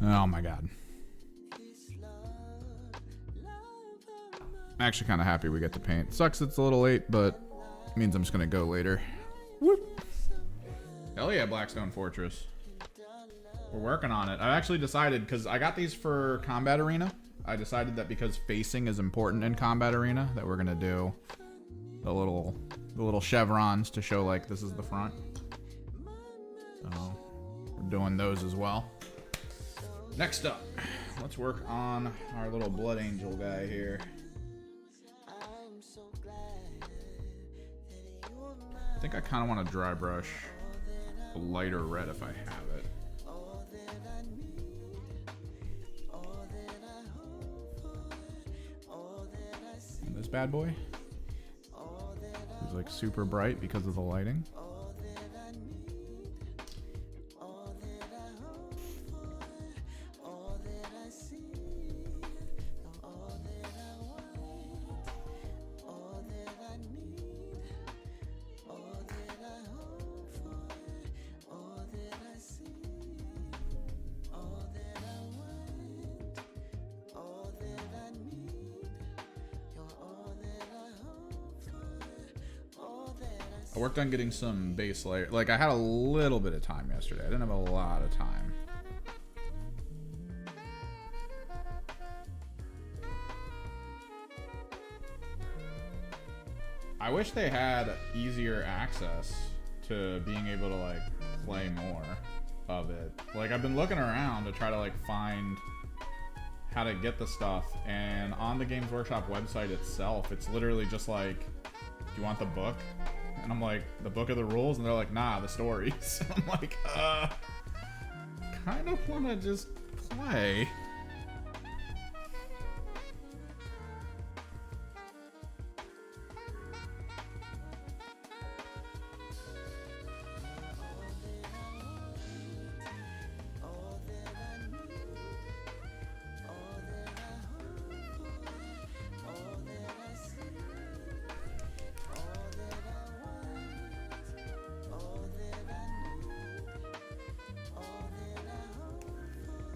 Oh my god. I'm actually kind of happy we get to paint. Sucks it's a little late, but means I'm just gonna go later. Whoop. Hell yeah, Blackstone Fortress. We're working on it. I actually decided, because I got these for Combat Arena, I decided that because facing is important in Combat Arena, that we're gonna do the little chevrons to show like this is the front. So we're doing those as well. Next up, let's work on our little Blood Angel guy here. I think I kind of want to dry brush a lighter red if I have it. And this bad boy is like super bright because of the lighting. I worked on getting some base layer. Like, I had a little bit of time yesterday. I didn't have a lot of time. I wish they had easier access to being able to, like, play more of it. Like, I've been looking around to try to, like, find how to get the stuff. And on the Games Workshop website itself, it's literally just like, do you want the book? And I'm like, the book of the rules? And they're like, nah, the stories. I'm like, kind of want to just play.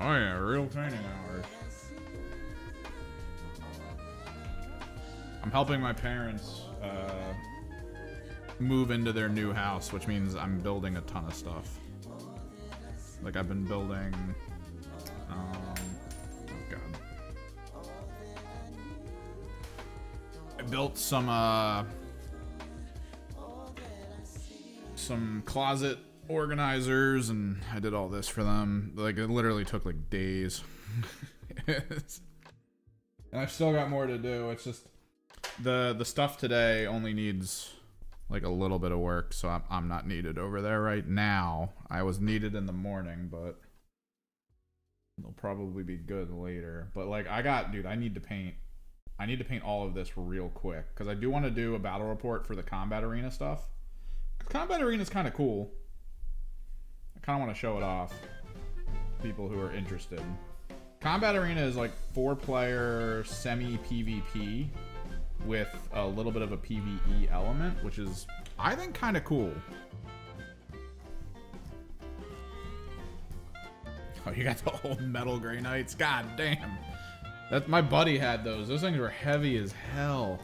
Oh yeah, real painting hours. I'm helping my parents move into their new house, which means I'm building a ton of stuff. Like I've been building, oh god. I built some closet organizers, and I did all this for them. Like it literally took like days. And I've still got more to do. It's just the stuff today only needs like a little bit of work, so I'm not needed over there right now. I was needed in the morning, but they'll probably be good later. But like I need to paint all of this real quick because I do want to do a battle report for the Combat Arena stuff. Combat Arena is kind of cool. I kind of want to show it off to people who are interested. Combat Arena is like 4-player semi-PvP with a little bit of a PvE element, which is, I think, kind of cool. Oh, you got the old Metal Grey Knights? God damn. My buddy had those. Those things were heavy as hell.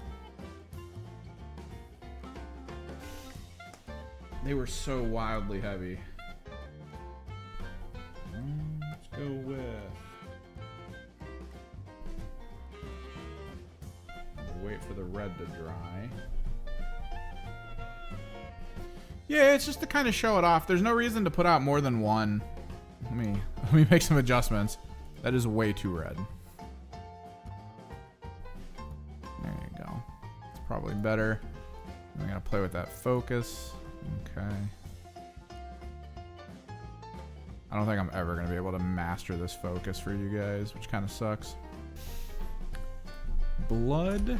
They were so wildly heavy. Let's go with... Wait for the red to dry. Yeah, it's just to kind of show it off. There's no reason to put out more than one. Let me make some adjustments. That is way too red. There you go. It's probably better. I'm gonna play with that focus. Okay. I don't think I'm ever gonna be able to master this focus for you guys, which kind of sucks. Blood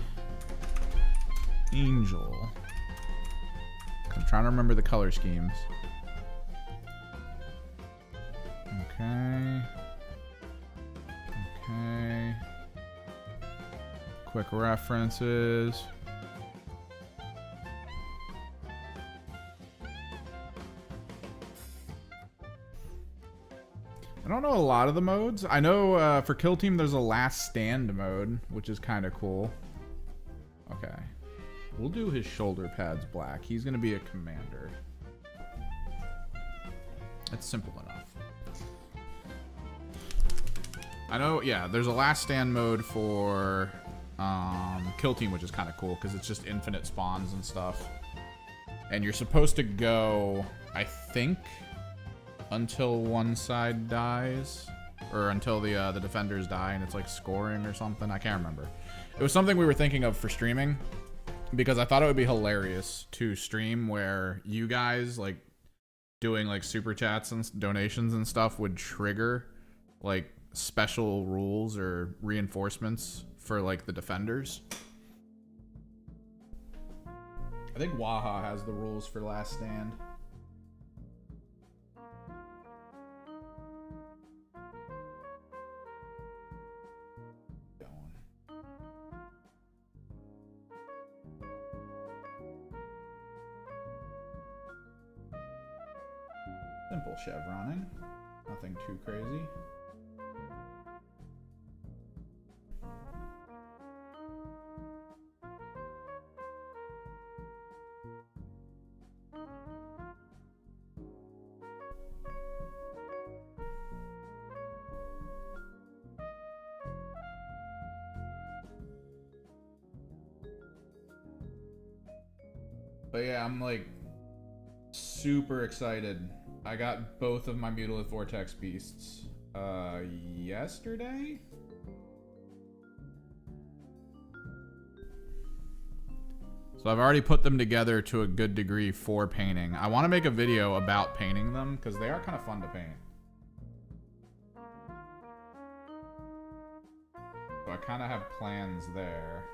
Angel. I'm trying to remember the color schemes. Okay. Okay. Quick references. I don't know a lot of the modes. I know for Kill Team there's a Last Stand mode, which is kind of cool. Okay. We'll do his shoulder pads black. He's going to be a commander. It's simple enough. I know, yeah, there's a Last Stand mode for Kill Team, which is kind of cool because it's just infinite spawns and stuff. And you're supposed to go, I think, until one side dies, or until the defenders die, and it's like scoring or something. I can't remember. It was something we were thinking of for streaming because I thought it would be hilarious to stream where you guys like doing like super chats and donations and stuff would trigger like special rules or reinforcements for like the defenders. I think Waha has the rules for Last Stand. Simple chevroning. Nothing too crazy. But yeah, I'm like super excited. I got both of my Mutilith Vortex Beasts yesterday? So I've already put them together to a good degree for painting. I want to make a video about painting them because they are kind of fun to paint. So I kind of have plans there.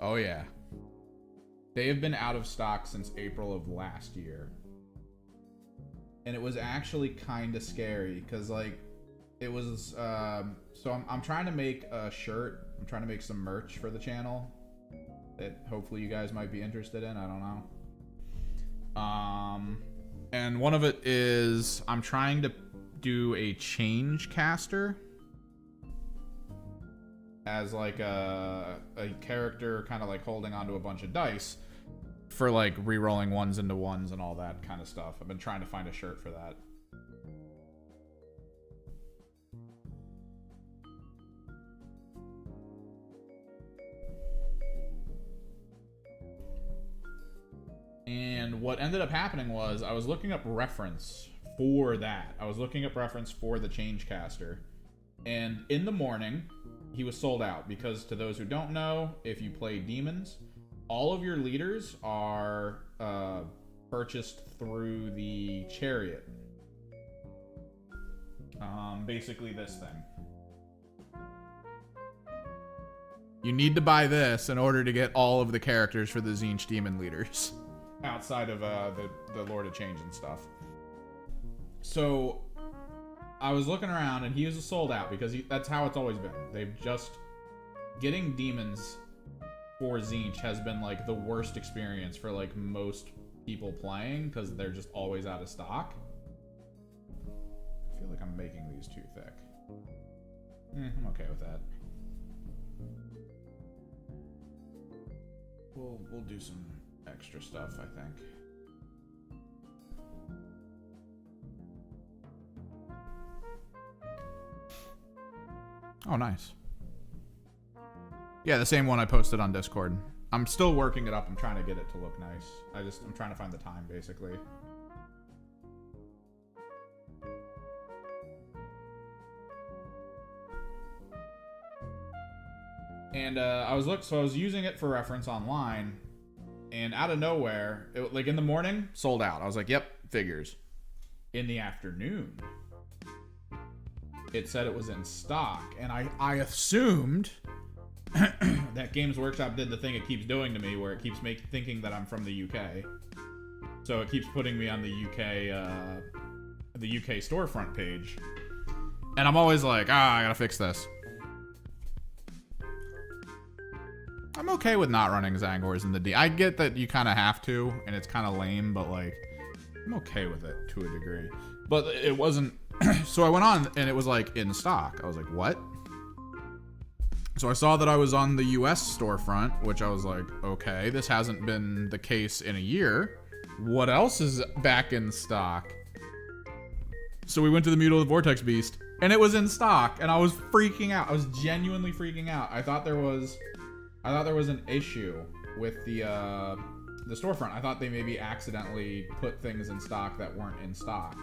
Oh yeah. They have been out of stock since April of last year. And it was actually kind of scary because like it was so I'm trying to make a shirt. I'm trying to make some merch for the channel that hopefully you guys might be interested in. I don't know. And one of it is I'm trying to do a change caster as like a character kind of like holding onto a bunch of dice for like re-rolling ones into ones and all that kind of stuff. I've been trying to find a shirt for that. And what ended up happening was I was looking up reference for that. I was looking up reference for the change caster. And in the morning, he was sold out because, to those who don't know, if you play demons, all of your leaders are purchased through the chariot. Basically this thing. You need to buy this in order to get all of the characters for the Tzeentch demon leaders. Outside of the Lord of Change and stuff. So I was looking around and he was sold out because that's how it's always been. They've just... Getting demons for Tzeentch has been like the worst experience for like most people playing because they're just always out of stock. I feel like I'm making these too thick. I'm okay with that. We'll do some extra stuff, I think. Oh, nice. Yeah, the same one I posted on Discord. I'm still working it up. I'm trying to get it to look nice. I'm trying to find the time, basically. And I was using it for reference online, and out of nowhere, like in the morning, sold out. I was like, yep, figures. In the afternoon, it said it was in stock, and I assumed that Games Workshop did the thing it keeps doing to me, where it keeps thinking that I'm from the UK. So it keeps putting me on the UK storefront page, and I'm always like, I gotta fix this. I'm okay with not running Zangors in the D. I get that you kind of have to, and it's kind of lame, but like, I'm okay with it to a degree. But it wasn't. So I went on, and it was like in stock. I was like, what? So I saw that I was on the US storefront, which I was like, okay, this hasn't been the case in a year. What else is back in stock? So we went to the Mutilate Vortex Beast, and it was in stock, and I was freaking out. I was genuinely freaking out. I thought there was an issue with the storefront. I thought they maybe accidentally put things in stock that weren't in stock.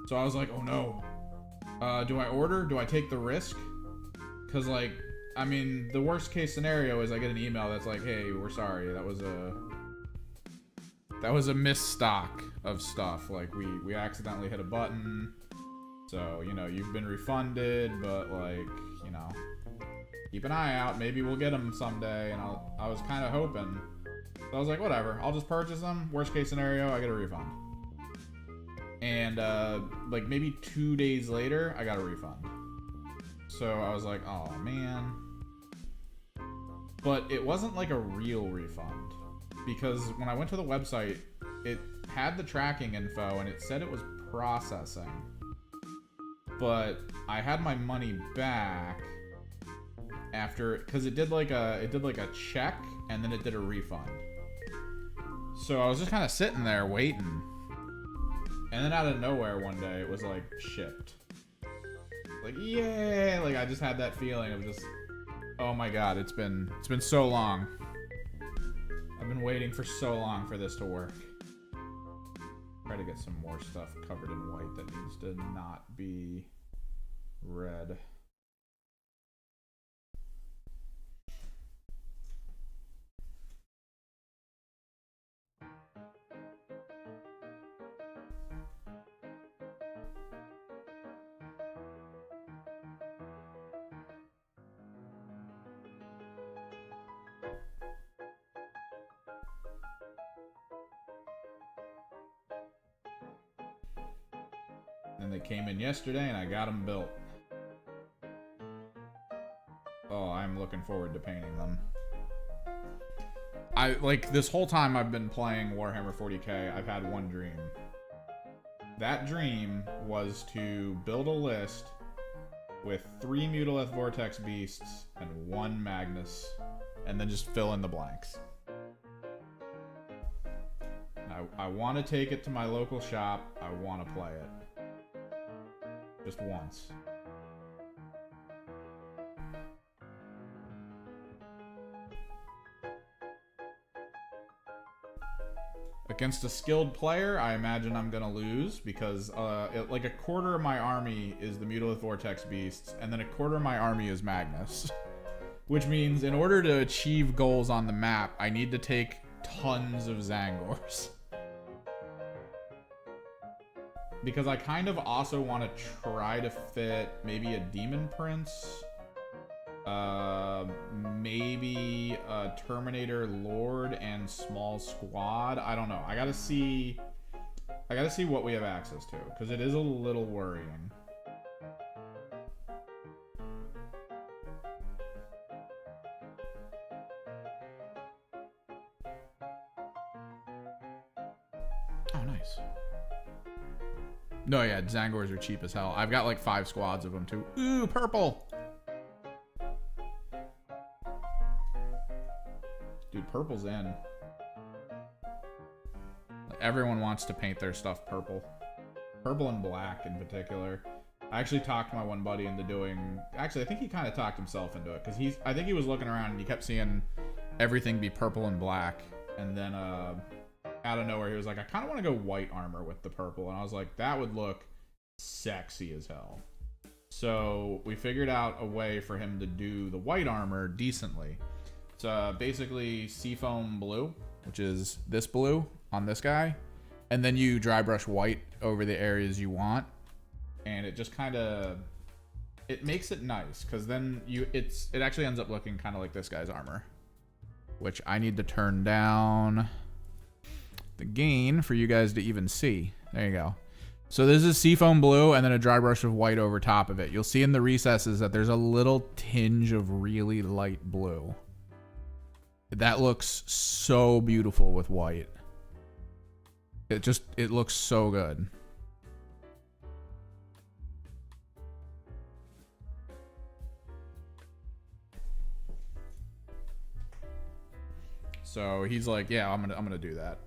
So I was like, oh no. Do I order? Do I take the risk? Because, like, I mean, the worst case scenario is I get an email that's like, hey, we're sorry. That was a misstock of stuff. Like, we accidentally hit a button. So, you know, you've been refunded, but, like, you know, keep an eye out. Maybe we'll get them someday. And I was kind of hoping. So I was like, whatever. I'll just purchase them. Worst case scenario, I get a refund. And, like, maybe 2 days later, I got a refund. So I was like, oh, man. But it wasn't, like, a real refund. Because when I went to the website, it had the tracking info, and it said it was processing. But I had my money back after, because it did like a check, and then it did a refund. So I was just kind of sitting there waiting, and then out of nowhere one day it was like shipped. Like, yeah, like I just had that feeling of just, oh my god, it's been so long. I've been waiting for so long for this to work. Try to get some more stuff covered in white that needs to not be red. And they came in yesterday, and I got them built. Oh, I'm looking forward to painting them. Like, this whole time I've been playing Warhammer 40k, I've had one dream. That dream was to build a list with 3 Mutilith Vortex Beasts and 1 Magnus, and then just fill in the blanks. I want to take it to my local shop. I want to play it. Just once. Against a skilled player, I imagine I'm gonna lose because like a quarter of my army is the Mutilith Vortex Beasts, and then a quarter of my army is Magnus. Which means in order to achieve goals on the map, I need to take tons of Zangors. Because I kind of also want to try to fit maybe a Demon Prince, maybe a Terminator Lord and small squad. I don't know. I gotta see what we have access to, because it is a little worrying. Oh, nice. No, yeah, Zangors are cheap as hell. I've got like 5 squads of them too. Ooh, purple! Dude, purple's in. Like, everyone wants to paint their stuff purple. Purple and black in particular. I actually talked my one buddy into doing... Actually, I think he kind of talked himself into it. Because I think he was looking around and he kept seeing everything be purple and black. And then, out of nowhere, he was like, I kind of want to go white armor with the purple. And I was like, that would look sexy as hell. So we figured out a way for him to do the white armor decently. It's basically seafoam blue, which is this blue on this guy, and then you dry brush white over the areas you want, and it just kind of, it makes it nice, because then it actually ends up looking kind of like this guy's armor, which I need to turn down the gain for you guys to even see. There you go. So this is seafoam blue and then a dry brush of white over top of it. You'll see in the recesses that there's a little tinge of really light blue. That looks so beautiful with white. It looks so good. So he's like, yeah, I'm gonna do that,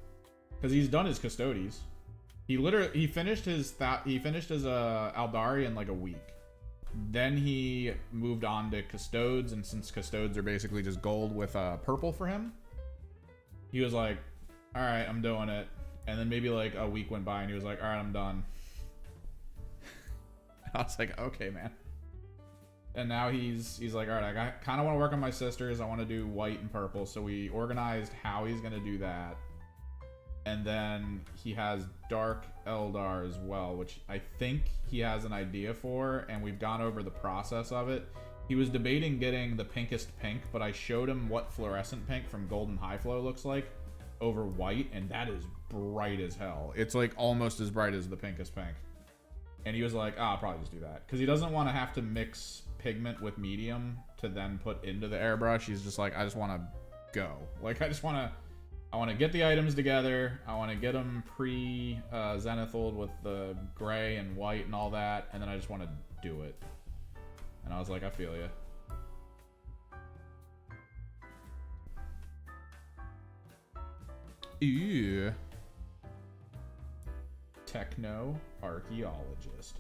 because he's done his Custodes. He finished his Aldari in like a week. Then he moved on to Custodes, and since Custodes are basically just gold with purple for him, he was like, all right, I'm doing it. And then maybe like a week went by and he was like, all right, I'm done. I was like, okay, man. And now he's like, all right, I kind of want to work on my sisters. I want to do white and purple. So we organized how he's going to do that. And then he has Dark Eldar as well, which I think he has an idea for, and we've gone over the process of it. He was debating getting the pinkest pink, but I showed him what fluorescent pink from Golden High Flow looks like over white, and that is bright as hell. It's like almost as bright as the pinkest pink. And he was like, I'll probably just do that. Because he doesn't want to have to mix pigment with medium to then put into the airbrush. He's just like, I just want to go. Like, I want to get the items together. I want to get them pre-zenithal with the gray and white and all that. And then I just want to do it. And I was like, I feel you. Ew. Techno archaeologist.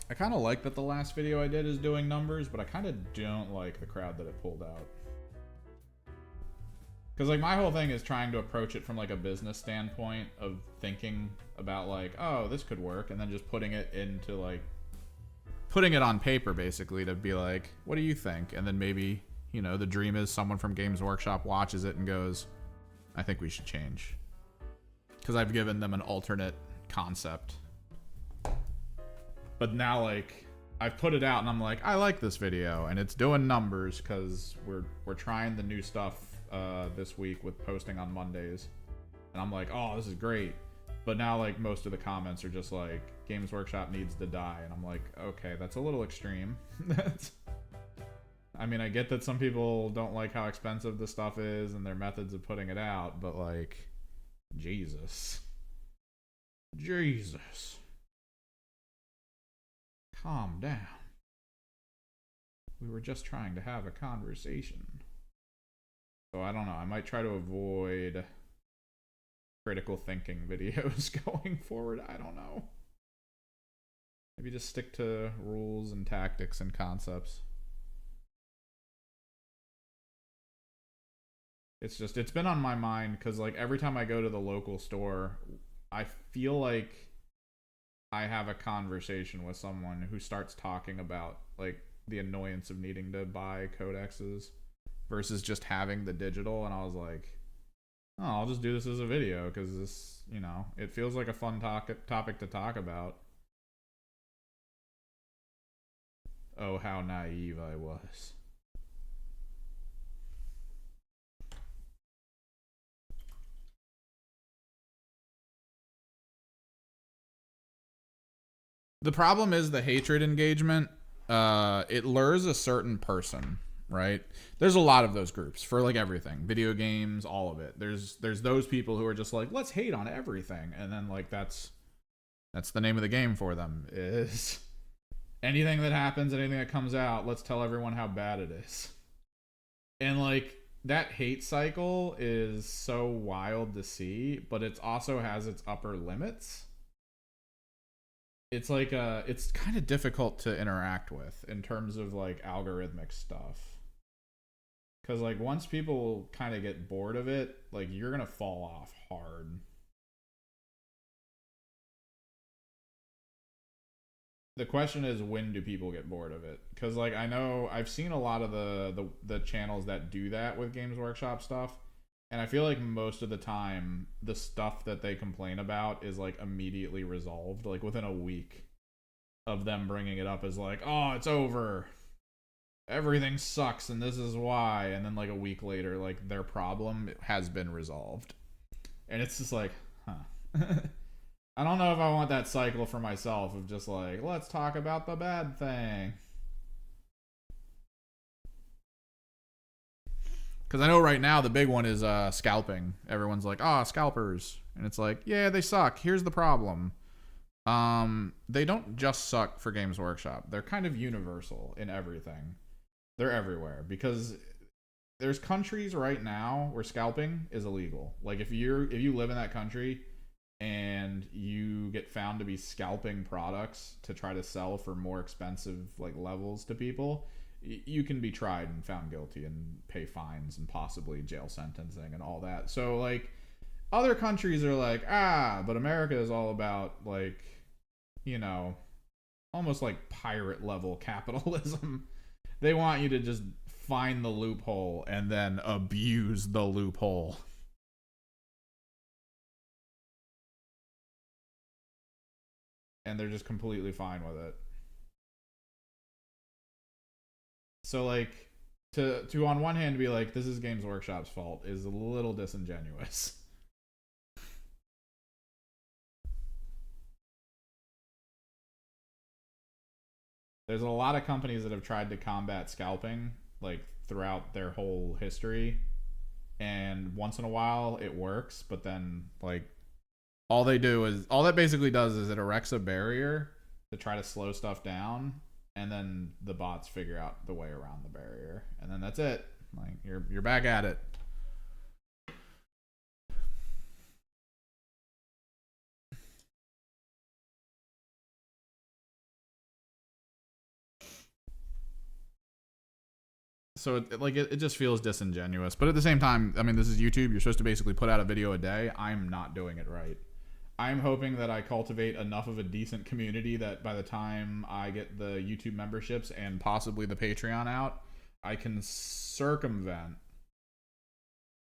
I kind of like that the last video I did is doing numbers, but I kind of don't like the crowd that it pulled out. Because, like, my whole thing is trying to approach it from, like, a business standpoint of thinking about, like, oh, this could work, and then just putting it into, like, putting it on paper, basically, to be like, what do you think? And then maybe, you know, the dream is someone from Games Workshop watches it and goes, I think we should change. Because I've given them an alternate concept. But now, like, I've put it out, and I'm like, I like this video, and it's doing numbers, because we're trying the new stuff this week with posting on Mondays. And I'm like, oh, this is great. But now, like, most of the comments are just like, Games Workshop needs to die. And I'm like, okay, that's a little extreme. I mean, I get that some people don't like how expensive the stuff is and their methods of putting it out, but, like, Jesus. Calm down. We were just trying to have a conversation. So I don't know. I might try to avoid critical thinking videos going forward. I don't know. Maybe just stick to rules and tactics and concepts. It's been on my mind because, like, every time I go to the local store, I feel like I have a conversation with someone who starts talking about, like, the annoyance of needing to buy codexes versus just having the digital. And I was like, oh, I'll just do this as a video because this, you know, it feels like a fun topic to talk about. Oh, how naive I was. The problem is the hatred engagement. It lures a certain person, right? There's a lot of those groups for, like, everything, video games, all of it. There's those people who are just like, let's hate on everything, and then, like, that's the name of the game for them, is anything that happens, anything that comes out, let's tell everyone how bad it is. And, like, that hate cycle is so wild to see, but it also has its upper limits. it's like it's kind of difficult to interact with in terms of like algorithmic stuff. Cause like once people kind of get bored of it, like you're gonna fall off hard. The question is, when do people get bored of it? Because like I know I've seen a lot of the channels that do that with Games Workshop stuff, and I feel like most of the time the stuff that they complain about is like immediately resolved, like within a week of them bringing it up, is like, oh, it's over, everything sucks and this is why, and then like a week later like their problem has been resolved, and it's just like, huh. I don't know if I want that cycle for myself of just like, let's talk about the bad thing. Because I know right now the big one is scalping. Everyone's like, oh, scalpers. And it's like, yeah, they suck. Here's the problem. They don't just suck for Games Workshop. They're kind of universal in everything. They're everywhere. Because there's countries right now where scalping is illegal. Like if you live in that country and you get found to be scalping products to try to sell for more expensive like levels to people, you can be tried and found guilty and pay fines and possibly jail sentencing and all that. So like other countries are like, but America is all about like, you know, almost like pirate level capitalism. They want you to just find the loophole and then abuse the loophole. And they're just completely fine with it. So like to on one hand be like, this is Games Workshop's fault is a little disingenuous. There's a lot of companies that have tried to combat scalping like throughout their whole history, and once in a while it works, but then like all that basically does is it erects a barrier to try to slow stuff down, and then the bots figure out the way around the barrier, and then that's it. Like you're back at it. So it just feels disingenuous, but at the same time, I mean, this is YouTube. You're supposed to basically put out a video a day. I'm not doing it right. I'm hoping that I cultivate enough of a decent community that by the time I get the YouTube memberships and possibly the Patreon out, I can circumvent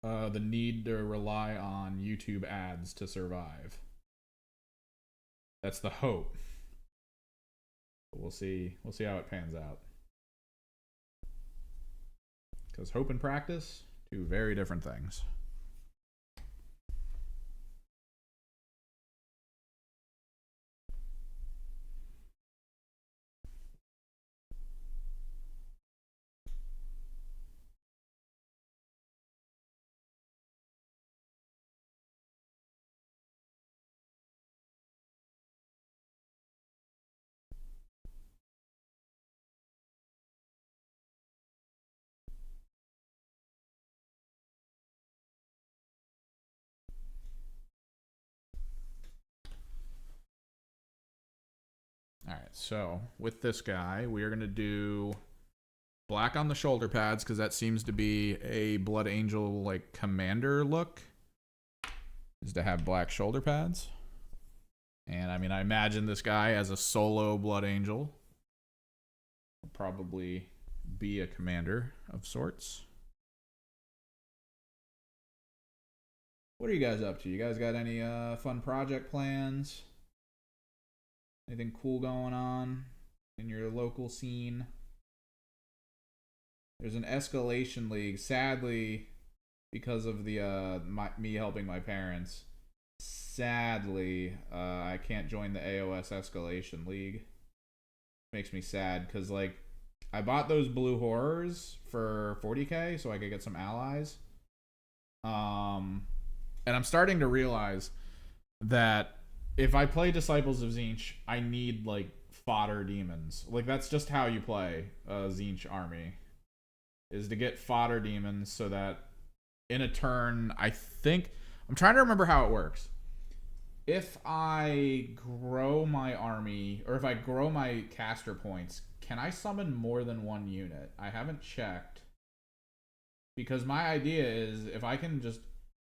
the need to rely on YouTube ads to survive. That's the hope. But we'll see. We'll see how it pans out. Because hope and practice, two very different things. All right, so with this guy, we are going to do black on the shoulder pads because that seems to be a Blood Angel like commander look, is to have black shoulder pads. And I mean, I imagine this guy as a solo Blood Angel will probably be a commander of sorts. What are you guys up to? You guys got any fun project plans? Anything cool going on in your local scene? There's an escalation league. Sadly, because of the me helping my parents, sadly, I can't join the AOS escalation league. Makes me sad because like I bought those blue horrors for 40k so I could get some allies. And I'm starting to realize that if I play Disciples of Tzeentch, I need like fodder demons. Like that's just how you play a Tzeentch army, is to get fodder demons so that in a turn, I think I'm trying to remember how it works. if I grow my army, or if I grow my caster points, can I summon more than one unit? I haven't checked. Because my idea is if I can just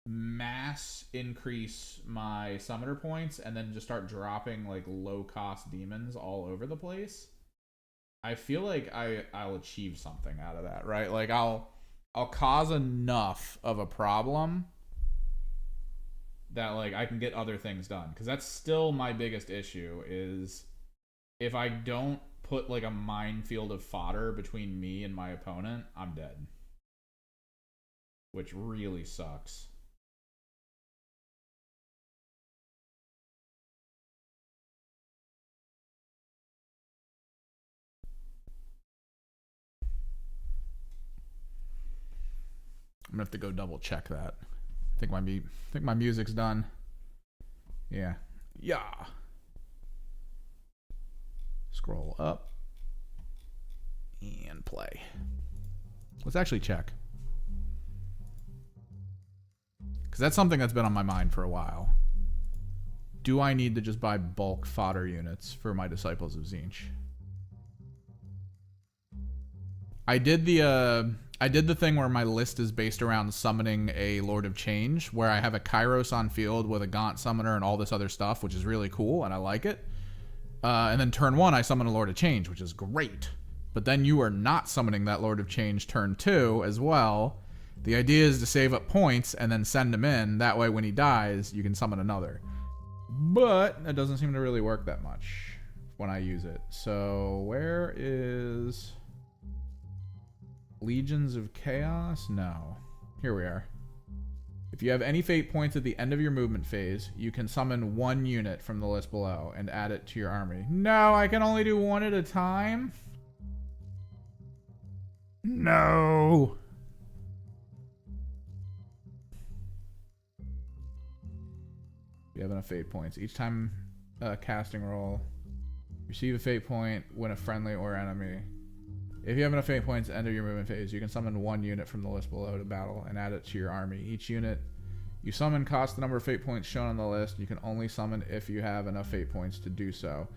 mass increase my summoner points and then just start dropping like low cost demons all over the place, I feel like I'll achieve something out of that, right? Like I'll cause enough of a problem that like I can get other things done, because that's still my biggest issue is if I don't put like a minefield of fodder between me and my opponent, I'm dead, which really sucks. I'm gonna have to go double check that. I think my music's done. Yeah. Yeah. Scroll up and play. Let's actually check. Because that's something that's been on my mind for a while. Do I need to just buy bulk fodder units for my Disciples of Tzeentch? I did the thing where my list is based around summoning a Lord of Change, where I have a Kairos on field with a Gaunt Summoner and all this other stuff, which is really cool, and I like it. And then turn 1, I summon a Lord of Change, which is great. But then you are not summoning that Lord of Change turn 2 as well. The idea is to save up points and then send him in. That way when he dies, you can summon another. But it doesn't seem to really work that much when I use it. So where is Legions of Chaos? No. Here we are. If you have any fate points at the end of your movement phase, you can summon 1 unit from the list below and add it to your army. No, I can only do 1 at a time? No. You have enough fate points. Each time casting roll, receive a fate point when a friendly or enemy. If you have enough fate points at the end of your movement phase, you can summon 1 unit from the list below to battle and add it to your army. Each unit you summon costs the number of fate points shown on the list. You can only summon if you have enough fate points to do so.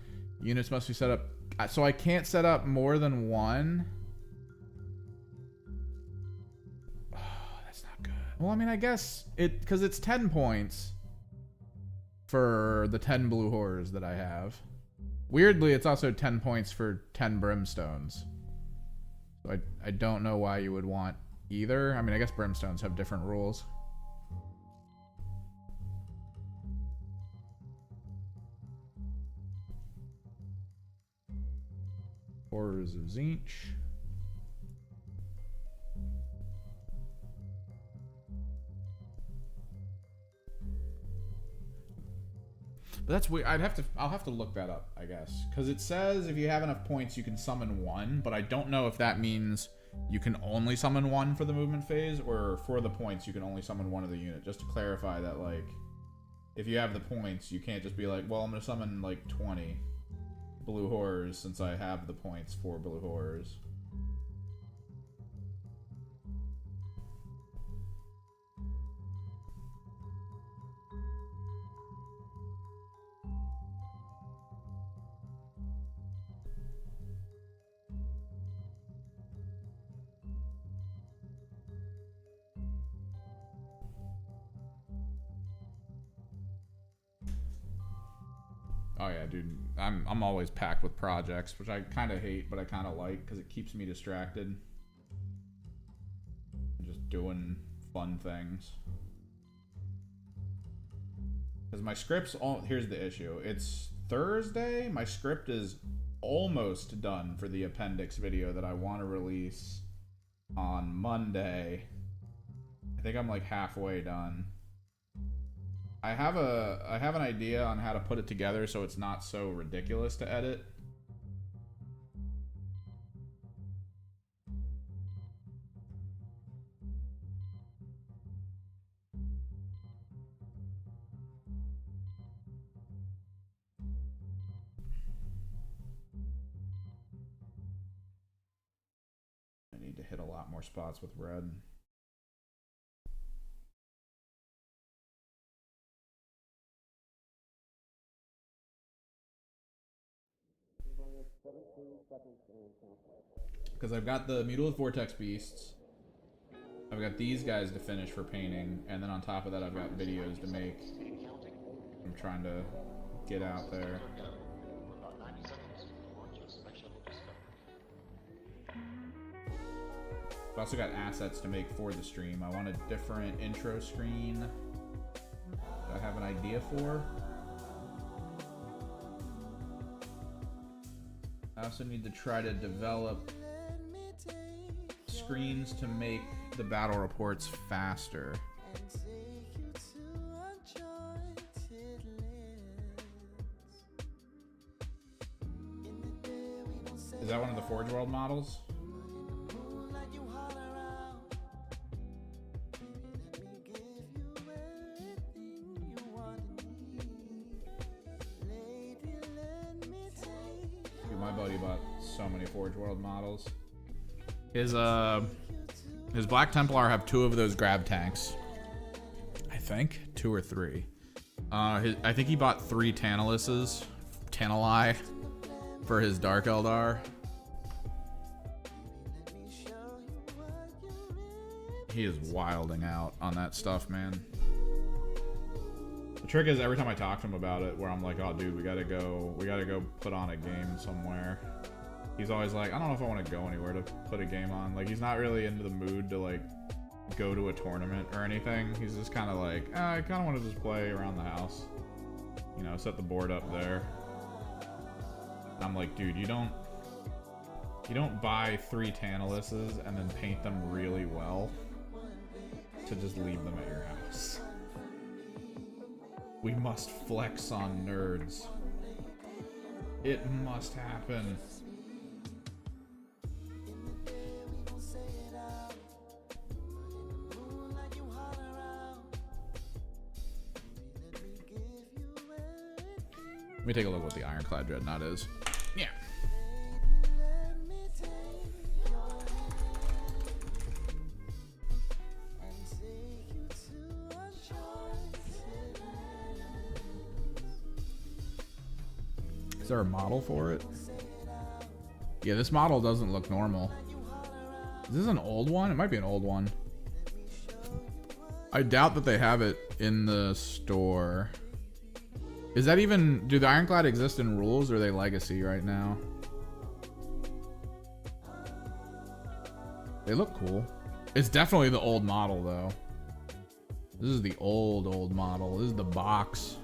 Units must be set up. So I can't set up more than 1. Oh, that's not good. Well, I mean, I guess because it's 10 points for the 10 blue horrors that I have. Weirdly, it's also 10 points for 10 brimstones. So I don't know why you would want either. I mean, I guess brimstones have different rules. Horrors of Tzeentch. But that's weird. I'll have to look that up, I guess, because it says if you have enough points, you can summon 1. But I don't know if that means you can only summon 1 for the movement phase, or for the points you can only summon 1 of the unit. Just to clarify that, like, if you have the points, you can't just be like, well, I'm gonna summon like 20 blue horrors since I have the points for blue horrors. Oh yeah, dude. I'm always packed with projects, which I kind of hate, but I kind of like because it keeps me distracted. Just doing fun things. Because my script's all... Here's the issue. It's Thursday. My script is almost done for the appendix video that I want to release on Monday. I think I'm like halfway done. I have an idea on how to put it together so it's not so ridiculous to edit. I need to hit a lot more spots with red. Because I've got the Mutilith Vortex Beasts. I've got these guys to finish for painting, and then on top of that I've got videos to make. I'm trying to get out there. I've also got assets to make for the stream. I want a different intro screen that I have an idea for. I also need to try to develop screens to make the battle reports faster. Is that one of the Forge World models? Dude, my buddy bought so many Forge World models. His Black Templar have 2 of those grab tanks. I think 2 or 3. I think he bought 3 Tantalai for his Dark Eldar. He is wilding out on that stuff, man. The trick is every time I talk to him about it, where I'm like, oh dude, we gotta go put on a game somewhere. He's always like, I don't know if I want to go anywhere to put a game on. Like, he's not really into the mood to like go to a tournament or anything. He's just kind of like, I kind of want to just play around the house. You know, set the board up there. I'm like, dude, you don't buy 3 Tantalises and then paint them really well to just leave them at your house. We must flex on nerds. It must happen. Let me take a look at what the Ironclad Dreadnought is. Yeah. Is there a model for it? Yeah, this model doesn't look normal. Is this an old one? It might be an old one. I doubt that they have it in the store. Is that even... Do the Ironclad exist in rules, or are they legacy right now? They look cool. It's definitely the old model, though. This is the old model. This is the box.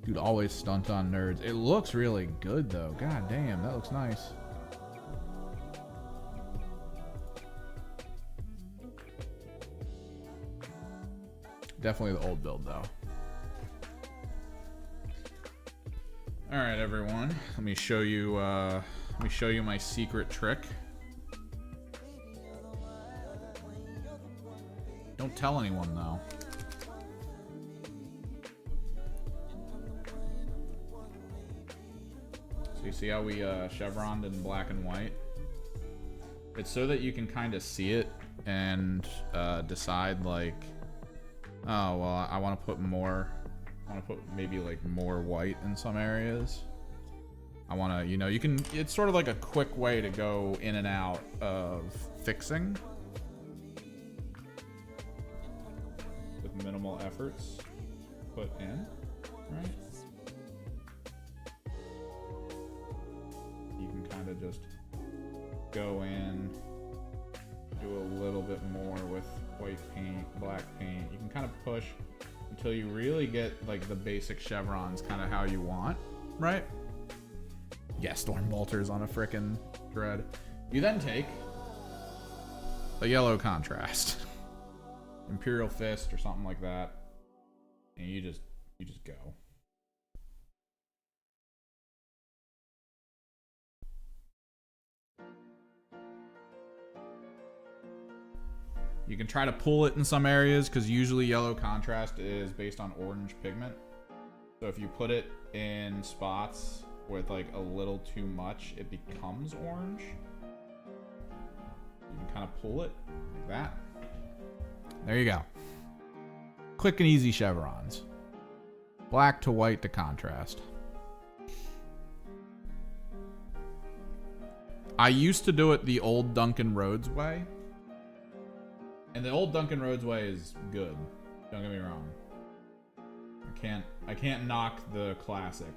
Dude, always stunt on nerds. It looks really good, though. God damn, that looks nice. Definitely the old build, though. All right, everyone. Let me show you my secret trick. Don't tell anyone, though. So you see how we chevroned in black and white? It's so that you can kind of see it and decide like, oh well, I want to put more. I want to put maybe like more white in some areas. I want to, you know, you can. It's sort of like a quick way to go in and out of fixing with minimal efforts put in, right? You can kind of just go in, do a little bit more with white paint, black paint. You can kind of push until you really get like the basic chevrons kind of how you want, right? Yeah, storm bolters on a frickin' dread. You then take a yellow contrast, Imperial Fist or something like that, and you just go. You can try to pull it in some areas because usually yellow contrast is based on orange pigment. So if you put it in spots with like a little too much, it becomes orange. You can kind of pull it like that. There you go. Quick and easy chevrons. Black to white to contrast. I used to do it the old Duncan Rhodes way. And the old Duncan Rhodes way is good. Don't get me wrong. I can't knock the classic.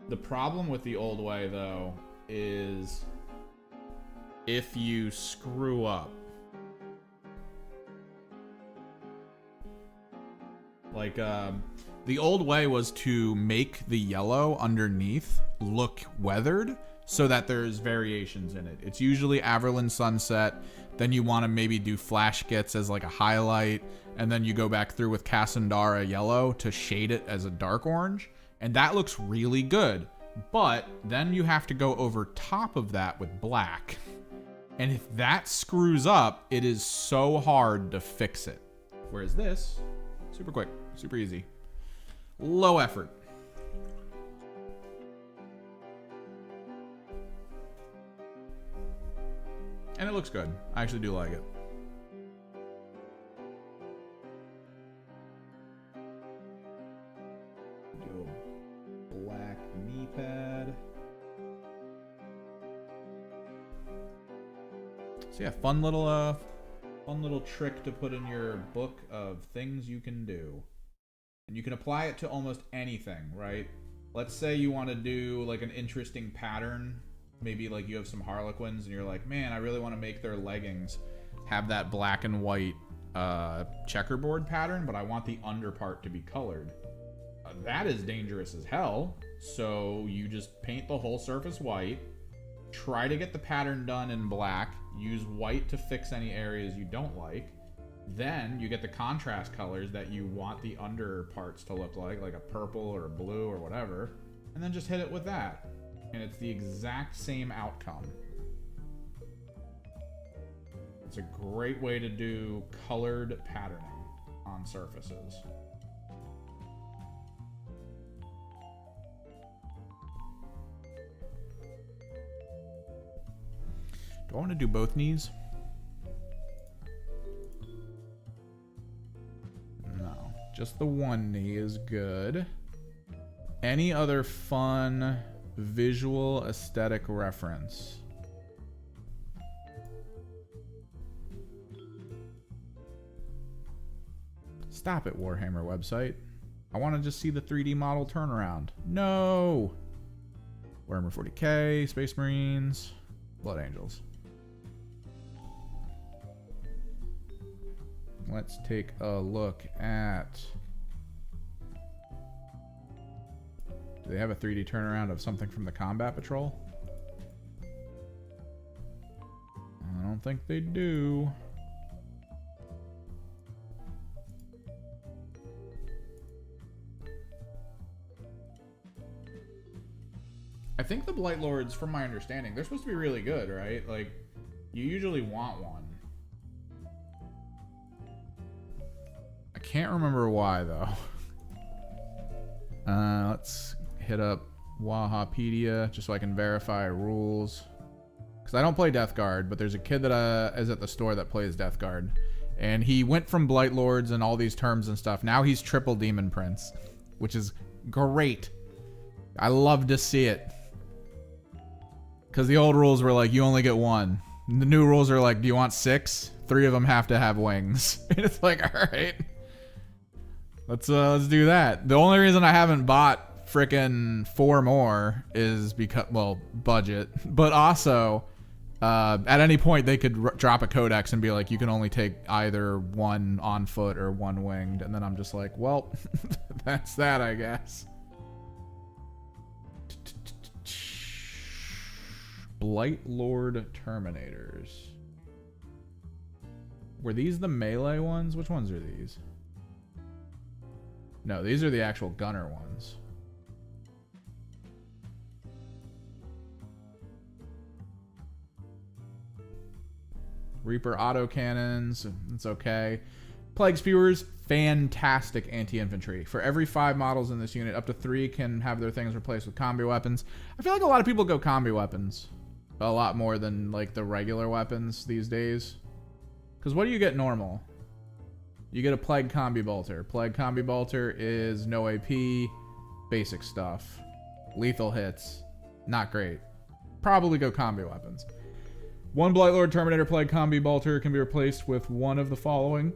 The problem with the old way though is if you screw up. Like the old way was to make the yellow underneath look weathered so that there's variations in it. It's usually Averland Sunset. Then you want to maybe do Flash Gits as like a highlight. And then you go back through with Cassandara yellow to shade it as a dark orange. And that looks really good. But then you have to go over top of that with black. And if that screws up, it is so hard to fix it. Whereas this, super quick, super easy. Low effort. And it looks good. I actually do like it. Do a black knee pad. So yeah, fun little trick to put in your book of things you can do. And you can apply it to almost anything, right? Let's say you want to do like an interesting pattern. Maybe like you have some Harlequins and you're like, man, I really want to make their leggings have that black and white checkerboard pattern, but I want the under part to be colored. That is dangerous as hell. So you just paint the whole surface white, try to get the pattern done in black, use white to fix any areas you don't like. Then you get the contrast colors that you want the under parts to look like a purple or a blue or whatever, and then just hit it with that. And it's the exact same outcome. It's a great way to do colored patterning on surfaces. Do I want to do both knees? No, just the one knee is good. Any other fun visual aesthetic reference? Stop it, Warhammer website. I want to just see the 3D model turnaround. No! Warhammer 40k, Space Marines, Blood Angels. Let's take a look at... Do they have a 3D turnaround of something from the Combat Patrol? I don't think they do. I think the Blight Lords, from my understanding, they're supposed to be really good, right? Like, you usually want one. I can't remember why, though. Let's hit up Wahapedia just so I can verify rules. Because I don't play Death Guard, but there's a kid that is at the store that plays Death Guard. And he went from Blight Lords and all these terms and stuff. Now he's triple Demon Prince, which is great. I love to see it. Because the old rules were like, you only get one. And the new rules are like, do you want 6? 3 of them have to have wings. And it's like, all right. Let's do that. The only reason I haven't bought frickin' 4 more is because, well, budget. But also, at any point they could drop a codex and be like, you can only take either 1 on foot or 1 winged. And then I'm just like, well, that's that, I guess. Blight Lord Terminators. Were these the melee ones? Which ones are these? No, these are the actual gunner ones. Reaper autocannons. It's okay. Plague Spewers, fantastic anti-infantry. For every 5 models in this unit, up to 3 can have their things replaced with combi weapons. I feel like a lot of people go combi weapons. A lot more than like the regular weapons these days. Because what do you get normal? You get a Plague Combi Bolter. Plague Combi Bolter is no AP, basic stuff. Lethal hits. Not great. Probably go combi weapons. One Blightlord Terminator Plague Combi Bolter can be replaced with one of the following.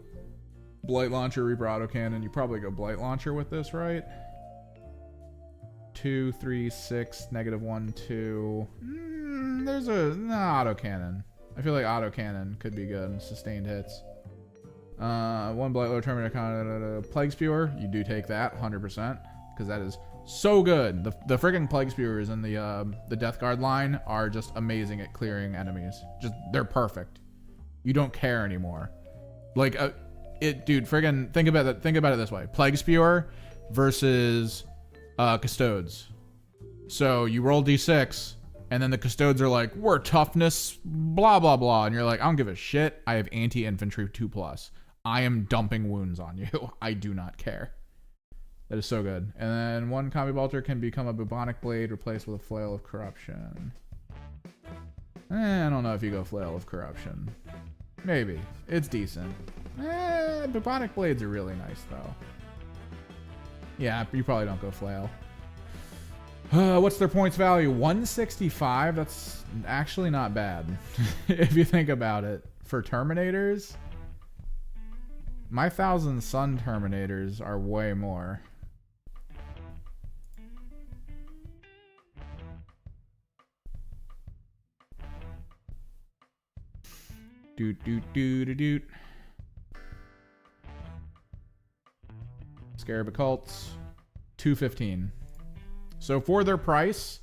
Blight Launcher, Reaper Autocannon. You probably go Blight Launcher with this, right? 2, 3, 6, -1, 2. There's a Autocannon. I feel like Autocannon could be good. Sustained hits. One Blightlord Terminator Plague Spewer. You do take that 100% because that is so good. The friggin' Plague Spewers in the Death Guard line are just amazing at clearing enemies. Just they're perfect. You don't care anymore. Like dude, friggin' think about it this way: Plague Spewer versus Custodes. So you roll d6, and then the Custodes are like, we're toughness, blah blah blah, and you're like, I don't give a shit. I have anti-infantry 2+. I am dumping wounds on you. I do not care. That is so good. And then one Combi Bolter can become a Bubonic Blade replaced with a Flail of Corruption. I don't know if you go Flail of Corruption. Maybe. It's decent. Bubonic Blades are really nice, though. Yeah, you probably don't go Flail. What's their points value? 165? That's actually not bad. If you think about it. For Terminators, my 1,000 Sun Terminators are way more. Doot. Scarab Occults, 215. So for their price,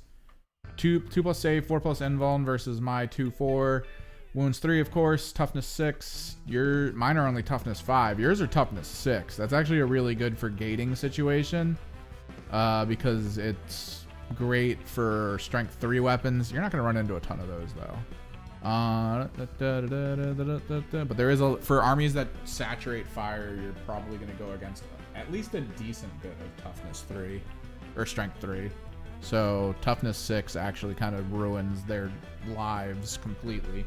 2 plus save, 4 plus invuln versus my 2/4. Wounds 3, of course. Toughness 6. Mine are only toughness 5. Yours are toughness 6. That's actually a really good for gating situation, because it's great for strength 3 weapons. You're not going to run into a ton of those though. But there is for armies that saturate fire, you're probably going to go against at least a decent bit of toughness 3 or strength 3. So toughness 6 actually kind of ruins their lives completely.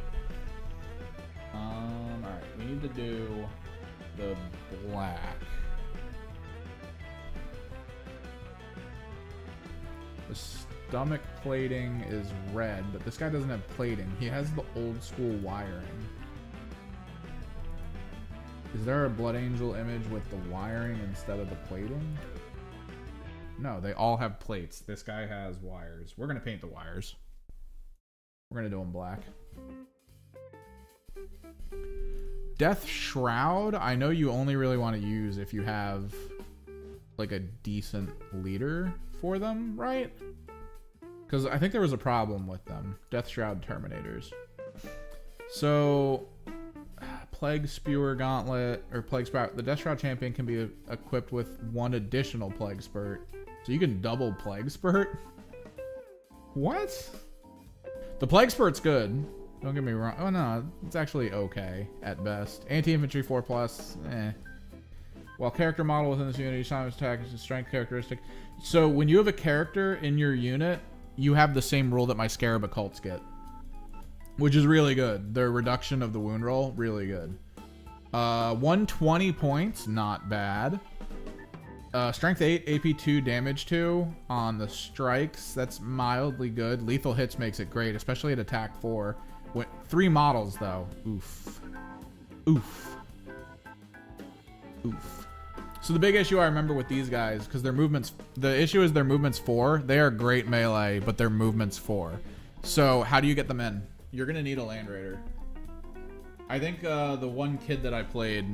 Alright, we need to do the black. The stomach plating is red, but this guy doesn't have plating. He has the old school wiring. Is there a Blood Angel image with the wiring instead of the plating? No, they all have plates. This guy has wires. We're going to paint the wires. We're going to do them black. Death Shroud, I know you only really want to use if you have like a decent leader for them, right? Because I think there was a problem with them. Death Shroud Terminators. So, Plague Spewer Gauntlet, or Plague Sprout, the Death Shroud Champion can be equipped with one additional Plague Spurt. So you can double Plague Spurt? What? The Plague Spurt's good. Don't get me wrong. Oh no, it's actually okay at best. Anti-infantry 4+, While character model within this unit, each time its attack is a strength characteristic. So when you have a character in your unit, you have the same rule that my Scarab Occults get, which is really good. Their reduction of the wound roll, really good. 120 points, not bad. Strength 8, AP 2, damage 2 on the strikes. That's mildly good. Lethal hits makes it great, especially at attack 4. 3 models though. Oof. So the big issue I remember with these guys, because their movements, the issue is their movements 4. They are great melee, but their movements 4. So how do you get them in? You're gonna need a Land Raider. I think the one kid that I played,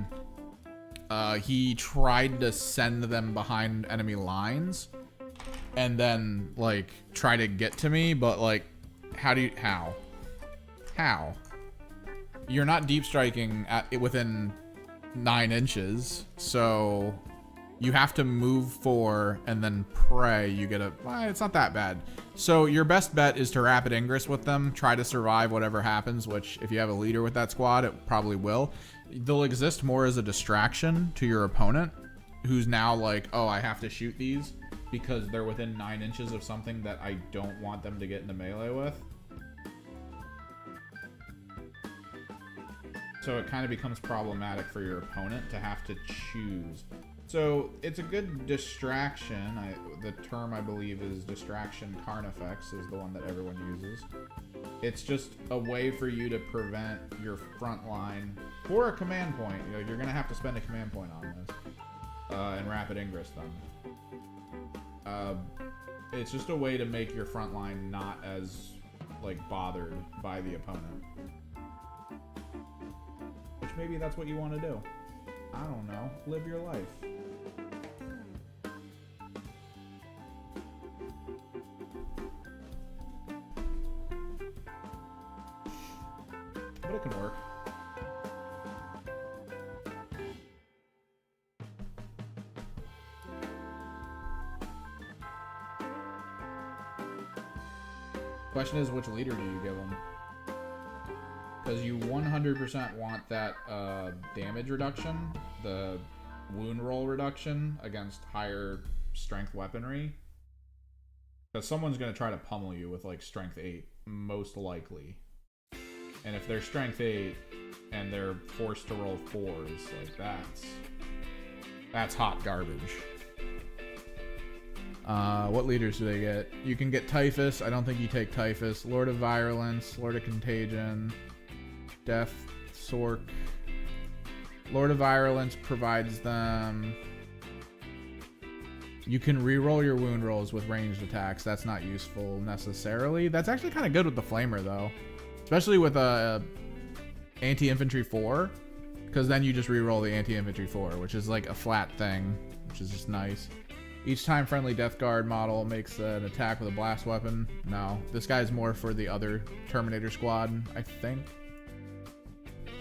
he tried to send them behind enemy lines, and then like try to get to me, but like, how? You're not deep striking within 9 inches, so you have to move 4 and then pray you get it's not that bad. So your best bet is to rapid ingress with them, try to survive whatever happens, which if you have a leader with that squad, it probably will. They'll exist more as a distraction to your opponent, who's now like, oh, I have to shoot these because they're within 9 inches of something that I don't want them to get into melee with. So it kind of becomes problematic for your opponent to have to choose. So it's a good distraction. The term I believe is distraction carnifex is the one that everyone uses. It's just a way for you to prevent your front line for a command point. You know, you're gonna have to spend a command point on this and rapid ingress them. It's just a way to make your front line not as like bothered by the opponent. Which maybe that's what you want to do. I don't know. Live your life. But it can work. Question is, which leader do you give them? Because you 100% want that damage reduction, the wound roll reduction against higher strength weaponry. Because someone's going to try to pummel you with like strength 8, most likely. And if they're strength 8 and they're forced to roll 4s, like that's hot garbage. What leaders do they get? You can get Typhus. I don't think you take Typhus. Lord of Virulence, Lord of Contagion, Death, Sork. Lord of Virulence provides them... You can reroll your wound rolls with ranged attacks. That's not useful necessarily. That's actually kind of good with the Flamer, though. Especially with anti-infantry 4. Because then you just reroll the anti-infantry 4, which is like a flat thing, which is just nice. Each time friendly Death Guard model makes an attack with a blast weapon. No, this guy's more for the other Terminator squad, I think.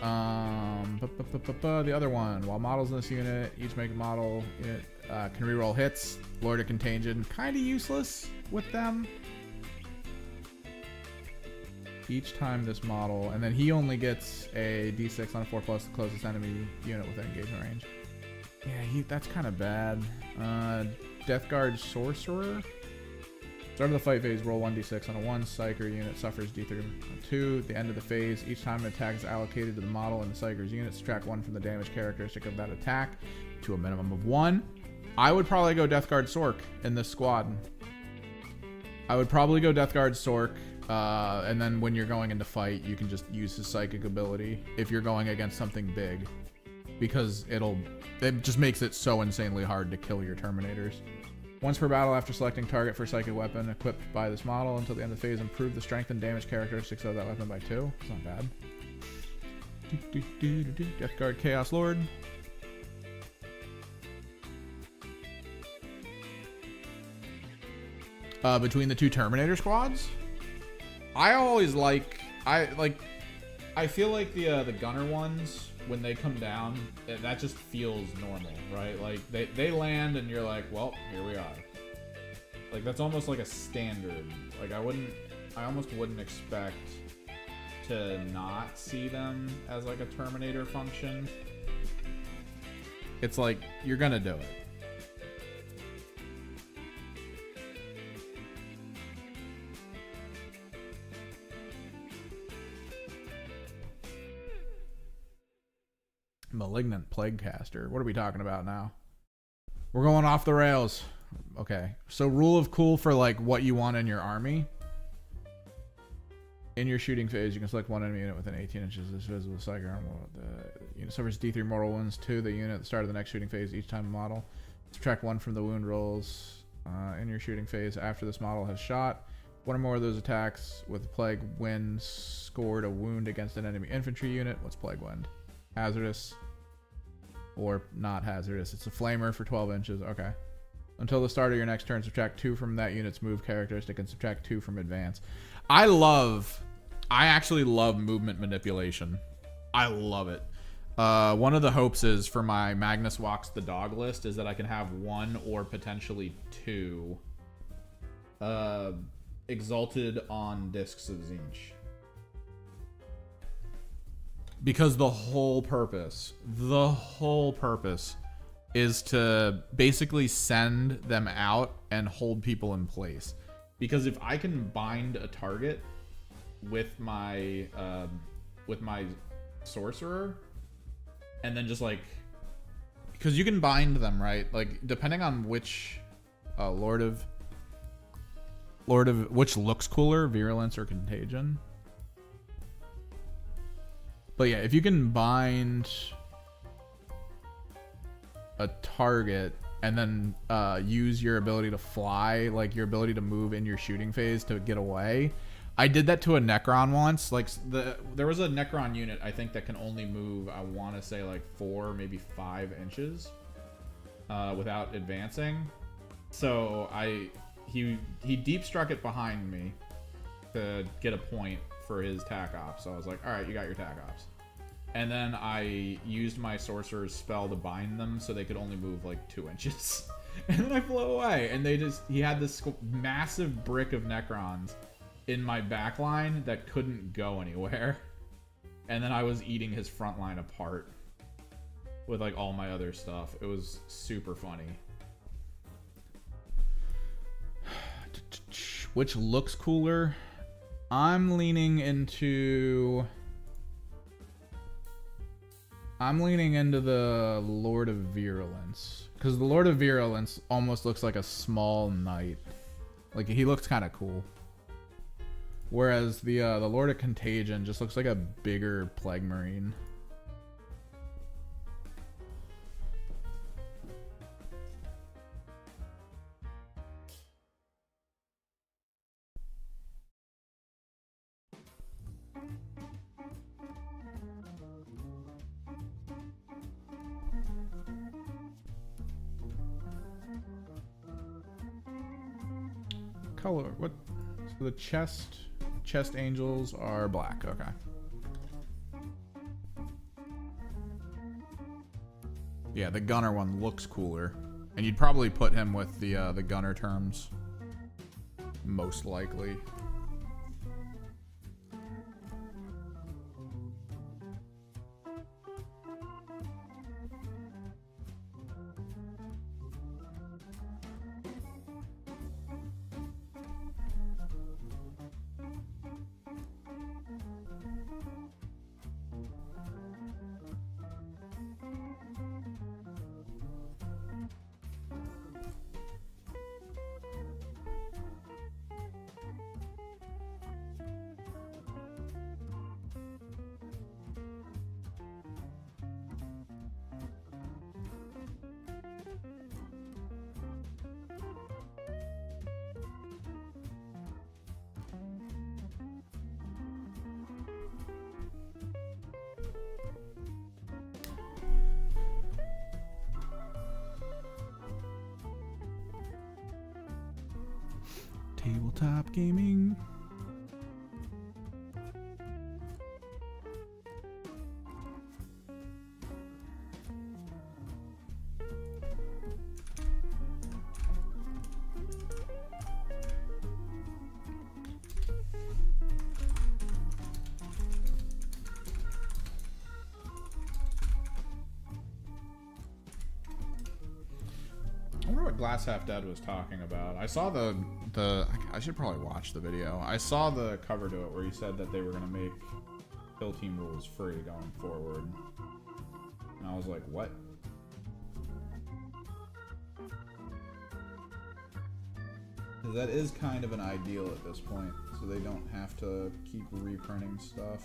The other one. While models in this unit, each make a model unit can reroll hits. Lord of Contagion, kind of useless with them. Each time this model, and then he only gets a D6 on a 4+ to closest enemy unit within engagement range. Yeah, that's kind of bad. Death Guard Sorcerer. Start of the fight phase, roll 1d6 on a 1. Psyker unit suffers D3 on 2. At the end of the phase, each time an attack is allocated to the model in the Psyker's unit, subtract 1 from the damage characteristic of that attack to a minimum of 1. I would probably go Death Guard Sork in this squad. I would probably go Death Guard Sork, and then when you're going into fight, you can just use his psychic ability if you're going against something big. Because it just makes it so insanely hard to kill your Terminators. Once per battle after selecting target for psychic weapon equipped by this model until the end of the phase, improve the strength and damage characteristics of that weapon by 2. It's not bad. Death Guard Chaos Lord. Between the two Terminator squads, I feel like the gunner ones, when they come down, that just feels normal, right? Like they land and you're like, well, here we are. Like that's almost like a standard. Like I almost wouldn't expect to not see them as like a Terminator function. It's like you're gonna do it. Malignant Plaguecaster. What are we talking about now? We're going off the rails. Okay. So rule of cool for like what you want in your army. In your shooting phase, you can select one enemy unit within 18 inches of this visible psychic armor. The unit suffers D3 mortal wounds to the unit at the start of the next shooting phase each time a model. Subtract 1 from the wound rolls in your shooting phase after this model has shot. One or more of those attacks with Plague Wind scored a wound against an enemy infantry unit. What's Plague Wind? Hazardous or not hazardous. It's a flamer for 12 inches. Okay. Until the start of your next turn, subtract 2 from that unit's move characteristic and subtract 2 from advance. I actually love movement manipulation. I love it. One of the hopes is for my Magnus Walks the Dog list is that I can have 1 or potentially 2 exalted on discs of Zinch. Because the whole purpose is to basically send them out and hold people in place. Because if I can bind a target with my sorcerer, and then just like, because you can bind them, right? Like depending on which Lord of which looks cooler, Virulence or Contagion. But yeah, if you can bind a target and then use your ability to fly, like your ability to move in your shooting phase to get away. I did that to a Necron once. Like there was a Necron unit I think that can only move, I want to say like 4, maybe 5 inches without advancing. So he deep struck it behind me to get a point for his tac ops. So I was like, all right, you got your tac ops. And then I used my sorcerer's spell to bind them so they could only move like 2 inches. And then I flew away. And he had this massive brick of Necrons in my back line that couldn't go anywhere. And then I was eating his front line apart with like all my other stuff. It was super funny. Which looks cooler? I'm leaning into the Lord of Virulence, because the Lord of Virulence almost looks like a small knight. Like he looks kind of cool. Whereas the Lord of Contagion just looks like a bigger Plague Marine. Color, what? So the chest angels are black. Okay. Yeah, the gunner one looks cooler, and you'd probably put him with the gunner terms, most likely. Tabletop gaming. I wonder what Glass Half Dead was talking about. I saw I should probably watch the video. I saw the cover to it where he said that they were going to make Kill Team rules free going forward. And I was like, what? Because that is kind of an ideal at this point, so they don't have to keep reprinting stuff.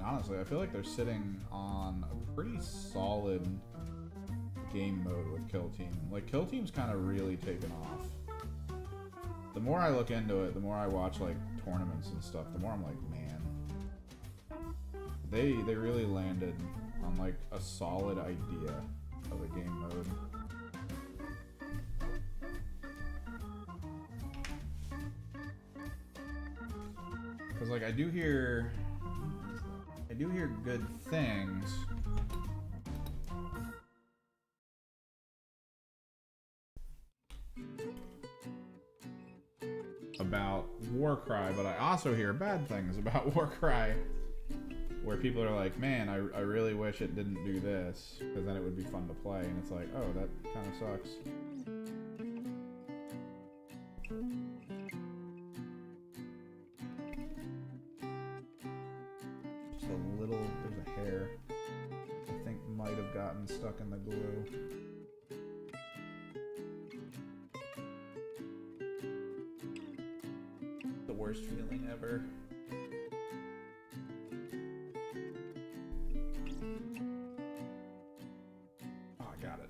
Honestly, I feel like they're sitting on a pretty solid game mode with Kill Team. Like, Kill Team's kind of really taken off. The more I look into it, the more I watch, like, tournaments and stuff, the more I'm like, man. They really landed on, like, a solid idea of a game mode. Because, like, I do hear good things about Warcry, but I also hear bad things about Warcry, where people are like, man, I really wish it didn't do this, because then it would be fun to play, and it's like, oh, that kind of sucks. Just a little, there's a hair I think might have gotten stuck in the glue. The worst feeling ever. Oh, I got it.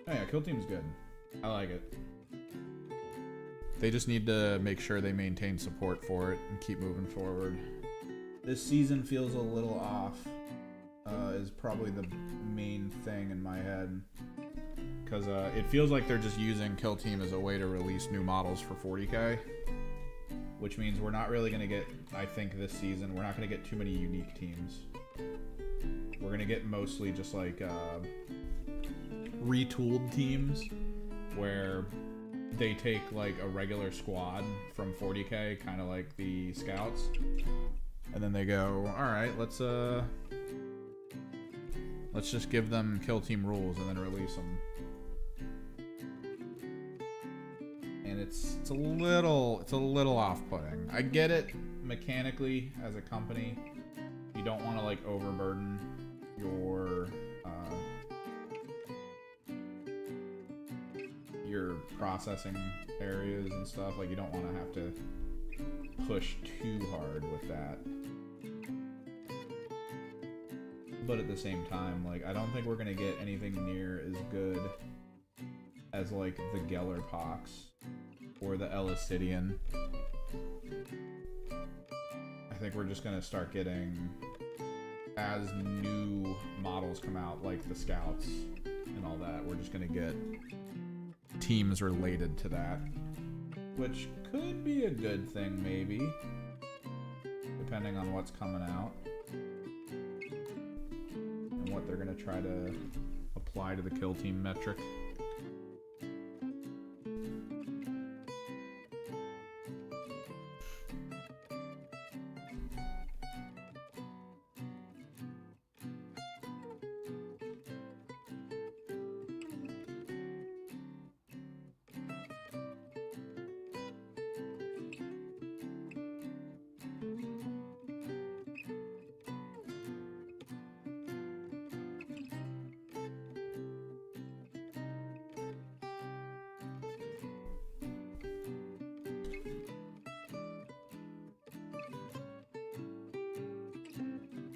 Oh yeah, Kill Team's good. I like it. They just need to make sure they maintain support for it and keep moving forward. This season feels a little off, is probably the main thing in my head. Because it feels like they're just using Kill Team as a way to release new models for 40k. Which means we're not really going to get, I think this season, we're not going to get too many unique teams. We're going to get mostly just like retooled teams where they take like a regular squad from 40k, kind of like the Scouts. And then they go, alright, let's just give them Kill Team rules and then release them. And it's a little off-putting. I get it mechanically as a company. You don't want to like overburden your processing areas and stuff. Like you don't want to have to push too hard with that. But at the same time, like I don't think we're gonna get anything near as good as like the Geller Pox or the Elicidian. I think we're just gonna start getting, as new models come out, like the Scouts and all that, we're just gonna get teams related to that, which could be a good thing maybe, depending on what's coming out and what they're gonna try to apply to the Kill Team metric.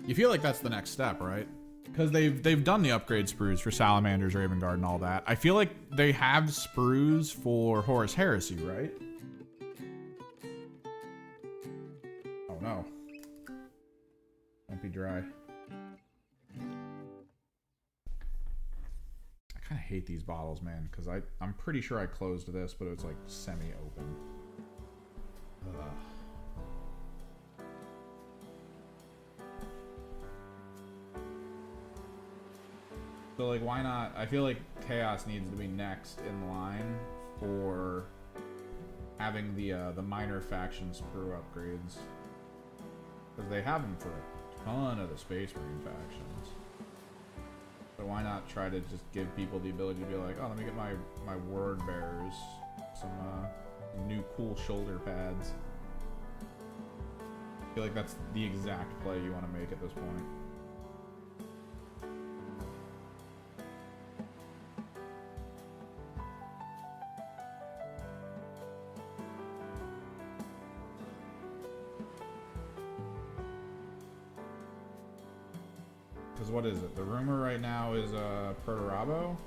You feel like that's the next step, right? Because they've done the upgrade sprues for Salamanders, Raven Guard, and all that. I feel like they have sprues for Horus Heresy, right? Oh no. Don't be dry. I kind of hate these bottles, man, because I'm pretty sure I closed this, but it's like semi-open. Ugh. So like, why not? I feel like Chaos needs to be next in line for having the minor faction sprue upgrades, because they have them for a ton of the Space Marine factions. So why not try to just give people the ability to be like, oh, let me get my word bearers some new cool shoulder pads. I feel like that's the exact play you want to make at this point. Because what is it? The rumor right now is Perturabo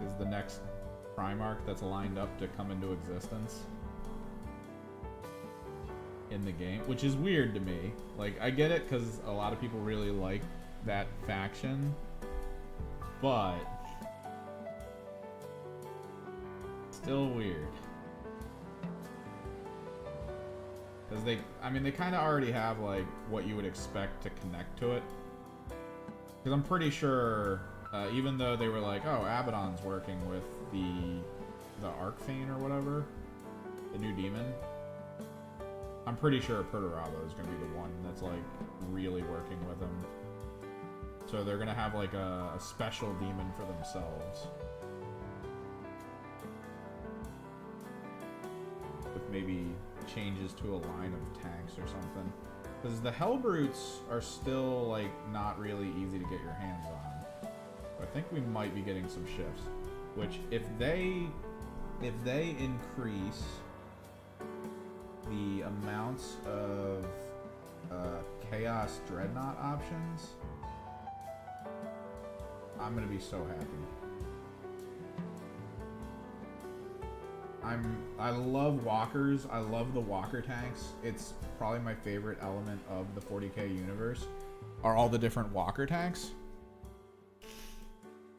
is the next Primarch that's lined up to come into existence in the game, which is weird to me. Like, I get it because a lot of people really like that faction, but still weird. Because they kind of already have, like, what you would expect to connect to it. Because I'm pretty sure, even though they were like, oh, Abaddon's working with the the Arcphane or whatever, the new demon. I'm pretty sure Perturabo is gonna be the one that's like really working with him. So they're gonna have like a special demon for themselves. With maybe changes to a line of tanks or something. Because the Hellbrutes are still like not really easy to get your hands on. I think we might be getting some shifts. Which if they increase the amounts of Chaos Dreadnought options, I'm gonna be so happy. I love walkers. I love the walker tanks. It's probably my favorite element of the 40k universe, are all the different walker tanks.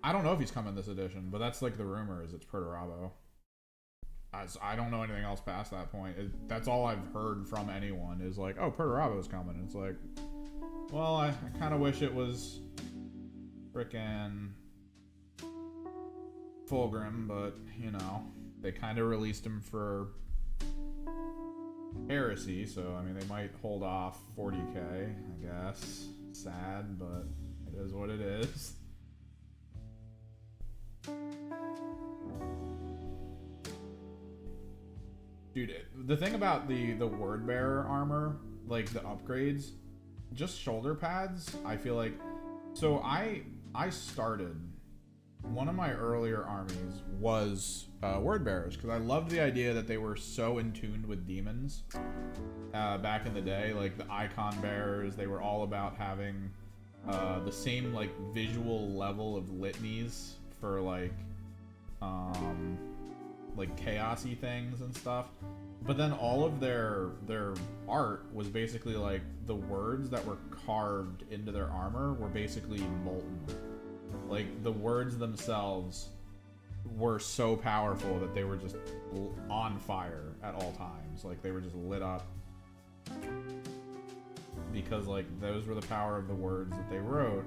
I don't know if he's coming this edition, but that's like the rumor is it's Perturabo. I don't know anything else past that point. That's all I've heard from anyone is like, oh, Perturabo's coming. It's like, well, I kind of wish it was frickin' Fulgrim, but you know. They kind of released him for Heresy, so I mean they might hold off 40k, I guess. Sad, but it is what it is. Dude, the thing about the Word Bearer armor, like the upgrades, just shoulder pads, I feel like... So I started... One of my earlier armies was Word Bearers, because I loved the idea that they were so in tune with demons back in the day. Like the Icon Bearers, they were all about having the same like visual level of litanies for like chaosy things and stuff. But then all of their art was basically like the words that were carved into their armor were basically molten. Like, the words themselves were so powerful that they were just on fire at all times. Like, they were just lit up. Because, like, those were the power of the words that they wrote.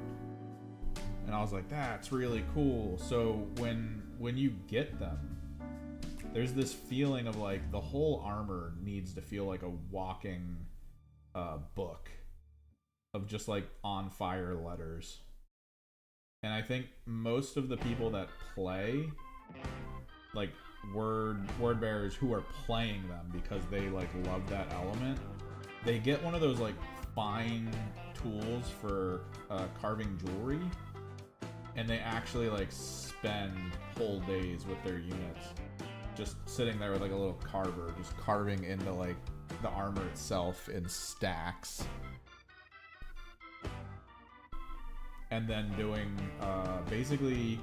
And I was like, that's really cool. So, when you get them, there's this feeling of, like, the whole armor needs to feel like a walking book of just, like, on fire letters. And I think most of the people that play, like, word bearers who are playing them because they, like, love that element, they get one of those, like, fine tools for carving jewelry, and they actually, like, spend whole days with their units just sitting there with, like, a little carver, just carving into, like, the armor itself in stacks. And then doing, basically,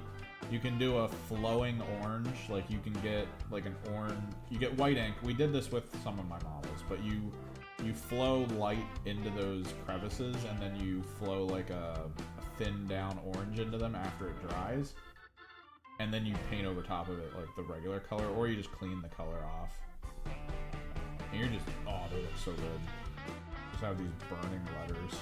you can do a flowing orange, like you can get like an orange, you get white ink. We did this with some of my models, but you flow light into those crevices and then you flow like a thin down orange into them after it dries. And then you paint over top of it like the regular color, or you just clean the color off. And you're just, oh, they look so good. Just have these burning letters.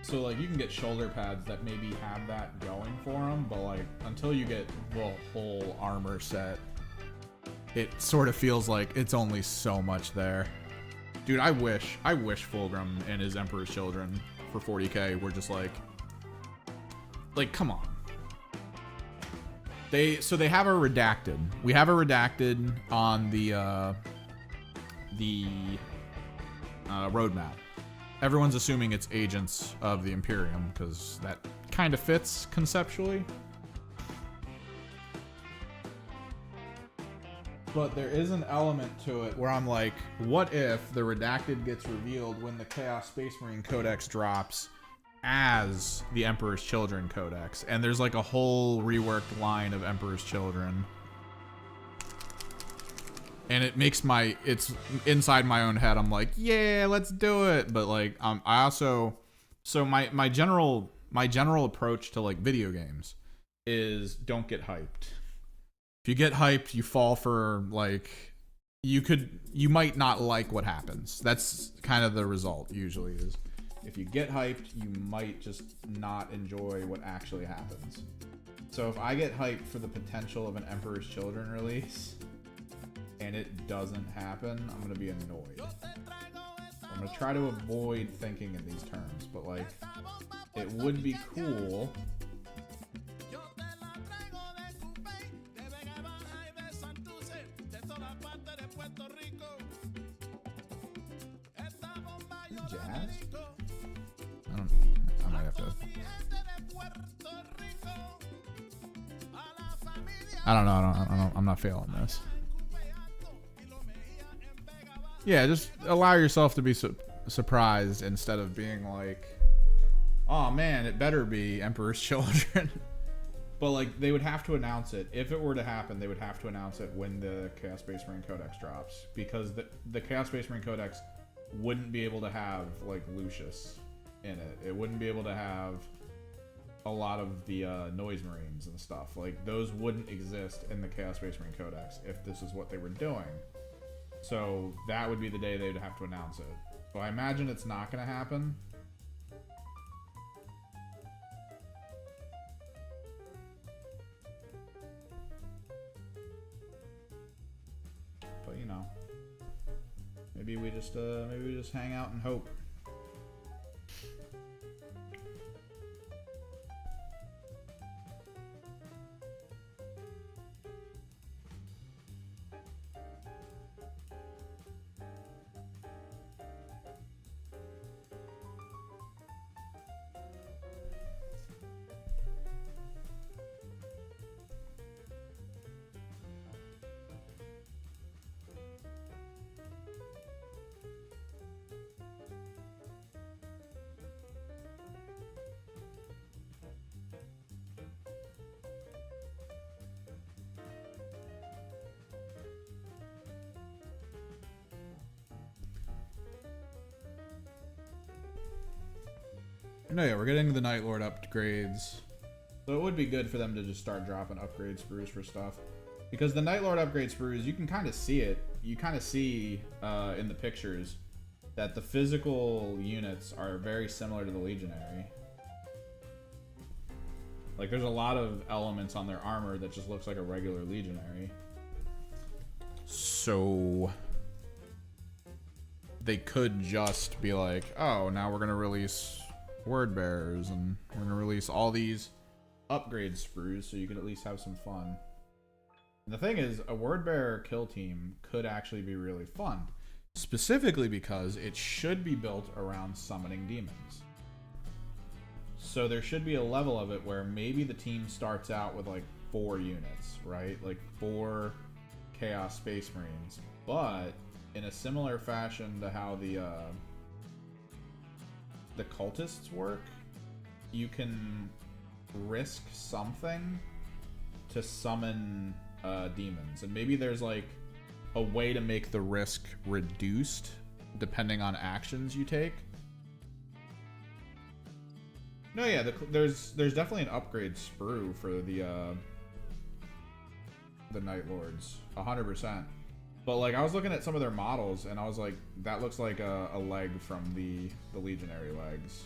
So, like, you can get shoulder pads that maybe have that going for them, but, like, until you get the whole armor set, it sort of feels like it's only so much there. Dude, I wish Fulgrim and his Emperor's Children for 40k were just, like, come on. So they have a redacted. We have a redacted on the roadmap. Everyone's assuming it's Agents of the Imperium, because that kind of fits conceptually. But there is an element to it where I'm like, what if the Redacted gets revealed when the Chaos Space Marine Codex drops as the Emperor's Children Codex? And there's like a whole reworked line of Emperor's Children. And it makes it's inside my own head. I'm like, yeah, let's do it. But like, I also, so my general approach to like video games is don't get hyped. If you get hyped, you fall for like you might not like what happens. That's kind of the result usually, is if you get hyped, you might just not enjoy what actually happens. So if I get hyped for the potential of an Emperor's Children release and it doesn't happen, I'm gonna be annoyed. I'm gonna try to avoid thinking in these terms, but like, it would be cool. Jazz? I might have to. I don't know. I'm not feeling this. Yeah, just allow yourself to be surprised instead of being like, oh man, it better be Emperor's Children. But like, they would have to announce it. If it were to happen, they would have to announce it when the Chaos Space Marine Codex drops. Because the Chaos Space Marine Codex wouldn't be able to have like Lucius in it. It wouldn't be able to have a lot of the Noise Marines and stuff. Like, those wouldn't exist in the Chaos Space Marine Codex if this is what they were doing. So that would be the day they would have to announce it. So I imagine it's not going to happen. But you know, maybe we just hang out and hope. No, yeah, we're getting the Night Lord upgrades. So it would be good for them to just start dropping upgrade sprues for stuff. Because the Night Lord upgrade sprues, you can kind of see it. You kind of see in the pictures that the physical units are very similar to the Legionary. Like, there's a lot of elements on their armor that just looks like a regular Legionary. So they could just be like, oh, now we're going to release word bearers and we're going to release all these upgrade sprues so you can at least have some fun. And the thing is, a word bearer kill team could actually be really fun. Specifically because it should be built around summoning demons. So there should be a level of it where maybe the team starts out with like 4 units, right? Like 4 Chaos Space Marines. But in a similar fashion to how the cultists work, you can risk something to summon demons. And maybe there's like a way to make the risk reduced depending on actions you take. No, yeah, there's definitely an upgrade sprue for the Night Lords, 100%. But like, I was looking at some of their models and I was like, that looks like a leg from the Legionary legs.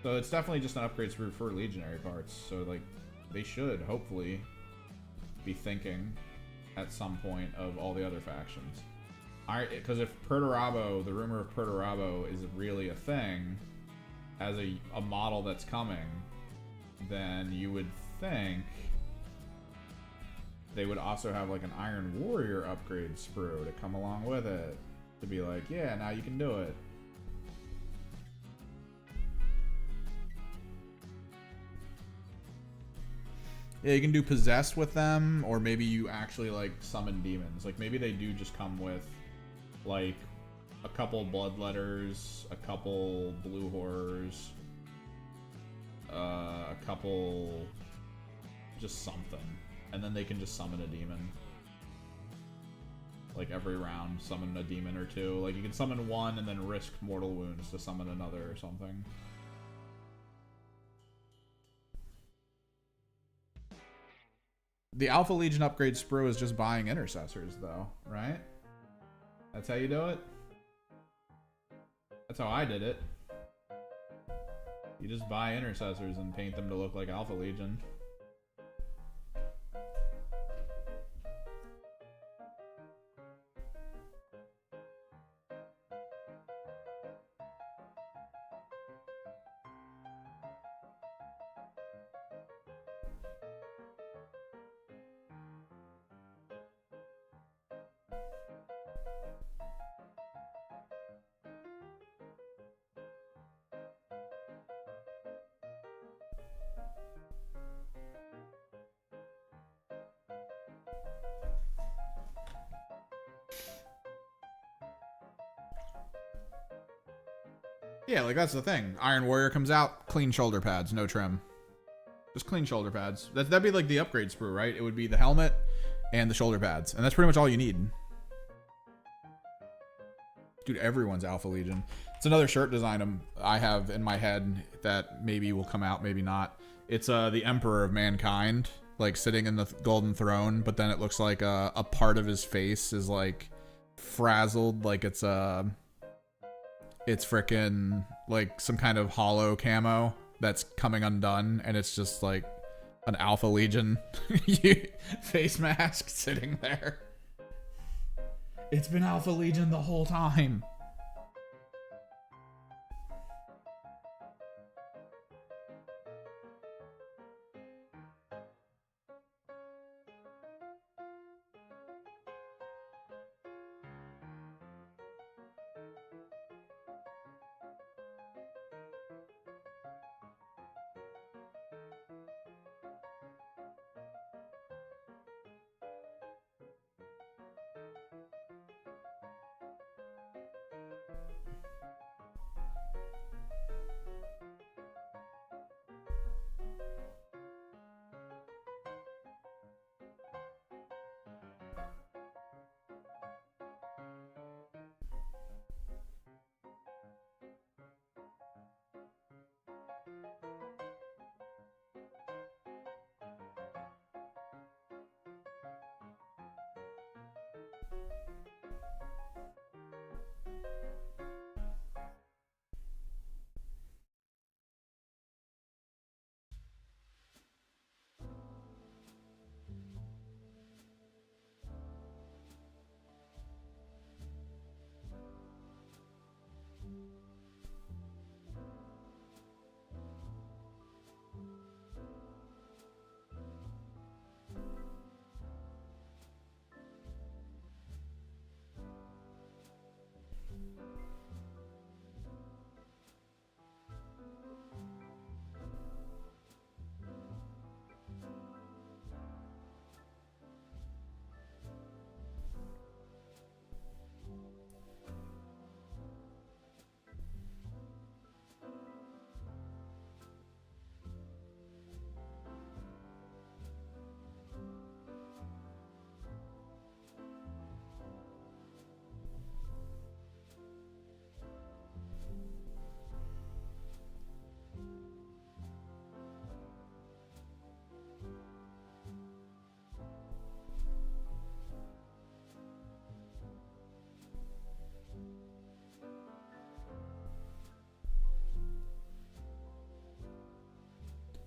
So it's definitely just an upgrade sprue for Legionary parts. So like, they should hopefully be thinking at some point of all the other factions. Because if Perturabo, the rumor of Perturabo is really a thing, as a model that's coming, then you would think they would also have like an Iron Warrior upgrade sprue to come along with it. To be like, yeah, now you can do it. Yeah, you can do Possessed with them, or maybe you actually like summon demons. Like maybe they do just come with like a couple Bloodletters, a couple Blue Horrors, a couple just something. And then they can just summon a demon. Like every round, summon a demon or 2. Like you can summon 1 and then risk mortal wounds to summon another or something. The Alpha Legion upgrade sprue is just buying intercessors though, right? That's how you do it? That's how I did it. You just buy intercessors and paint them to look like Alpha Legion. Yeah, like that's the thing. Iron Warrior comes out, clean shoulder pads, no trim. Just clean shoulder pads. That'd be like the upgrade sprue, right? It would be the helmet and the shoulder pads. And that's pretty much all you need. Dude, everyone's Alpha Legion. It's another shirt design I have in my head that maybe will come out, maybe not. It's the Emperor of Mankind, like sitting in the golden throne, but then it looks like a part of his face is like frazzled, like it's frickin' like some kind of hollow camo that's coming undone, and it's just like an Alpha Legion face mask sitting there. It's been Alpha Legion the whole time.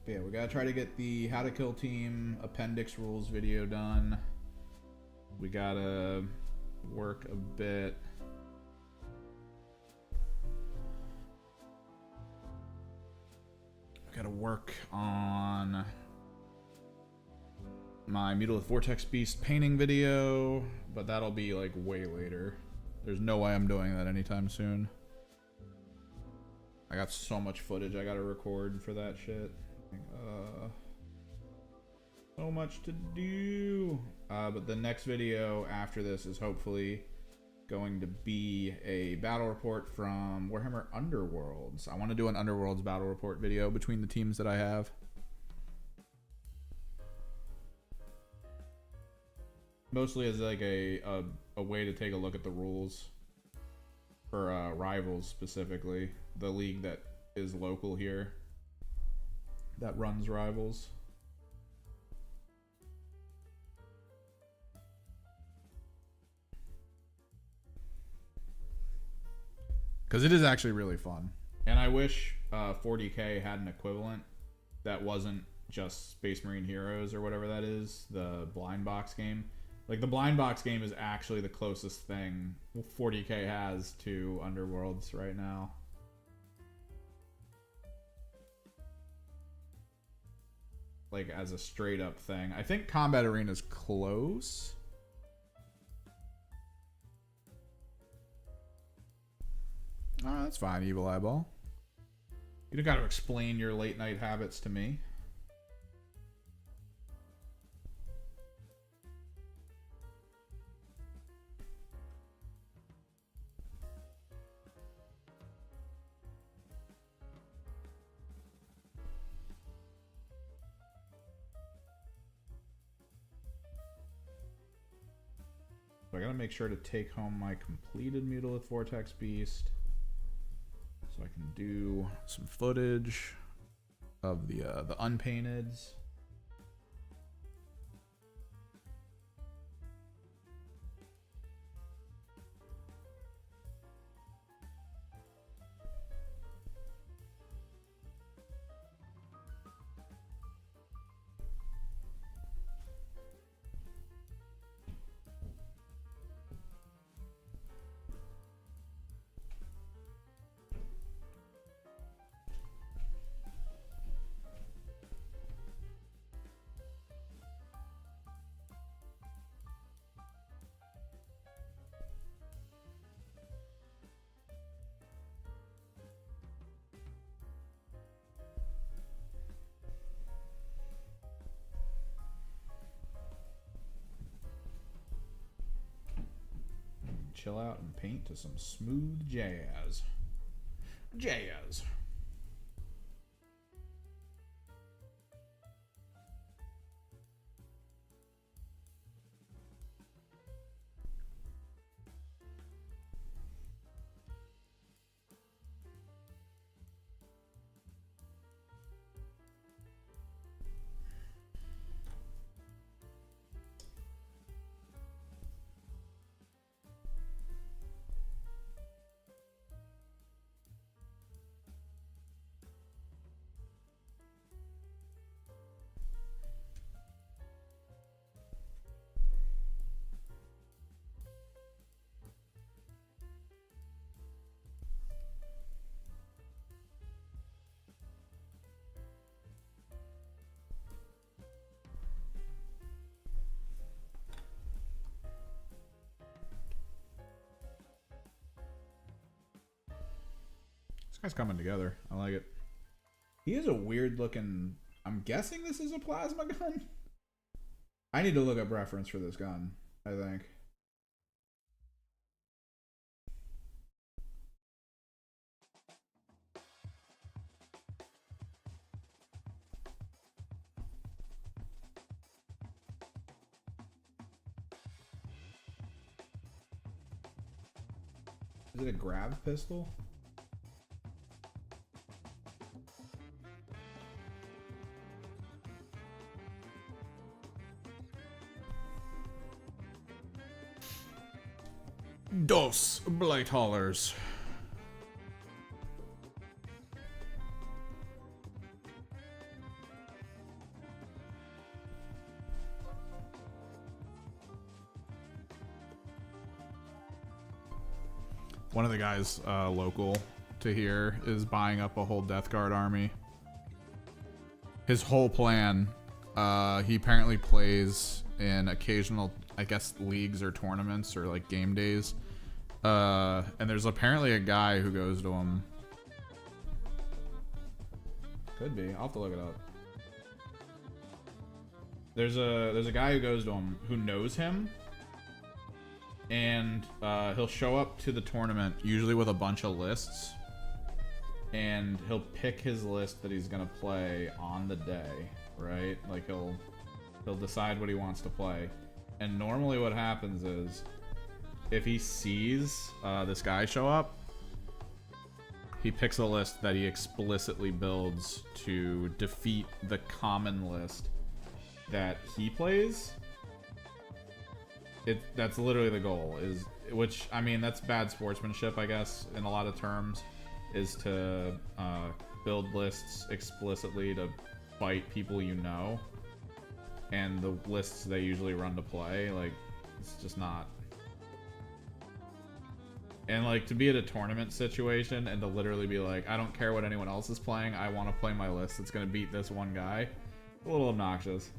But yeah, we gotta try to get the How to Kill Team appendix rules video done. We gotta work a bit. We gotta work on my Mutilith Vortex Beast painting video, but that'll be like way later. There's no way I'm doing that anytime soon. I got so much footage I gotta record for that shit. So much to do. But the next video after this is hopefully going to be a battle report from Warhammer Underworlds. I want to do an Underworlds battle report video between the teams that I have. Mostly as like a way to take a look at the rules for Rivals specifically, the league that is local here that runs Rivals. Because it is actually really fun. And I wish 40K had an equivalent that wasn't just Space Marine Heroes or whatever that is, the blind box game. Like, the blind box game is actually the closest thing 40K has to Underworlds right now. Like, as a straight up thing. I think Combat Arena's close. Oh, that's fine, Evil Eyeball. You don't got to explain your late night habits to me. So I gotta make sure to take home my completed Mutilith Vortex Beast, so I can do some footage of the unpainteds. Chill out and paint to some smooth jazz. Jazz. Guy's coming together. I like it. He is a weird looking... I'm guessing this is a plasma gun? I need to look up reference for this gun, I think. Is it a grab pistol? Dos blight haulers. One of the guys local to here is buying up a whole Death Guard army. His whole plan, he apparently plays in occasional, I guess, leagues or tournaments or like game days. And there's apparently a guy who goes to him. Could be. I'll have to look it up. There's a guy who goes to him who knows him. And he'll show up to the tournament usually with a bunch of lists. And he'll pick his list that he's gonna play on the day, right? Like he'll decide what he wants to play. And normally what happens is, if he sees this guy show up, he picks a list that he explicitly builds to defeat the common list that he plays. That's literally the goal. Is which I mean that's bad sportsmanship, I guess, in a lot of terms, is to build lists explicitly to fight people you know, and the lists they usually run to play, like, it's just not. And like to be at a tournament situation and to literally be like, I don't care what anyone else is playing, I want to play my list that's gonna beat this one guy. A little obnoxious.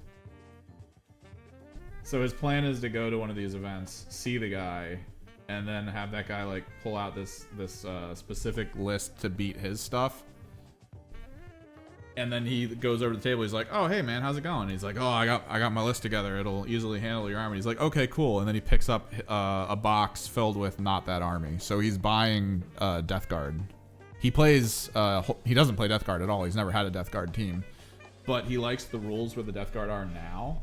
So his plan is to go to one of these events, see the guy, and then have that guy like pull out this specific list to beat his stuff. And then he goes over to the table. He's like, "Oh, hey man, how's it going?" He's like, "Oh, I got my list together. It'll easily handle your army." He's like, "Okay, cool." And then he picks up a box filled with not that army. So he's buying Death Guard. He plays. He doesn't play Death Guard at all. He's never had a Death Guard team, but he likes the rules where the Death Guard are now.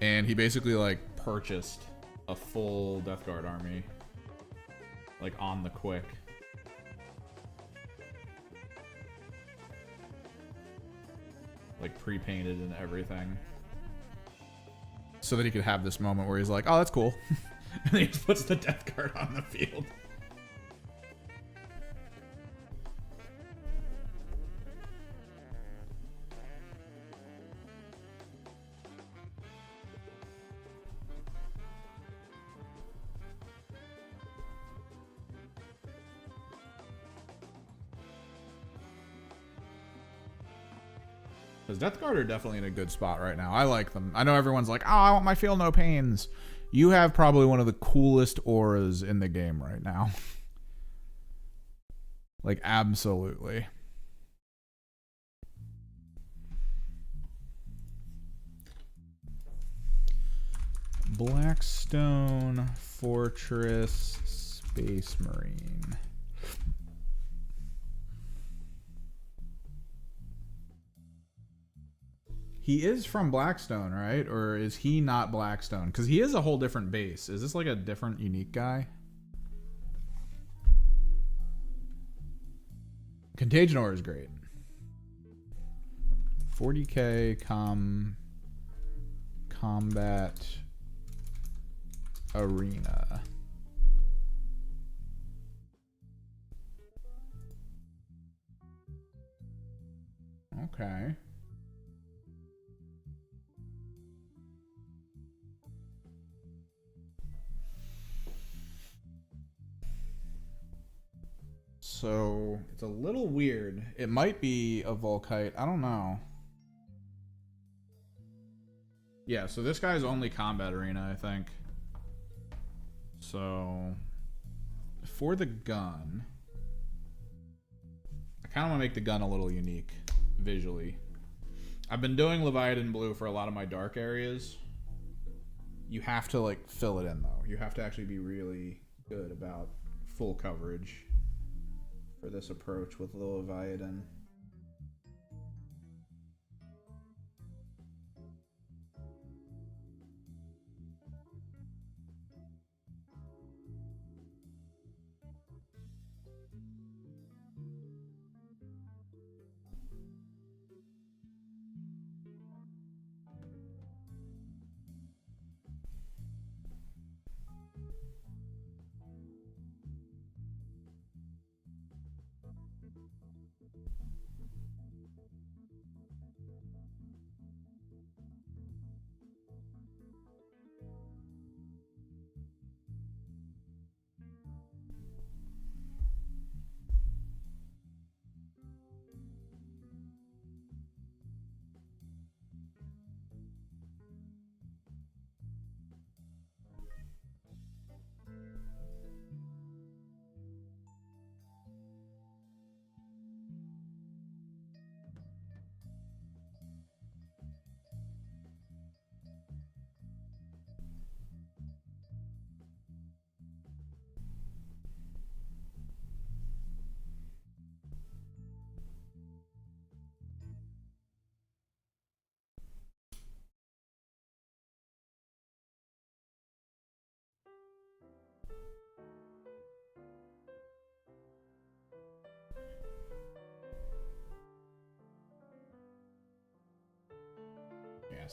And he basically like purchased a full Death Guard army, like on the quick. Like pre-painted and everything, so that he could have this moment where he's like, "Oh, that's cool," and then he just puts the Death Guard on the field. Because Death Guard are definitely in a good spot right now. I like them. I know everyone's like, "Oh, I want my Feel No Pains." You have probably one of the coolest auras in the game right now. Like, absolutely. Blackstone Fortress Space Marine. He is from Blackstone, right? Or is he not Blackstone? Because he is a whole different base. Is this like a different, unique guy? Contagion Aura is great. 40k combat arena. Okay. So it's a little weird. It might be a Volkite. I don't know. Yeah, so this guy's only combat arena, I think. So for the gun, I kind of want to make the gun a little unique visually. I've been doing Leviathan Blue for a lot of my dark areas. You have to like fill it in though. You have to actually be really good about full coverage for this approach with the Leviathan.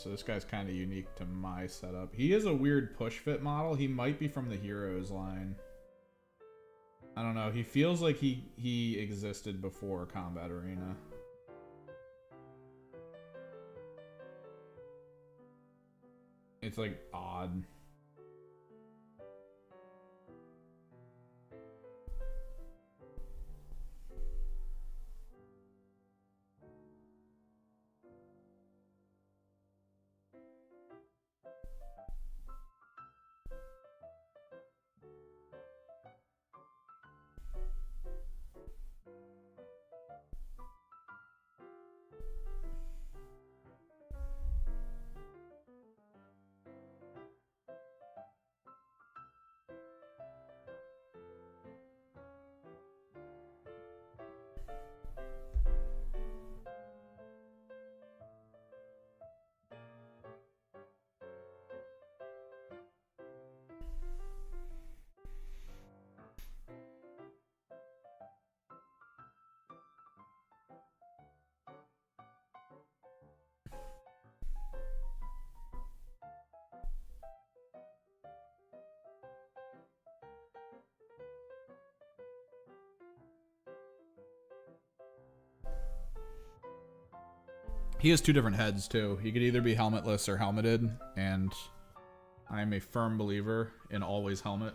so this guy's kind of unique to my setup. He is a weird push fit model. He might be from the Heroes line. I don't know. He feels like he existed before Combat Arena. It's like odd. He has two different heads, too. He could either be helmetless or helmeted, and I'm a firm believer in always helmet.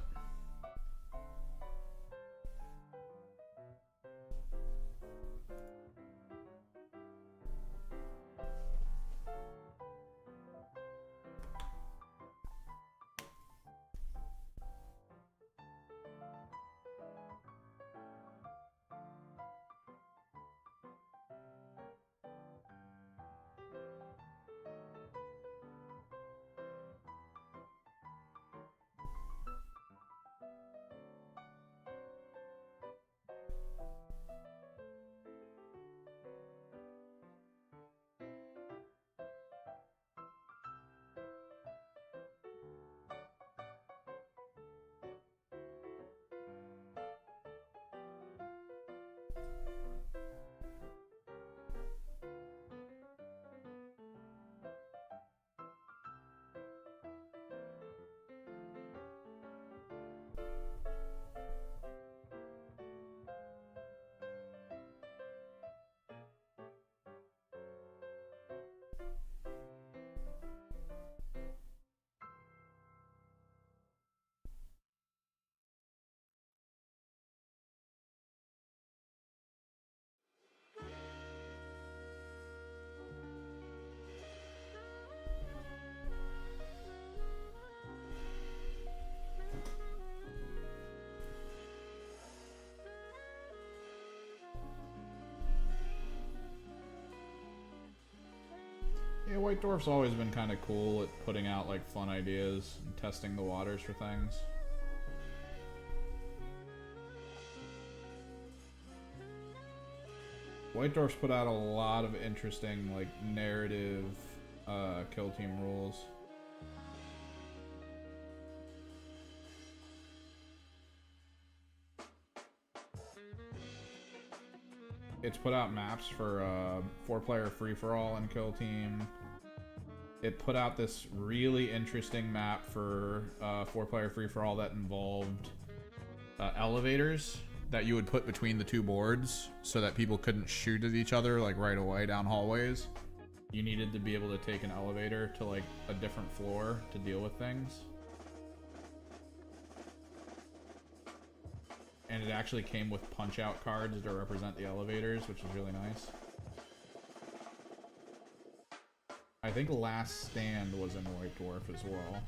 Yeah, White Dwarf's always been kind of cool at putting out like fun ideas and testing the waters for things. White Dwarf's put out a lot of interesting like narrative kill team rules. It's put out maps for 4-player free-for-all and kill team. It put out this really interesting map for 4-player free-for-all that involved elevators that you would put between the two boards so that people couldn't shoot at each other like right away down hallways. You needed to be able to take an elevator to like a different floor to deal with things. And it actually came with punch-out cards to represent the elevators, which is really nice. I think Last Stand was in White Dwarf as well.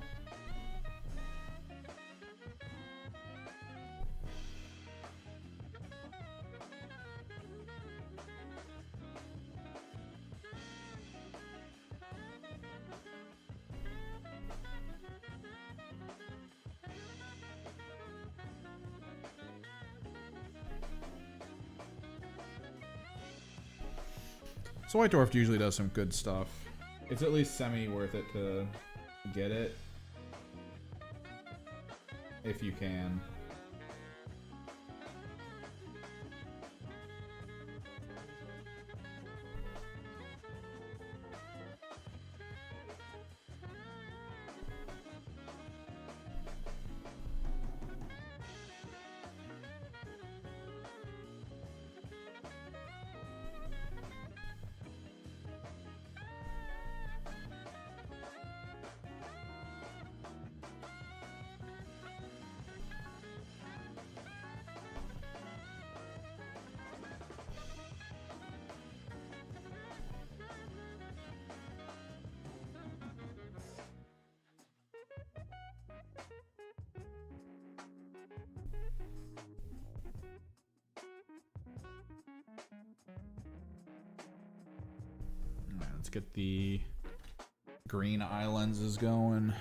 So White Dwarf usually does some good stuff. It's at least semi worth it to get it. If you can. Let's get the green eye lenses going.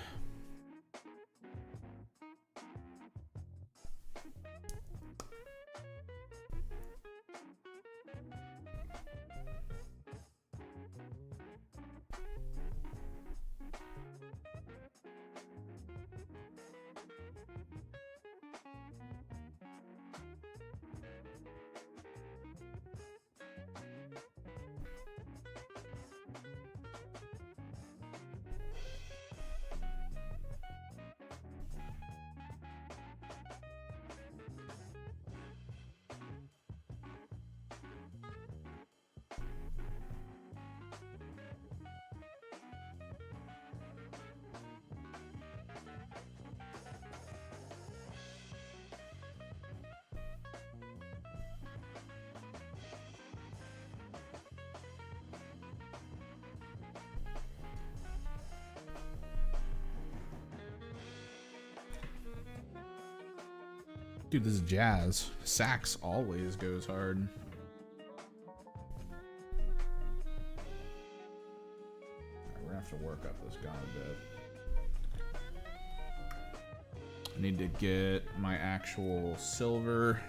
Dude, this is jazz. Sax always goes hard. Alright, we're gonna have to work up this gun a bit. I need to get my actual silver.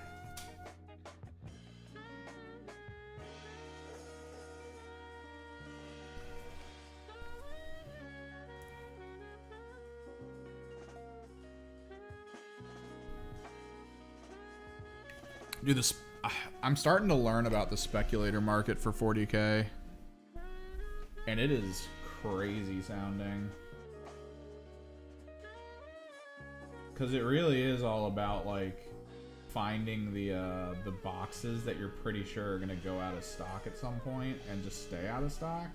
Dude, this I'm starting to learn about the speculator market for 40K, and it is crazy sounding. Because it really is all about like finding the boxes that you're pretty sure are gonna go out of stock at some point and just stay out of stock.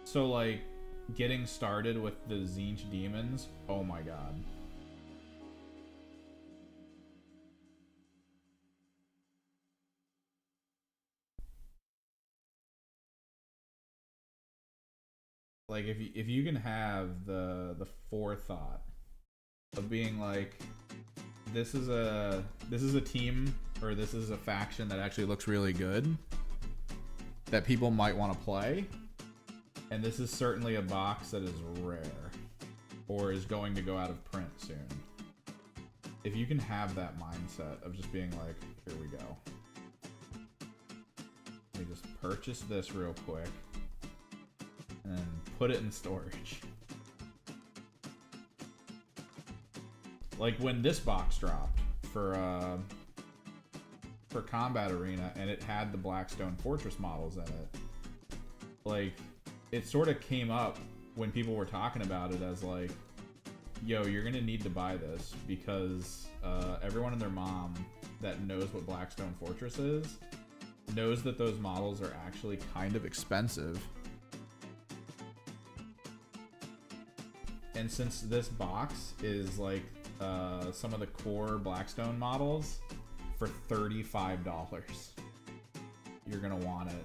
So like getting started with the Zinch Demons, oh my god. Like if you can have the forethought of being like, this is a team or this is a faction that actually looks really good that people might want to play, and this is certainly a box that is rare or is going to go out of print soon. If you can have that mindset of just being like, here we go, let me just purchase this real quick and put it in storage. Like when this box dropped for Combat Arena and it had the Blackstone Fortress models in it, like it sort of came up when people were talking about it as like, yo, you're gonna need to buy this because everyone and their mom that knows what Blackstone Fortress is knows that those models are actually kind of expensive. And since this box is like some of the core Blackstone models for $35, you're gonna want it.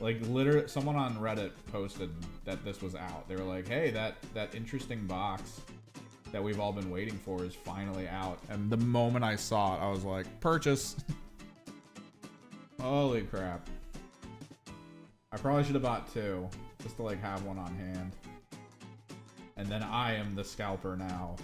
Like literally, someone on Reddit posted that this was out. They were like, "Hey, that interesting box that we've all been waiting for is finally out." And the moment I saw it, I was like, "Purchase!" Holy crap! I probably should have bought two just to like have one on hand. And then I am the scalper now.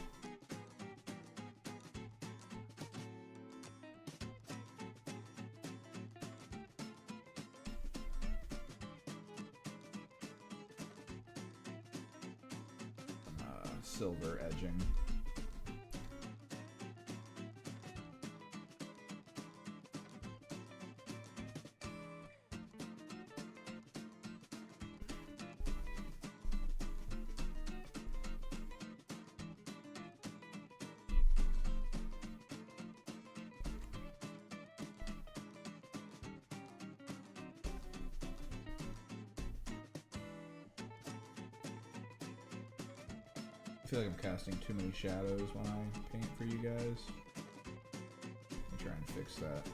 Silver edging. I feel like I'm casting too many shadows when I paint for you guys. Let me try and fix that.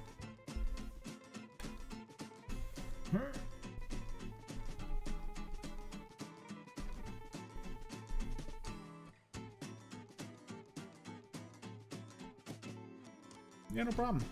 Yeah, no problem.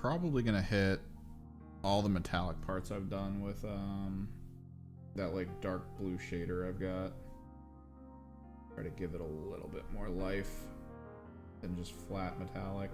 probably gonna hit all the metallic parts I've done with that like dark blue shader I've got. Try to give it a little bit more life than just flat metallic.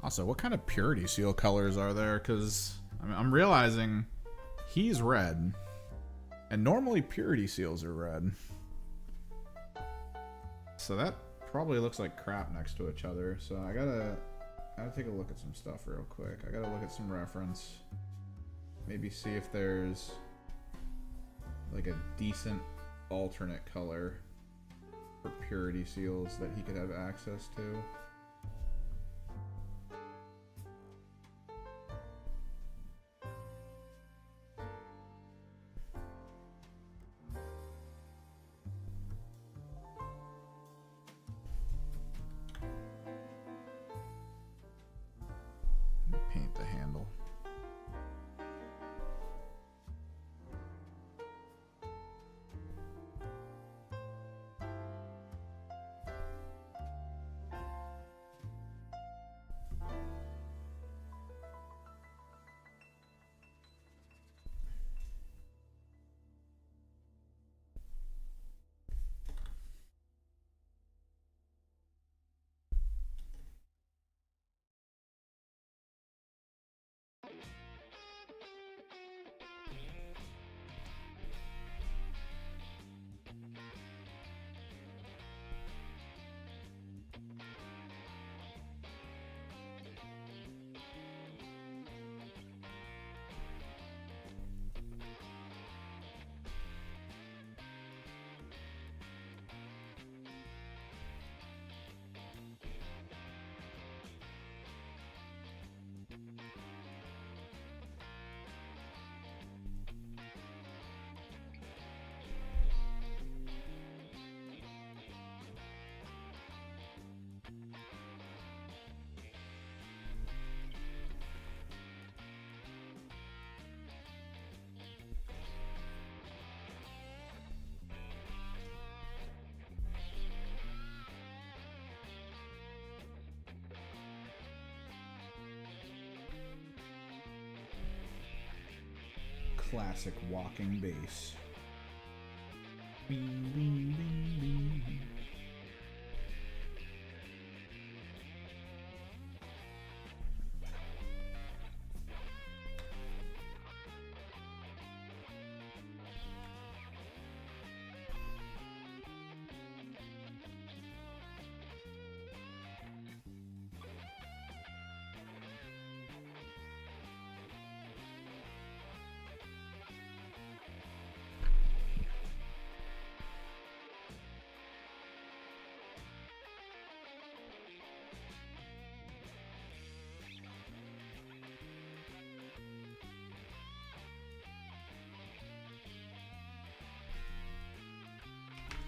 Also, what kind of purity seal colors are there? Because I'm realizing he's red, and normally purity seals are red. So that probably looks like crap next to each other. So I gotta take a look at some stuff real quick. I gotta look at some reference. Maybe see if there's like a decent alternate color for purity seals that he could have access to. Paint the handle. classic walking bass. Bing, bing, bing, bing.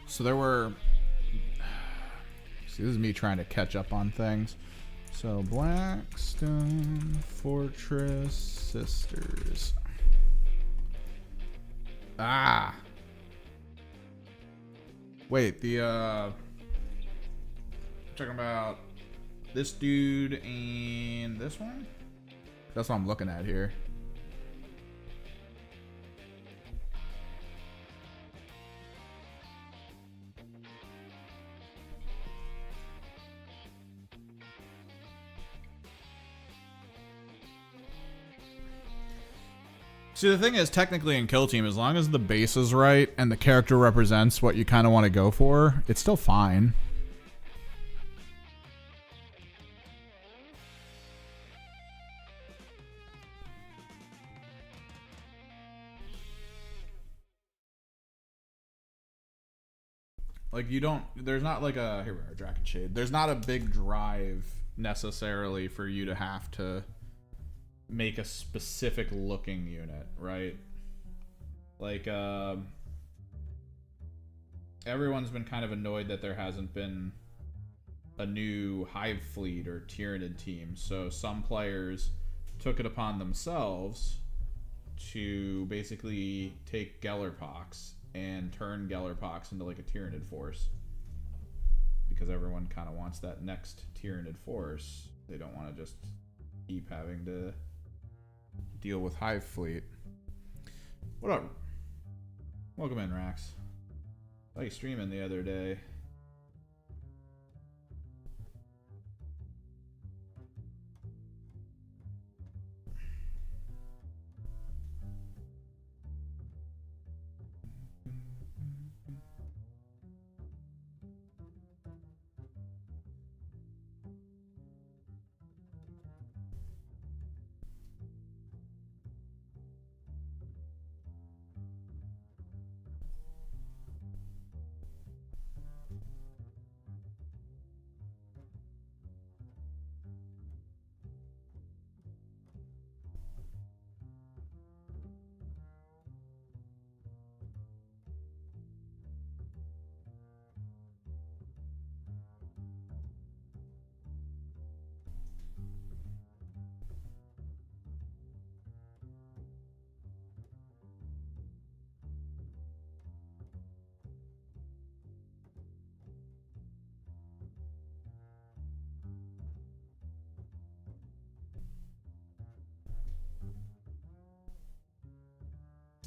So there were... See, this is me trying to catch up on things. So, Blackstone, Fortress, Sisters. Ah! Wait, the, talking about this dude and this one? That's what I'm looking at here. See, the thing is, technically in Kill Team, as long as the base is right and the character represents what you kind of want to go for, it's still fine. Like, you don't... There's not like a... Here we are, Draken Shade. There's not a big drive, necessarily, for you to have to make a specific looking unit, right? Like, everyone's been kind of annoyed that there hasn't been a new Hive Fleet or Tyranid team, so some players took it upon themselves to basically take Gellerpox and turn Gellerpox into like a Tyranid force, because everyone kind of wants that next Tyranid force. They don't want to just keep having to deal with Hive Fleet. What up? Welcome in, Rax. I saw you streaming the other day.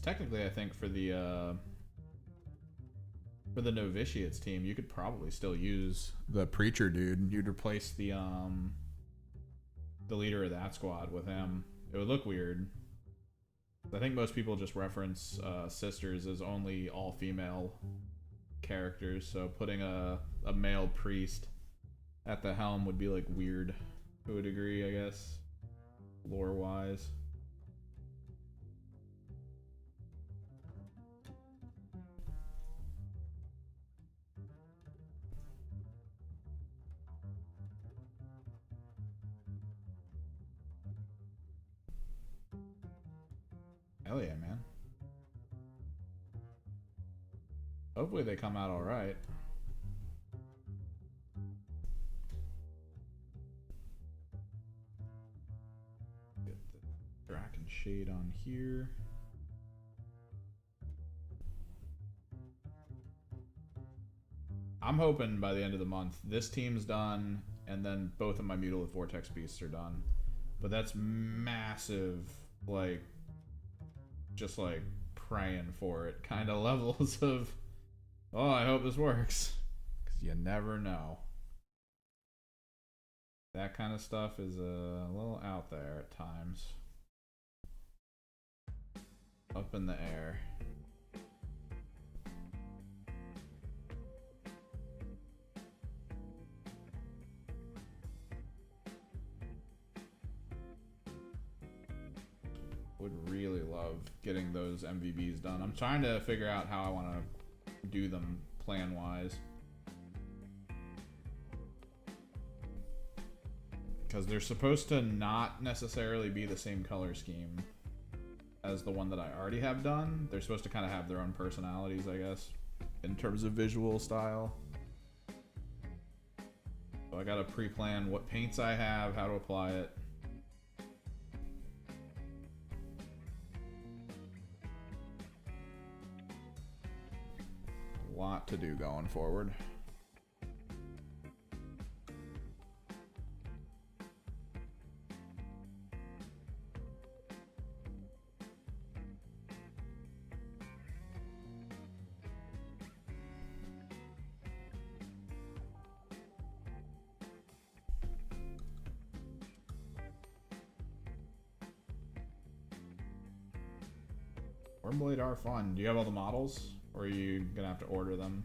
Technically, I think for the novitiates team, you could probably still use the preacher dude. You'd replace the leader of that squad with him. It would look weird. I think most people just reference sisters as only all-female characters, so putting a male priest at the helm would be like weird to a degree, I guess, lore-wise. Hell yeah, man. Hopefully they come out alright. Get the Draken Shade on here. I'm hoping by the end of the month this team's done, and then both of my Mutilate Vortex Beasts are done. But that's massive, like, just like praying for it kind of levels of, oh, I hope this works. Because you never know. That kind of stuff is a little out there at times. Up in the air. Would really love getting those MVBs done. I'm trying to figure out how I want to do them plan-wise. Because they're supposed to not necessarily be the same color scheme as the one that I already have done. They're supposed to kind of have their own personalities, I guess, in terms of visual style. So I gotta pre-plan what paints I have, how to apply it. A lot to do going forward. Wormblade are fun. Do you have all the models? Or are you gonna have to order them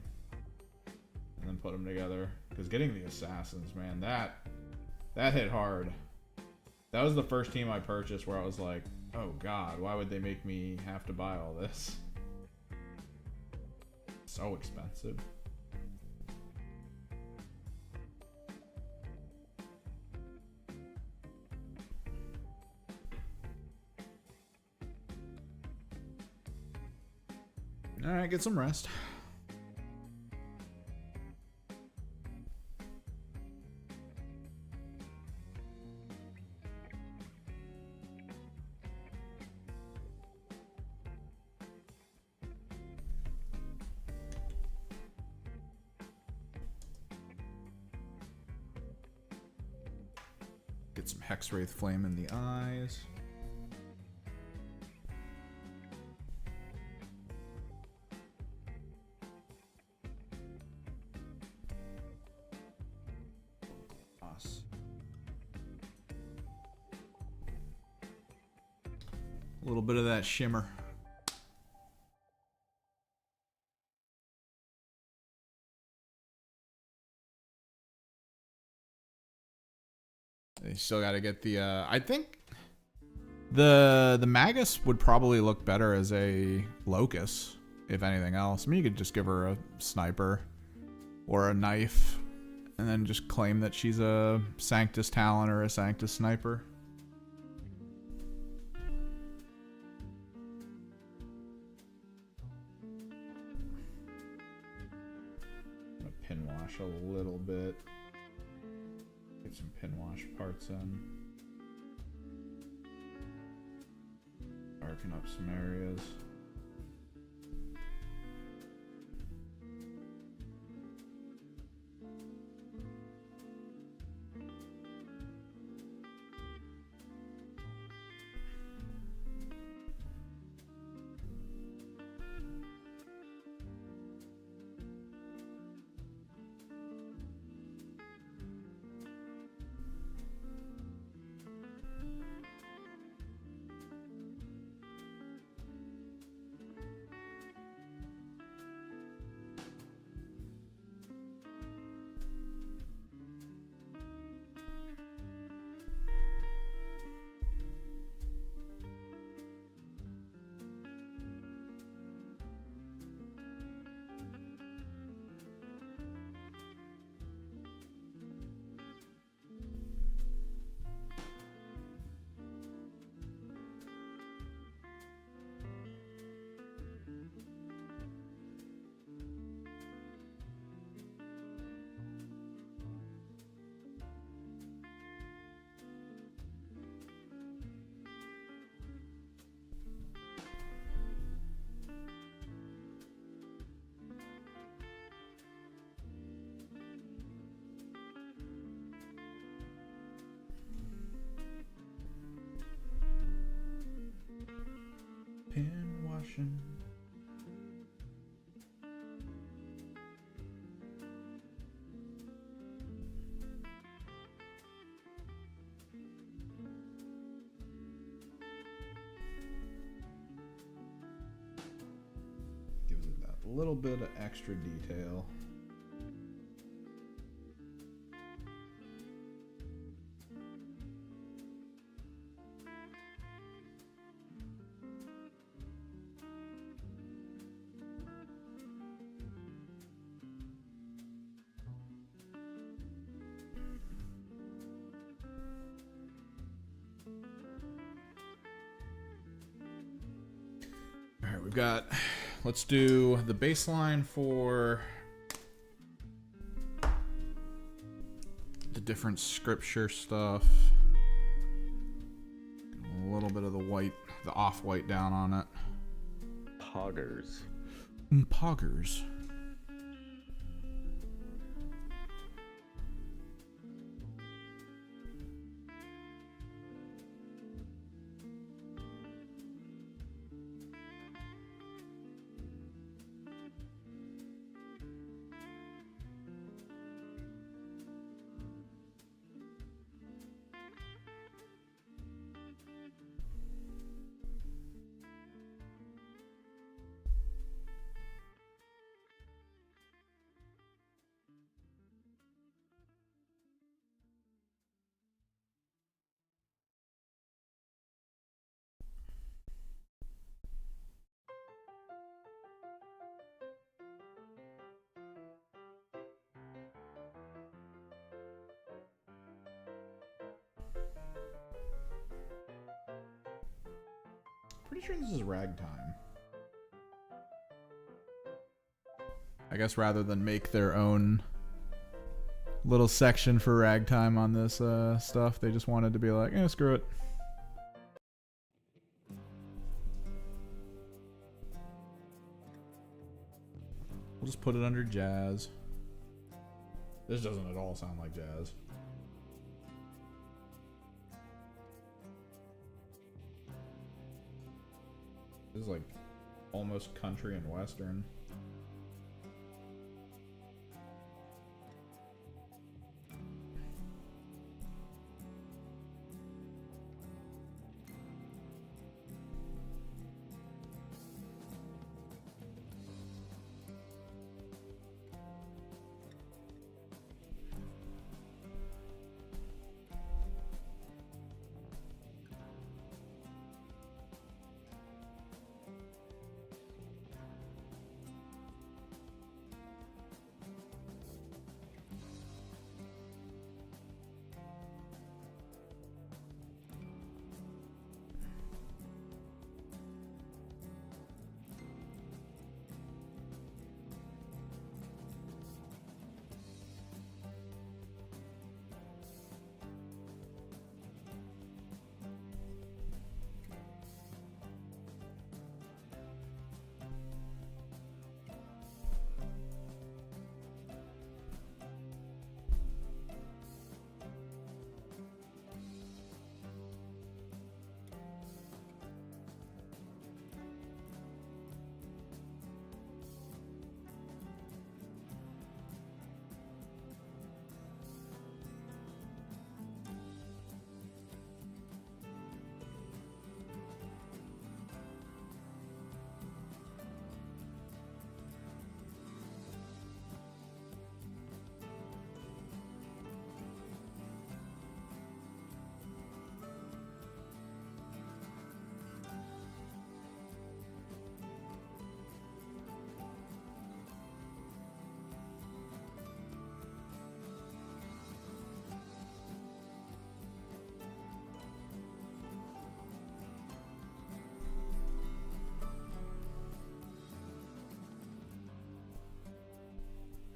and then put them together? Because getting the assassins, man, that hit hard. That was the first team I purchased where I was like, oh god, why would they make me have to buy all this? So expensive. Alright, get some rest. Get some Hexwraith Flame in the eyes. A little bit of that shimmer. They still got to get the I think the Magus would probably look better as a Locust, if anything else. I mean, you could just give her a sniper or a knife and then just claim that she's a Sanctus Talon or a Sanctus Sniper. Pin wash a little bit. Get some pin wash parts in. Darken up some areas. description. Gives it that little bit of extra detail. Alright, we've got, let's do the baseline for the different scripture stuff. A little bit of the white, the off-white down on it. Poggers. Poggers. Pretty sure this is ragtime. I guess rather than make their own little section for ragtime on this stuff, they just wanted to be like, eh, screw it. We'll just put it under jazz. This doesn't at all sound like jazz. This is like almost country and western.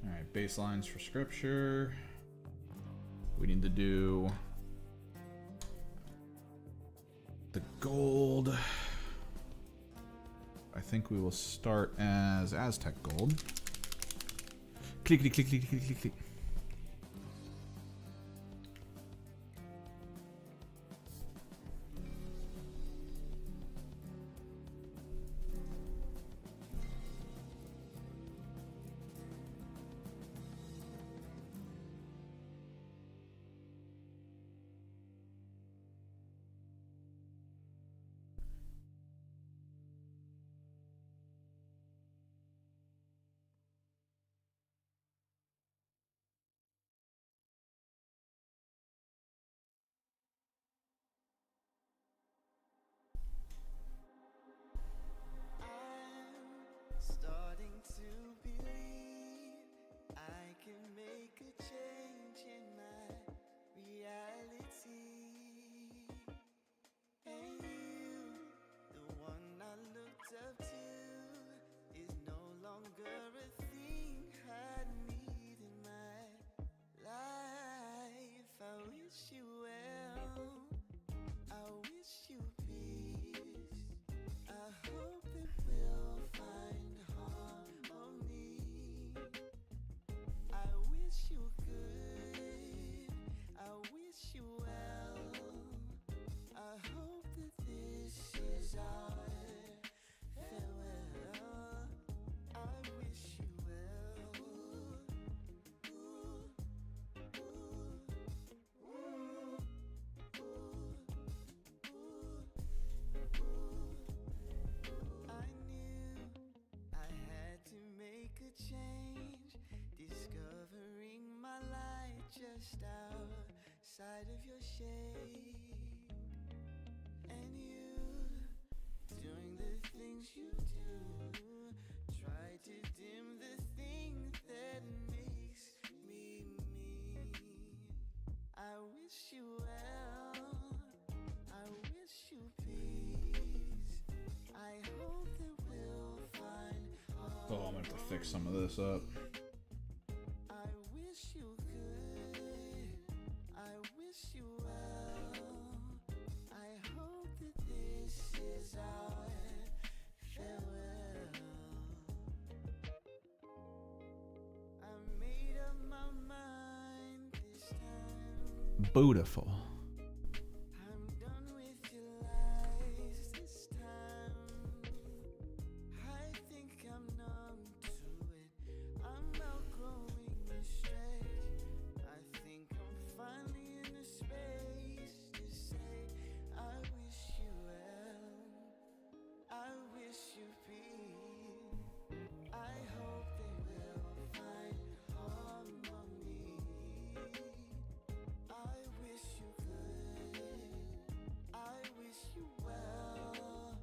Alright, baselines for scripture. We need to do the gold. I think we will start as Aztec gold. Clickety click click click click click. just outside of your shade, and you doing the things you do, try to dim the thing that makes me me. I wish you well, I wish you peace, I hope that we'll find Oh, I'm gonna have to fix some of this up. I wish you good, I wish you well, I hope that this is our farewell. I made up my mind this time, Beautiful. I'm done with your lies this time. I think I'm numb to it, I'm outgrowing the stretch. I think I'm finally in a space to say I wish you well, I wish you peace, I hope they will find harmony. I wish you good, I wish you well,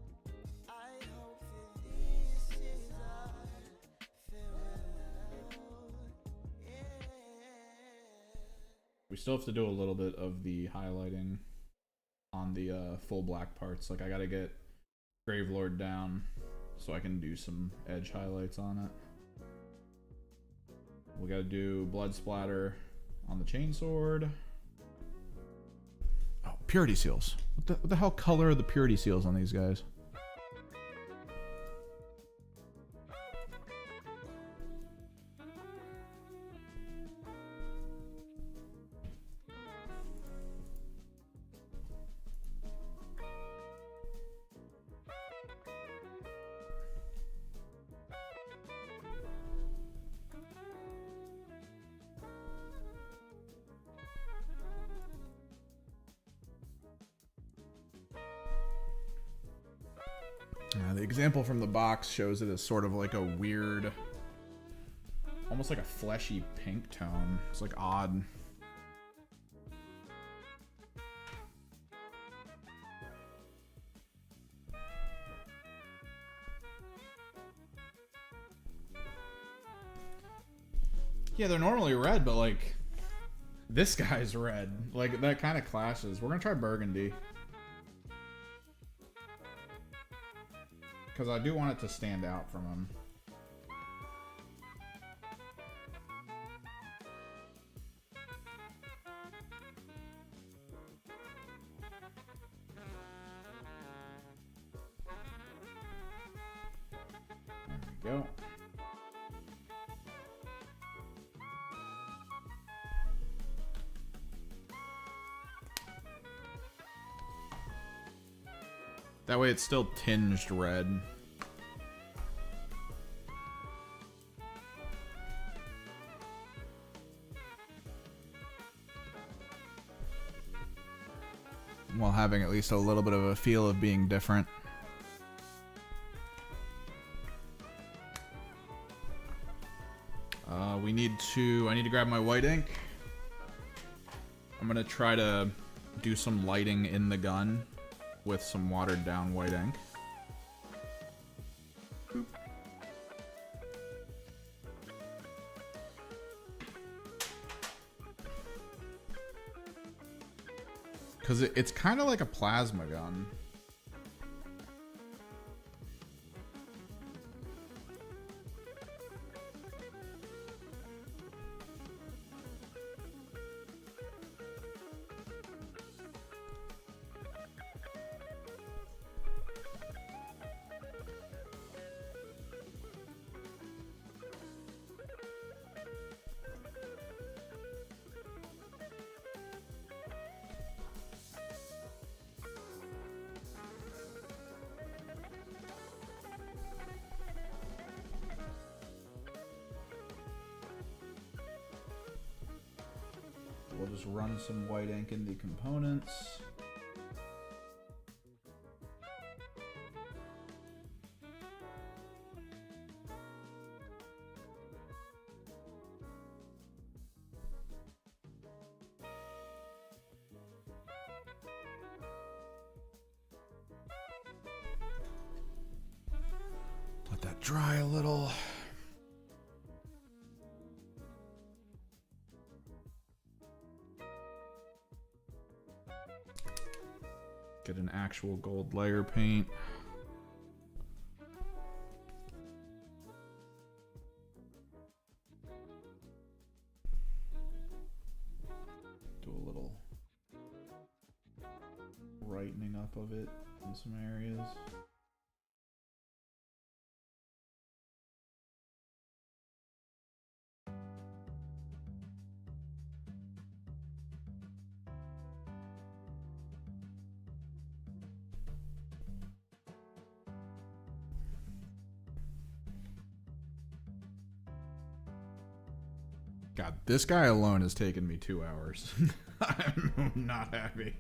I hope that this is our farewell. Yeah. We still have to do a little bit of the highlighting on the full black parts. Like I gotta get Gravelord down so I can do some edge highlights on it. We gotta do blood splatter on the chainsword. Oh, purity seals. What the hell color are the purity seals on these guys? The example from the box shows it as sort of like a weird, almost like a fleshy pink tone. It's like odd. Yeah, they're normally red, but like this guy's red. Like that kind of clashes. We're gonna try burgundy. Because I do want it to stand out from him. There we go. That way it's still tinged red. While having at least a little bit of a feel of being different. I need to grab my white ink. I'm gonna try to do some lighting in the gun with some watered down white ink. Because it's kind of like a plasma gun. We'll just run some white ink in the components. dry a little. Get an actual gold layer paint. Do a little brightening up of it in some areas. God, this guy alone has taken me 2 hours. I'm not happy.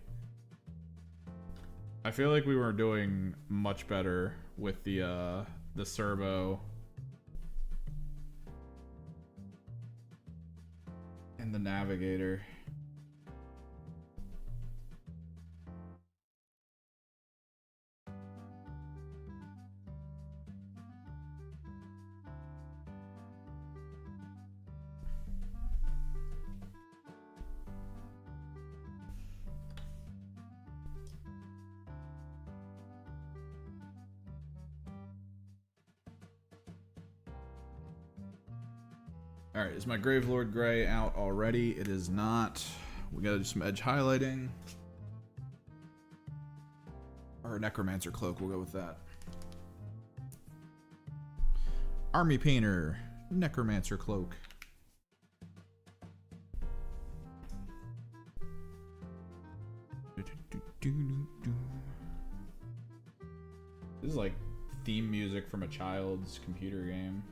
I feel like we were doing much better with the servo and the navigator. Alright, is my Gravelord Gray out already? It is not. We gotta do some edge highlighting. Or Necromancer Cloak, we'll go with that. Army Painter, Necromancer Cloak. This is like theme music from a child's computer game.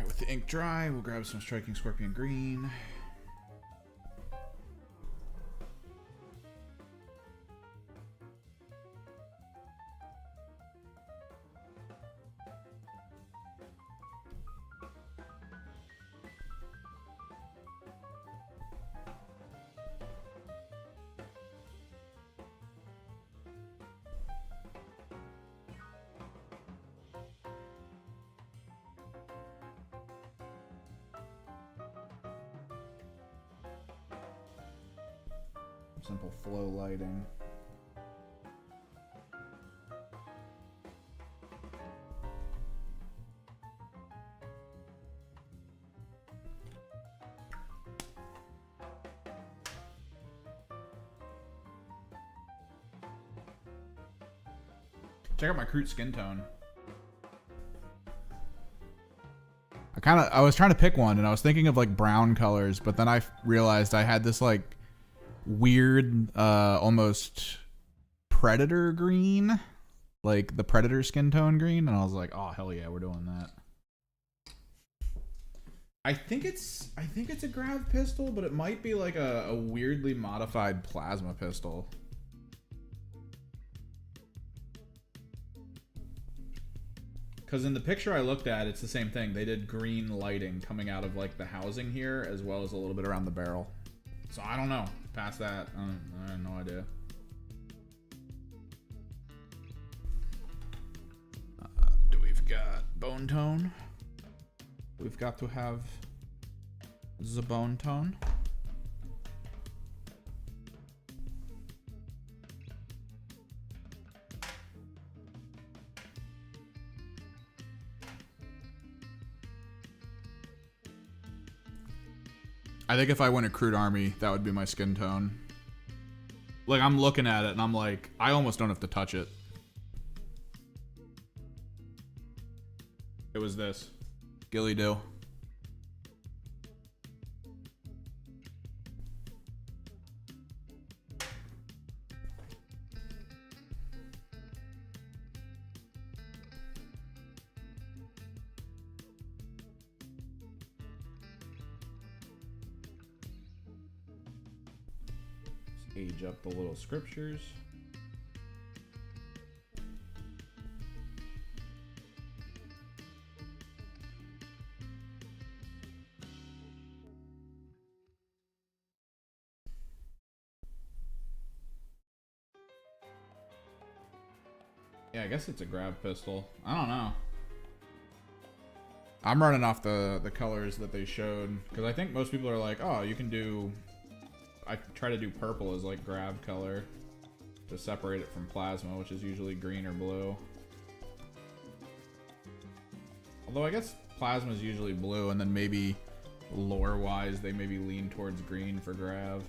With the ink dry, we'll grab some Striking Scorpion Green. Simple flow lighting. Check out my Kroot skin tone. I was trying to pick one and I was thinking of like brown colors, but then I realized I had this like weird almost predator green, like the predator skin tone green, and I was like, oh hell yeah, we're doing that. I think it's a grav pistol, but it might be like a weirdly modified plasma pistol. because in the picture I looked at, it's the same thing. They did green lighting coming out of like the housing here, as well as a little bit around the barrel. So I don't know. Past that, I have no idea. Do we've got bone tone? We've got to have the bone tone. I think if I went a crude army, that would be my skin tone. Like, I'm looking at it and I'm like, I almost don't have to touch it. It was this. Gilly do. Age up the little scriptures. Yeah, I guess it's a grab pistol. I don't know. I'm running off the colors that they showed, because I think most people are like, oh, you can do... I try to do purple as like grab color to separate it from plasma, which is usually green or blue. Although I guess plasma is usually blue, and then maybe lore-wise they maybe lean towards green for grab.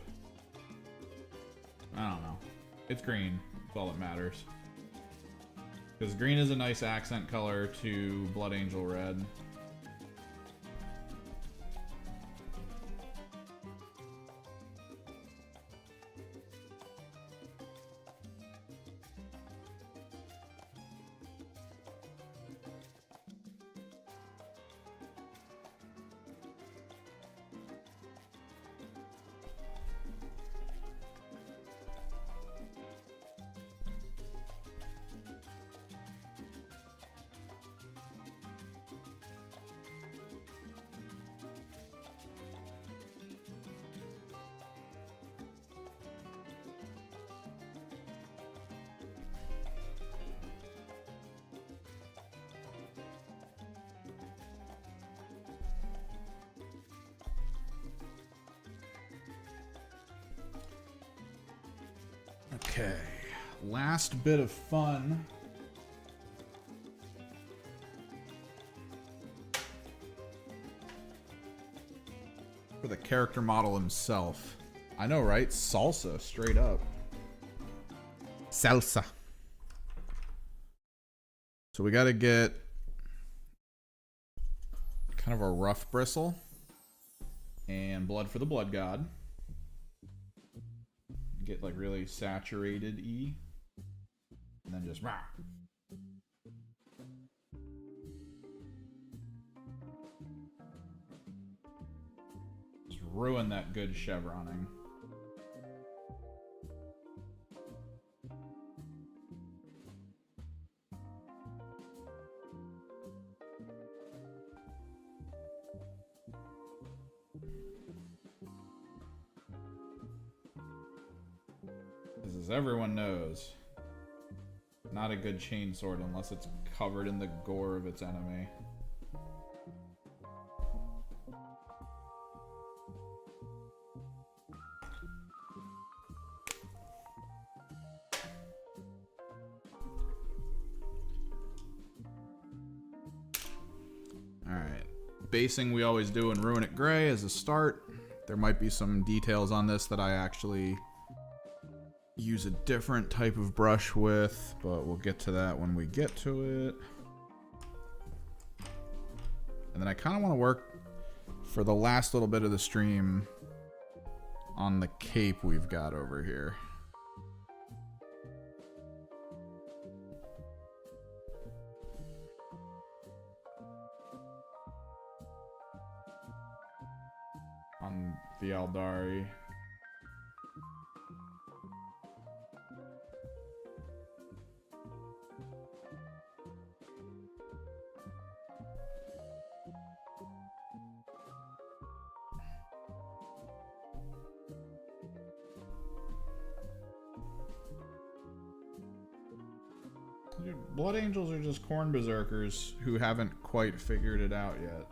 I don't know. It's green. That's all that matters. Because green is a nice accent color to Blood Angel Red. Okay, last bit of fun. For the character model himself. I know, right? Salsa, straight up. Salsa. So we gotta get kind of a rough bristle and blood for the blood god. Get like really saturated E, and then just rah. Just ruin that good chevroning. As everyone knows, not a good chainsword unless it's covered in the gore of its enemy. Alright. Basing we always do in Ruin It Gray as a start. There might be some details on this that I actually use a different type of brush with, but we'll get to that when we get to it. And then I kind of want to work for the last little bit of the stream on the cape we've got over here. On the Aldari. Dude, Blood Angels are just corn berserkers who haven't quite figured it out yet.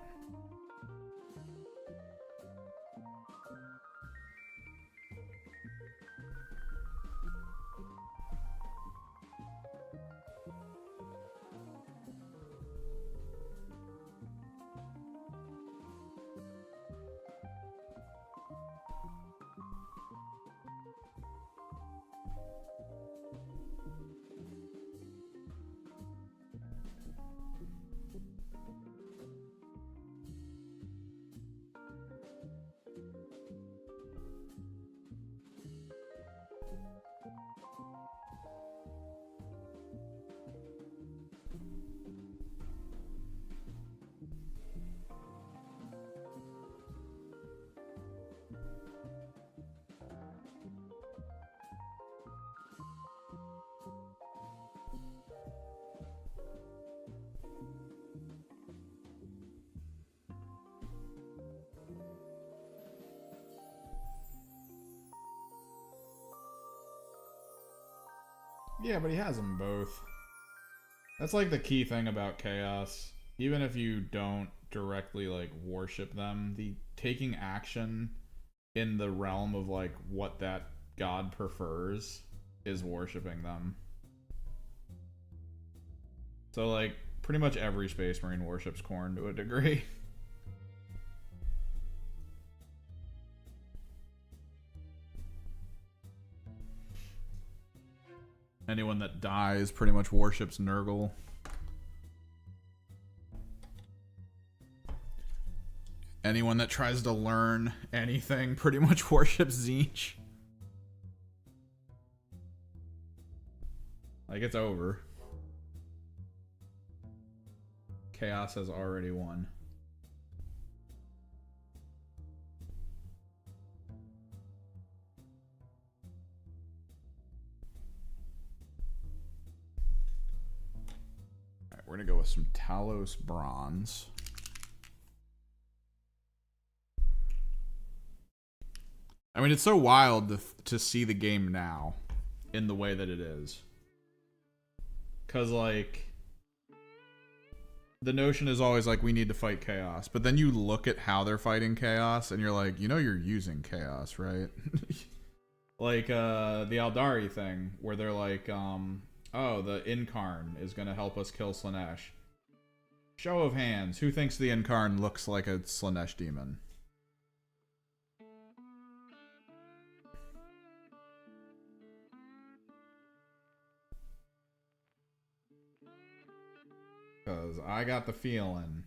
Yeah, but he has them both. That's like the key thing about Chaos. Even if you don't directly like worship them, the taking action in the realm of like what that god prefers is worshiping them. So like pretty much every Space Marine worships Khorne to a degree. Anyone that dies pretty much worships Nurgle. Anyone that tries to learn anything pretty much worships Tzeentch. Like, it's over. Chaos has already won. Alright, we're gonna go with some Talos Bronze. I mean, it's so wild to see the game now in the way that it is. Because, like, the notion is always, like, we need to fight Chaos. But then you look at how they're fighting Chaos, and you're like, you know you're using Chaos, right? Like, the Aldari thing, where they're like, oh, the Incarn is going to help us kill Slaanesh. Show of hands, who thinks the Incarn looks like a Slaanesh demon? Because I got the feeling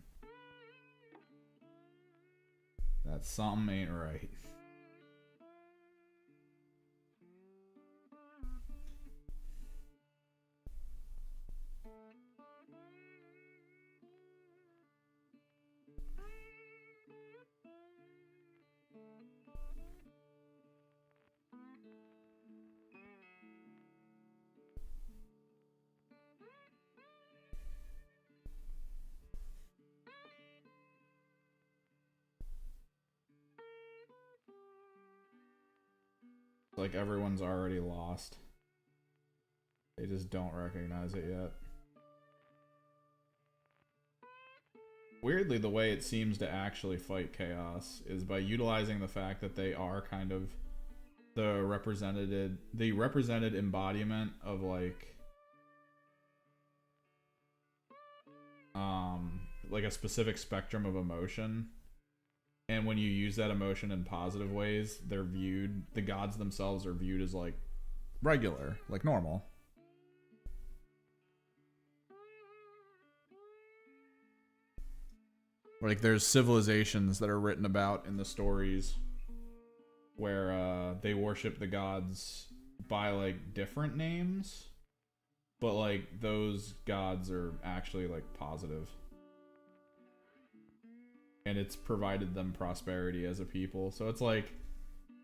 that something ain't right. Like everyone's already lost. They just don't recognize it yet. Weirdly, the way it seems to actually fight Chaos is by utilizing the fact that they are kind of the represented embodiment of like a specific spectrum of emotion. And when you use that emotion in positive ways, they're viewed, the gods themselves are viewed as like regular, like normal. Like there's civilizations that are written about in the stories where they worship the gods by like different names, but like those gods are actually like positive. And it's provided them prosperity as a people. So it's like,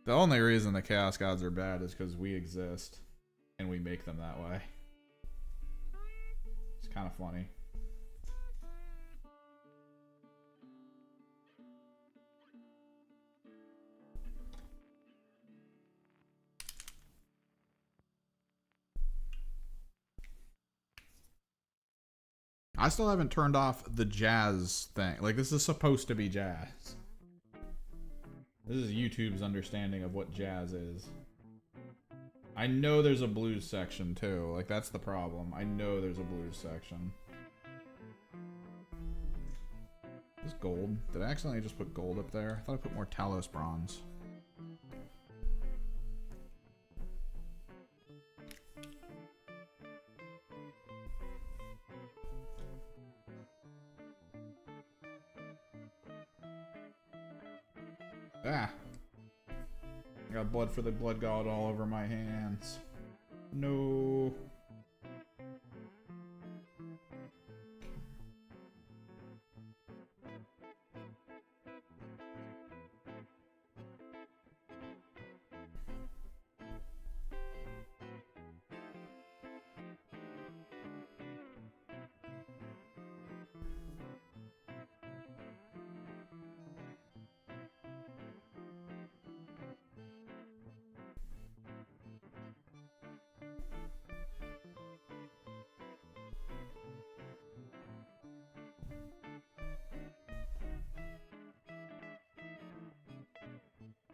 the only reason the Chaos Gods are bad is because we exist. And we make them that way. It's kind of funny. I still haven't turned off the jazz thing. Like, this is supposed to be jazz. This is YouTube's understanding of what jazz is. I know there's a blues section too. Like, that's the problem. I know there's a blues section. Is this gold? Did I accidentally just put gold up there? I thought I put more Talos bronze. Ah! I got blood for the blood god all over my hands. No.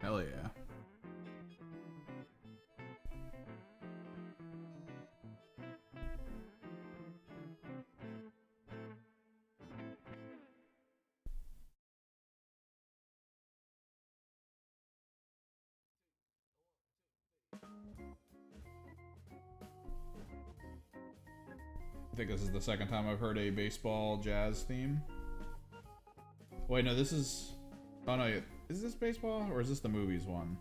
Hell yeah. I think this is the second time I've heard a baseball jazz theme. Wait, no, this is... Oh no, is this baseball or is this the movies one?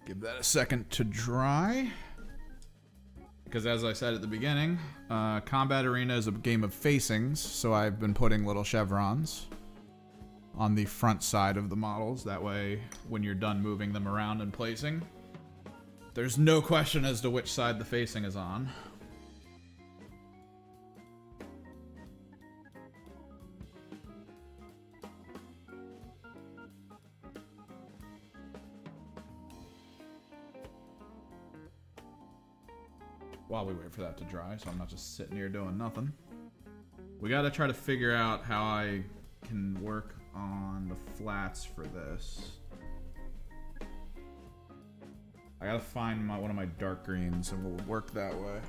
Give that a second to dry. Because as I said at the beginning, Combat Arena is a game of facings, so I've been putting little chevrons on the front side of the models. That way, when you're done moving them around and placing, there's no question as to which side the facing is on. While we wait for that to dry, so I'm not just sitting here doing nothing. We gotta try to figure out how I can work on the flats for this. I gotta find one of my dark greens and we'll work that way.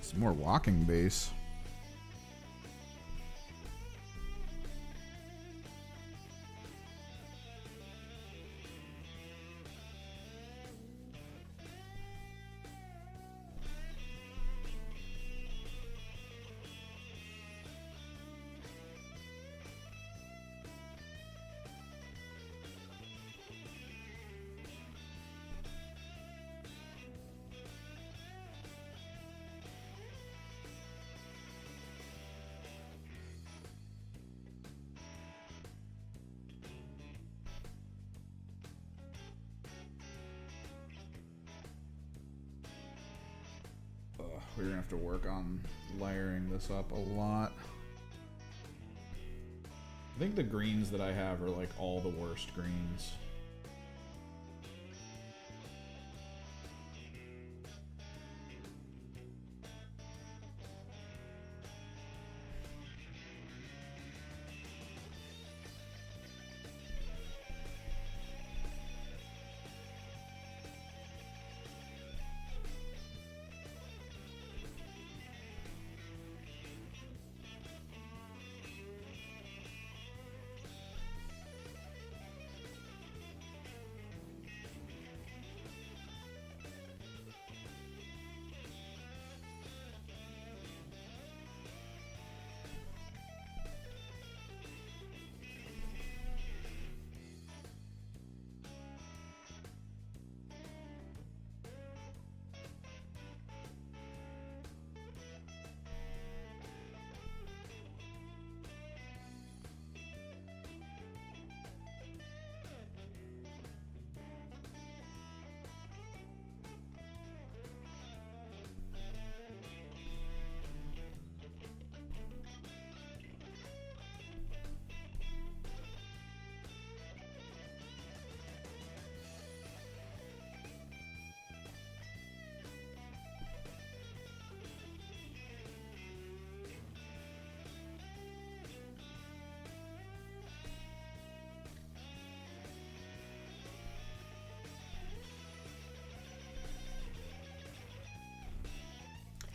Some more walking base. We're gonna have to work on layering this up a lot. I think the greens that I have are like all the worst greens.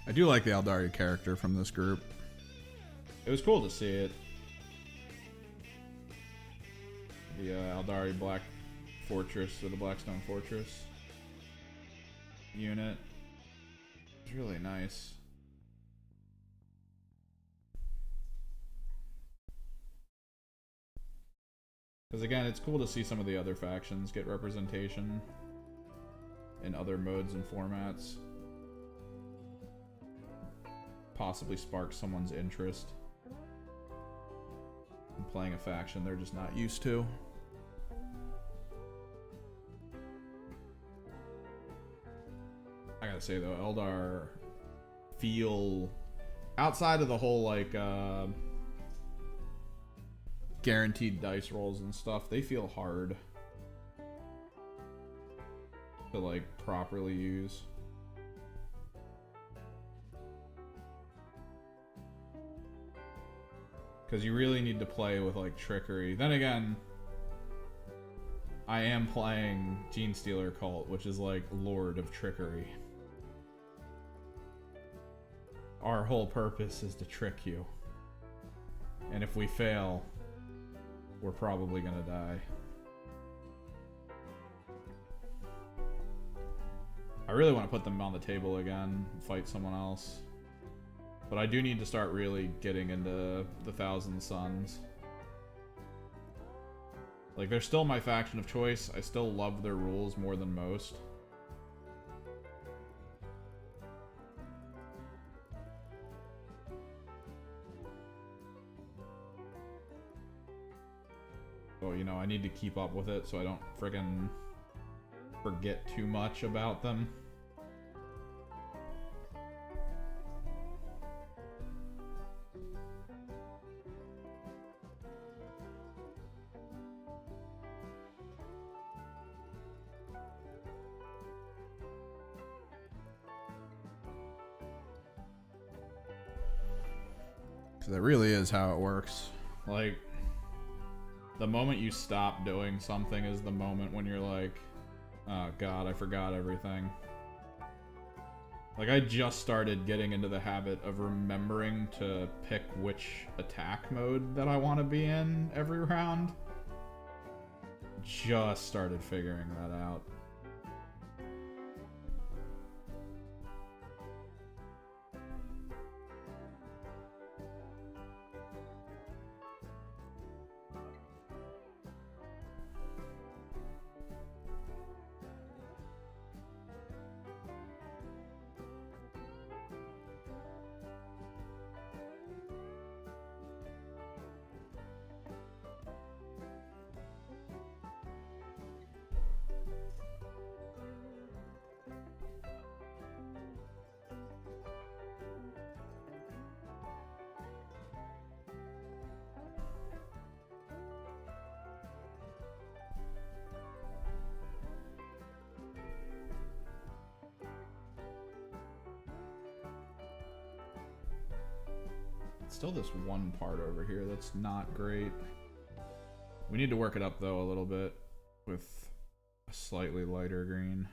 I do like the Eldari character from this group. It was cool to see it. The Eldari Black Fortress, or the Blackstone Fortress unit. It's really nice. Because again, it's cool to see some of the other factions get representation in other modes and formats. Possibly spark someone's interest in playing a faction they're just not used to. I gotta say though, Eldar feel, outside of the whole like guaranteed dice rolls and stuff, they feel hard to like properly use. Because you really need to play with like trickery. Then again, I am playing Genestealer Cult, which is like Lord of Trickery. Our whole purpose is to trick you. And if we fail, we're probably gonna die. I really want to put them on the table again and fight someone else. But I do need to start really getting into the Thousand Suns. Like, they're still my faction of choice. I still love their rules more than most. So, you know, I need to keep up with it so I don't friggin' forget too much about them. That really is how it works. Like, the moment you stop doing something is the moment when you're like, oh god, I forgot everything. Like, I just started getting into the habit of remembering to pick which attack mode that I want to be in every round. Just started figuring that out. Still this one part over here that's not great. We need to work it up though a little bit with a slightly lighter green.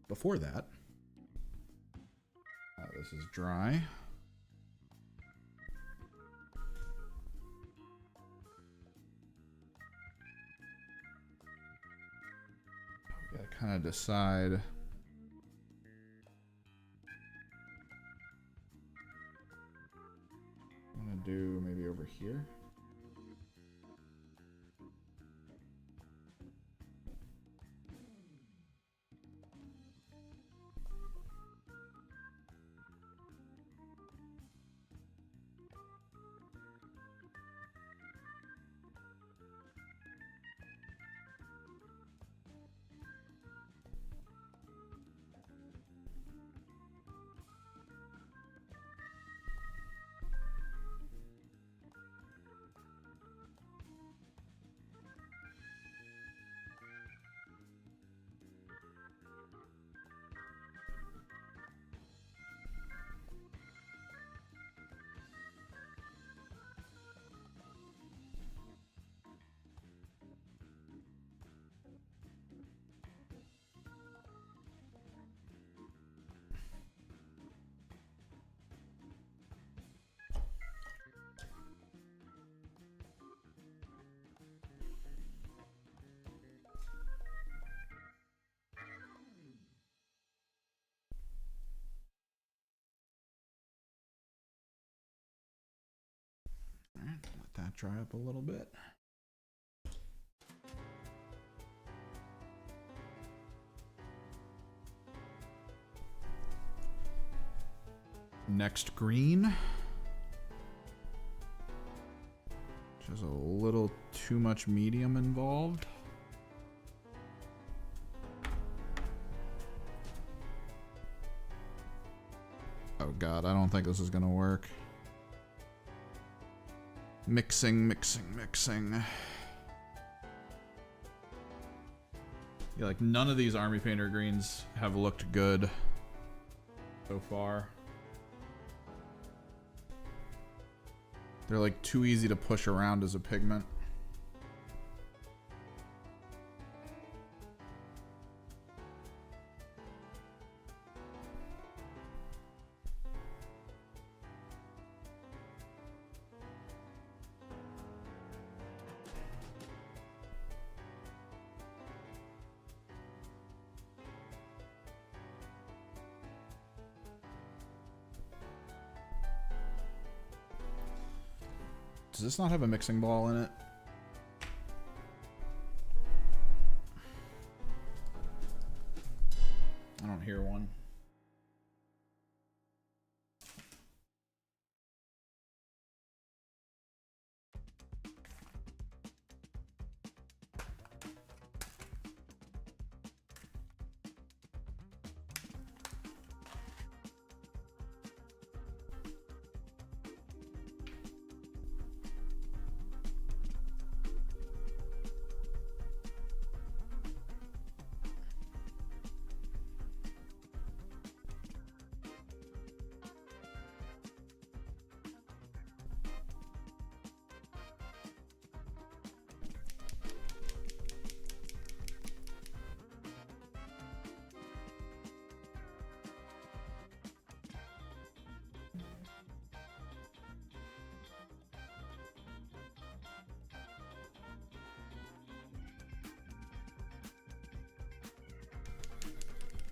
Before that, this is dry. Gotta kind of decide. I'm gonna do maybe over here. Let that dry up a little bit. Next green. Which has a little too much medium involved. Oh god, I don't think this is gonna work. Mixing. Yeah, like none of these Army Painter greens have looked good so far. They're like too easy to push around as a pigment. Does this not have a mixing ball in it? I don't hear one.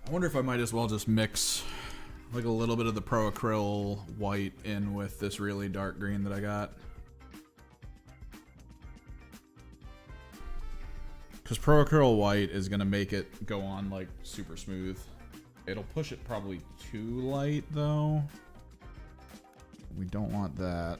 I wonder if I might as well just mix like a little bit of the Pro Acryl white in with this really dark green that I got. Because Pro Acryl white is going to make it go on like super smooth. It'll push it probably too light though. We don't want that.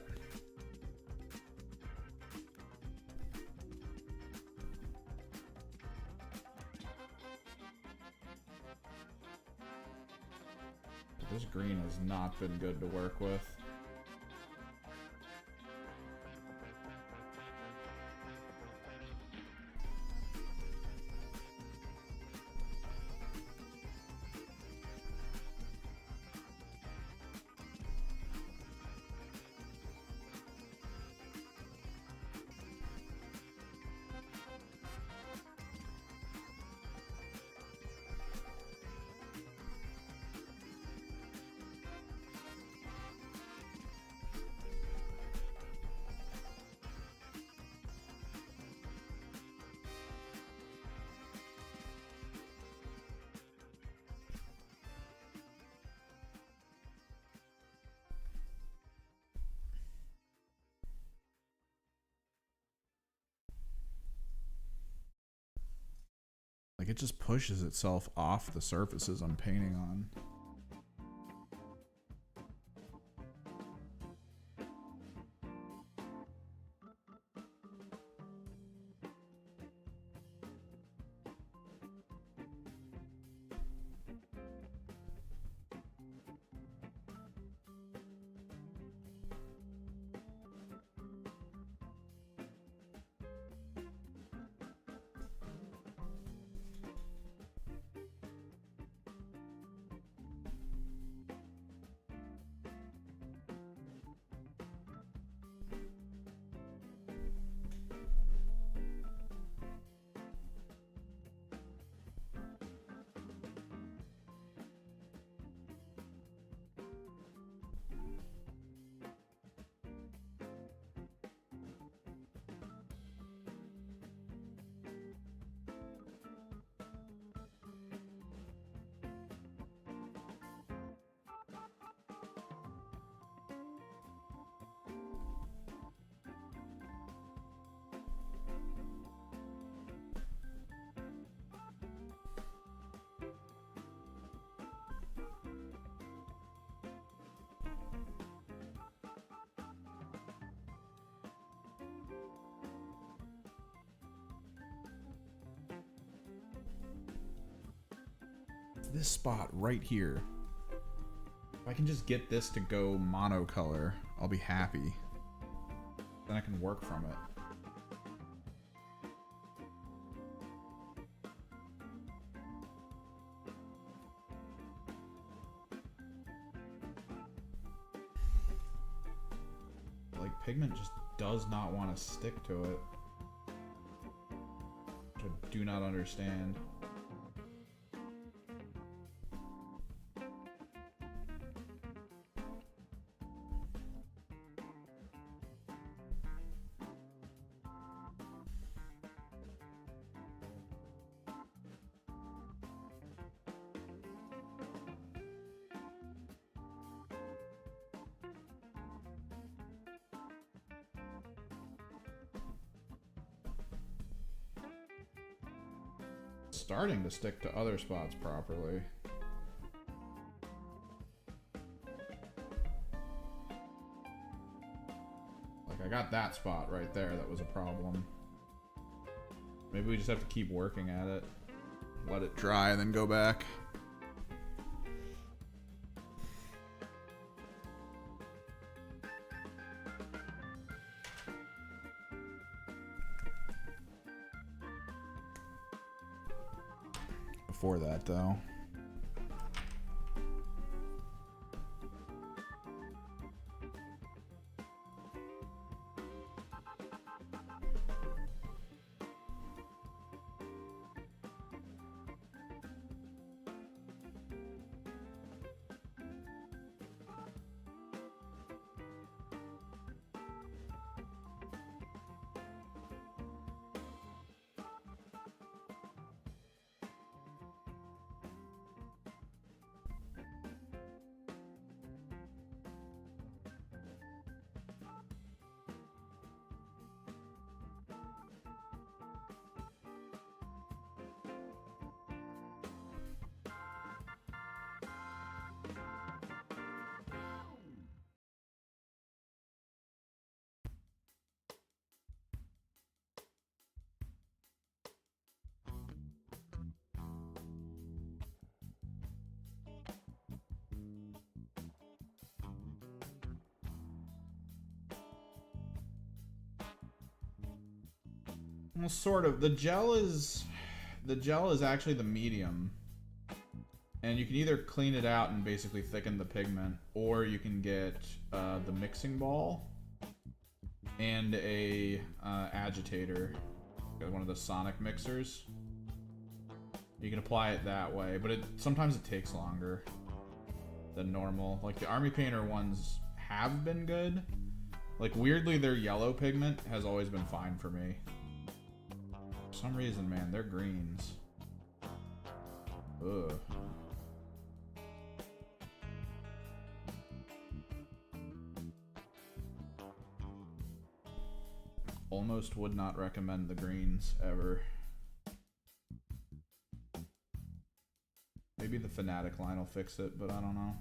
This green has not been good to work with. Like it just pushes itself off the surfaces I'm painting on. This spot right here. If I can just get this to go monocolor, I'll be happy. Then I can work from it. Like, pigment just does not want to stick to it. Which I do not understand. Starting to stick to other spots properly. Like I got that spot right there that was a problem. Maybe we just have to keep working at it. Let it dry and then go back. Before that, though. Well, sort of. The gel is actually the medium. And you can either clean it out and basically thicken the pigment, or you can get the mixing ball and a agitator, one of the sonic mixers. You can apply it that way, but sometimes it takes longer than normal. Like the Army Painter ones have been good. Like weirdly, their yellow pigment has always been fine for me. For some reason, man, they're greens. Ugh. Almost would not recommend the greens ever. Maybe the Fnatic line will fix it, but I don't know.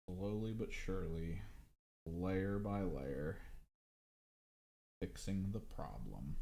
Slowly but surely, layer by layer, fixing the problem.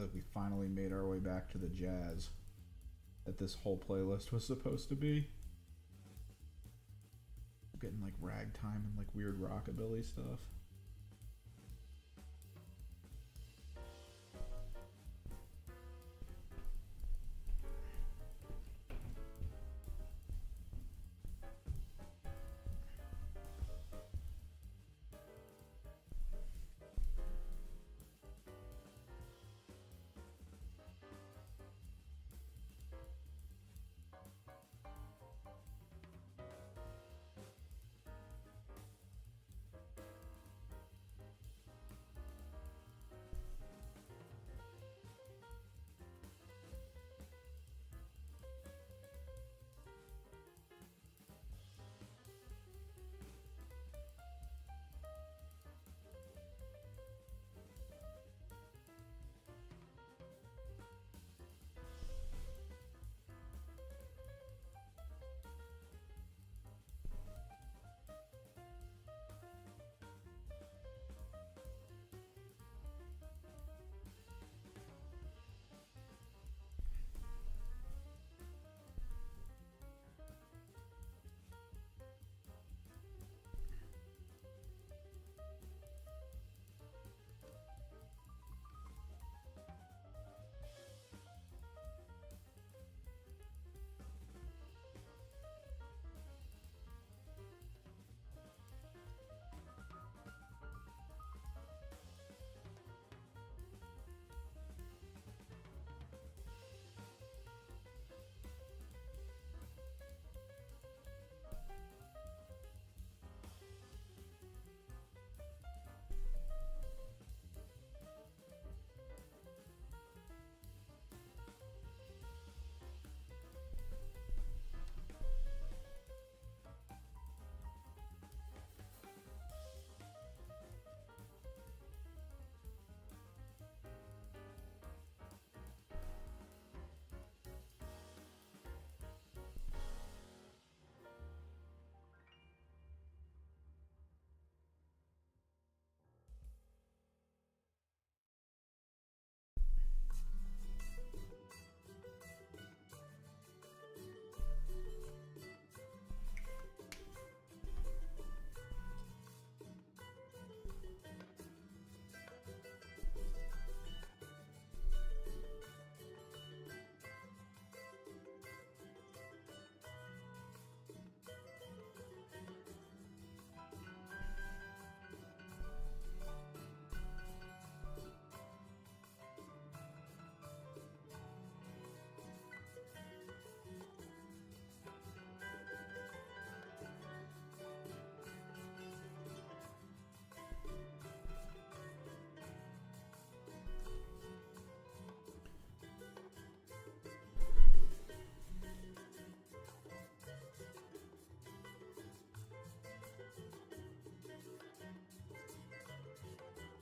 feel like we finally made our way back to the jazz that this whole playlist was supposed to be. I'm getting like ragtime and like weird rockabilly stuff.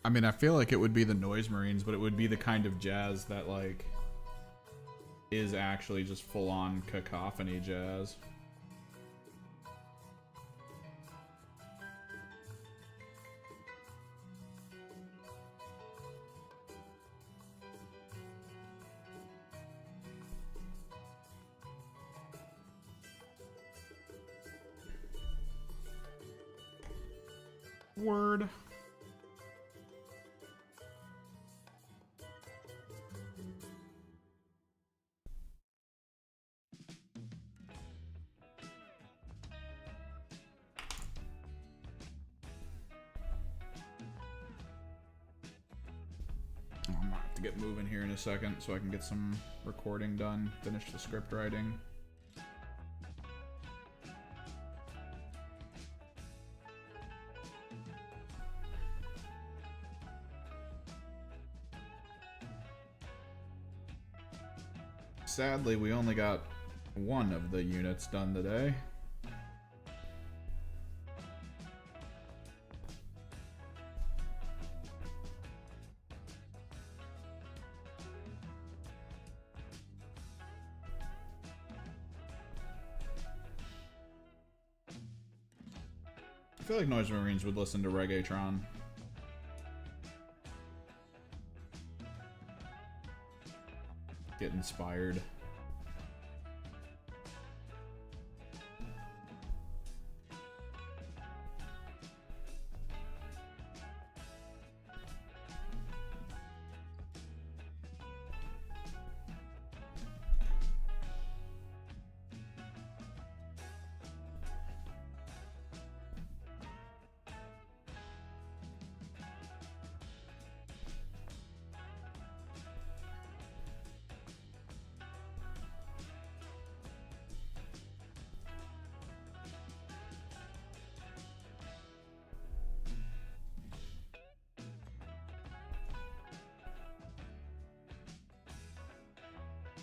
I mean, I feel like it would be the Noise Marines, but it would be the kind of jazz that, like, is actually just full-on cacophony jazz. Word. I'm gonna have to get moving here in a second so I can get some recording done, finish the script writing. Sadly, we only got one of the units done today. I feel like Noise Marines would listen to Reggaetron. get inspired.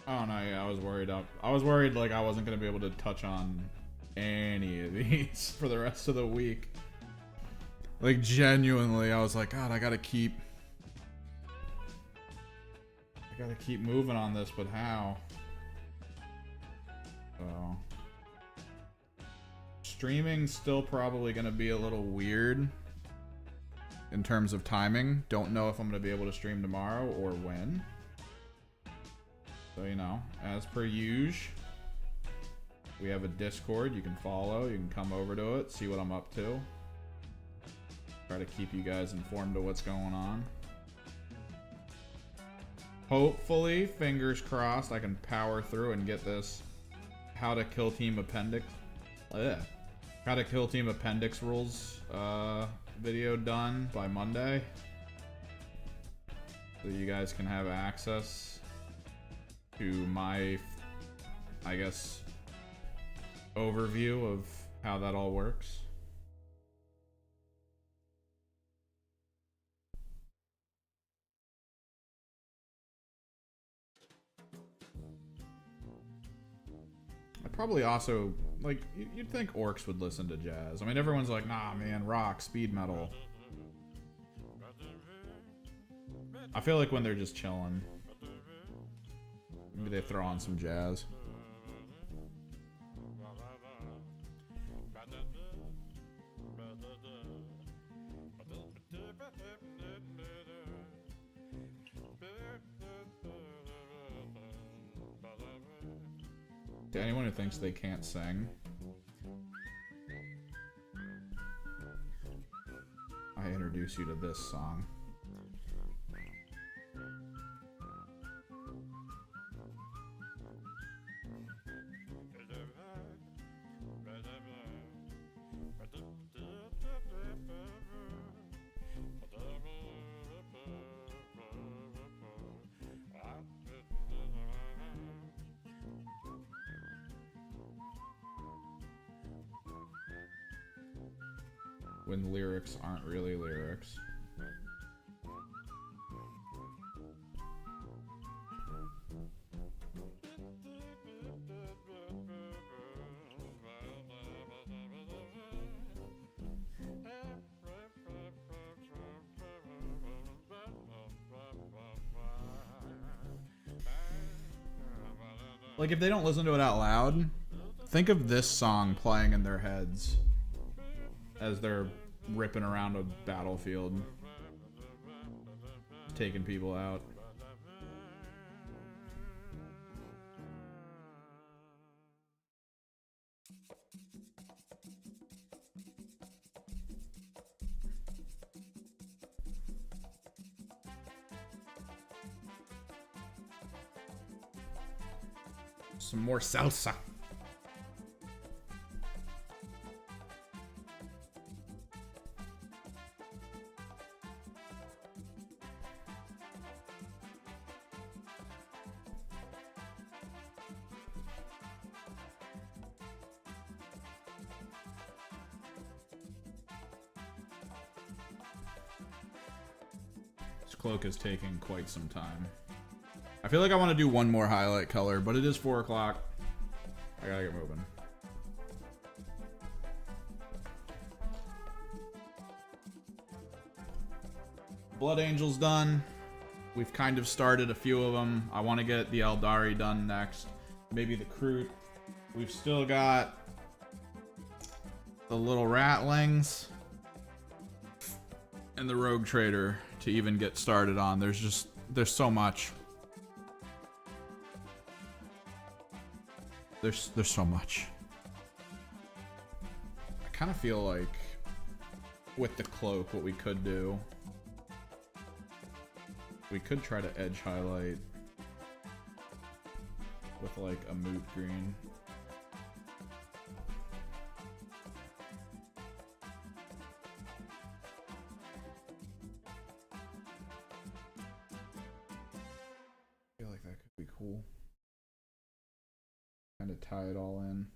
Oh no, yeah, I was worried. I was worried like I wasn't gonna be able to touch on any of these for the rest of the week. Like genuinely, I was like, God, I gotta keep moving on this, but how? So streaming's still probably gonna be a little weird in terms of timing. Don't know if I'm gonna be able to stream tomorrow or when. So, you know, as per usual, we have a Discord you can follow. You can come over to it, see what I'm up to. Try to keep you guys informed of what's going on. Hopefully, fingers crossed, I can power through and get this How to Kill Team Appendix. How to Kill Team Appendix rules video done by Monday. So you guys can have access to my, I guess, overview of how that all works. I probably also, like, you'd think orcs would listen to jazz. I mean, everyone's like, nah, man, rock, speed metal. I feel like when they're just chilling, maybe they throw on some jazz. To anyone who thinks they can't sing, I introduce you to this song. When lyrics aren't really lyrics. Like, if they don't listen to it out loud, think of this song playing in their heads as they're ripping around a battlefield, taking people out. Some more salsa. This cloak is taking quite some time. I feel like I want to do one more highlight color, but it is 4 o'clock. I gotta get moving. Blood Angel's done. We've kind of started a few of them. I want to get the Eldari done next. Maybe the Kroot. We've still got the little Ratlings and the Rogue Trader to even get started on. There's so much. There's so much. I kind of feel like with the cloak, what we could do, we could try to edge highlight with like a moot green. I feel like that could be cool. Kind of tie it all in.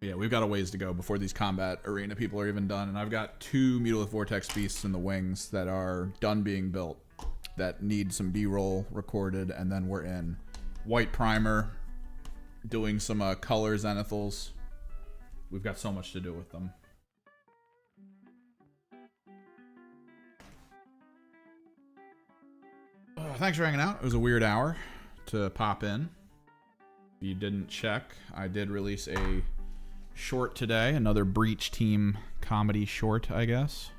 Yeah, we've got a ways to go before these combat arena people are even done, and I've got 2 Mutilith Vortex Beasts in the wings that are done being built that need some B-roll recorded, and then we're in white primer, doing some color Zenithals. We've got so much to do with them. Thanks for hanging out. It was a weird hour to pop in. If you didn't check, I did release a short today, another Breach Team comedy short, I guess.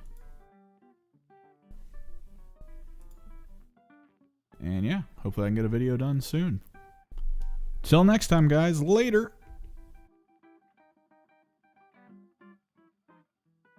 And yeah, hopefully I can get a video done soon. Till next time, guys. Later.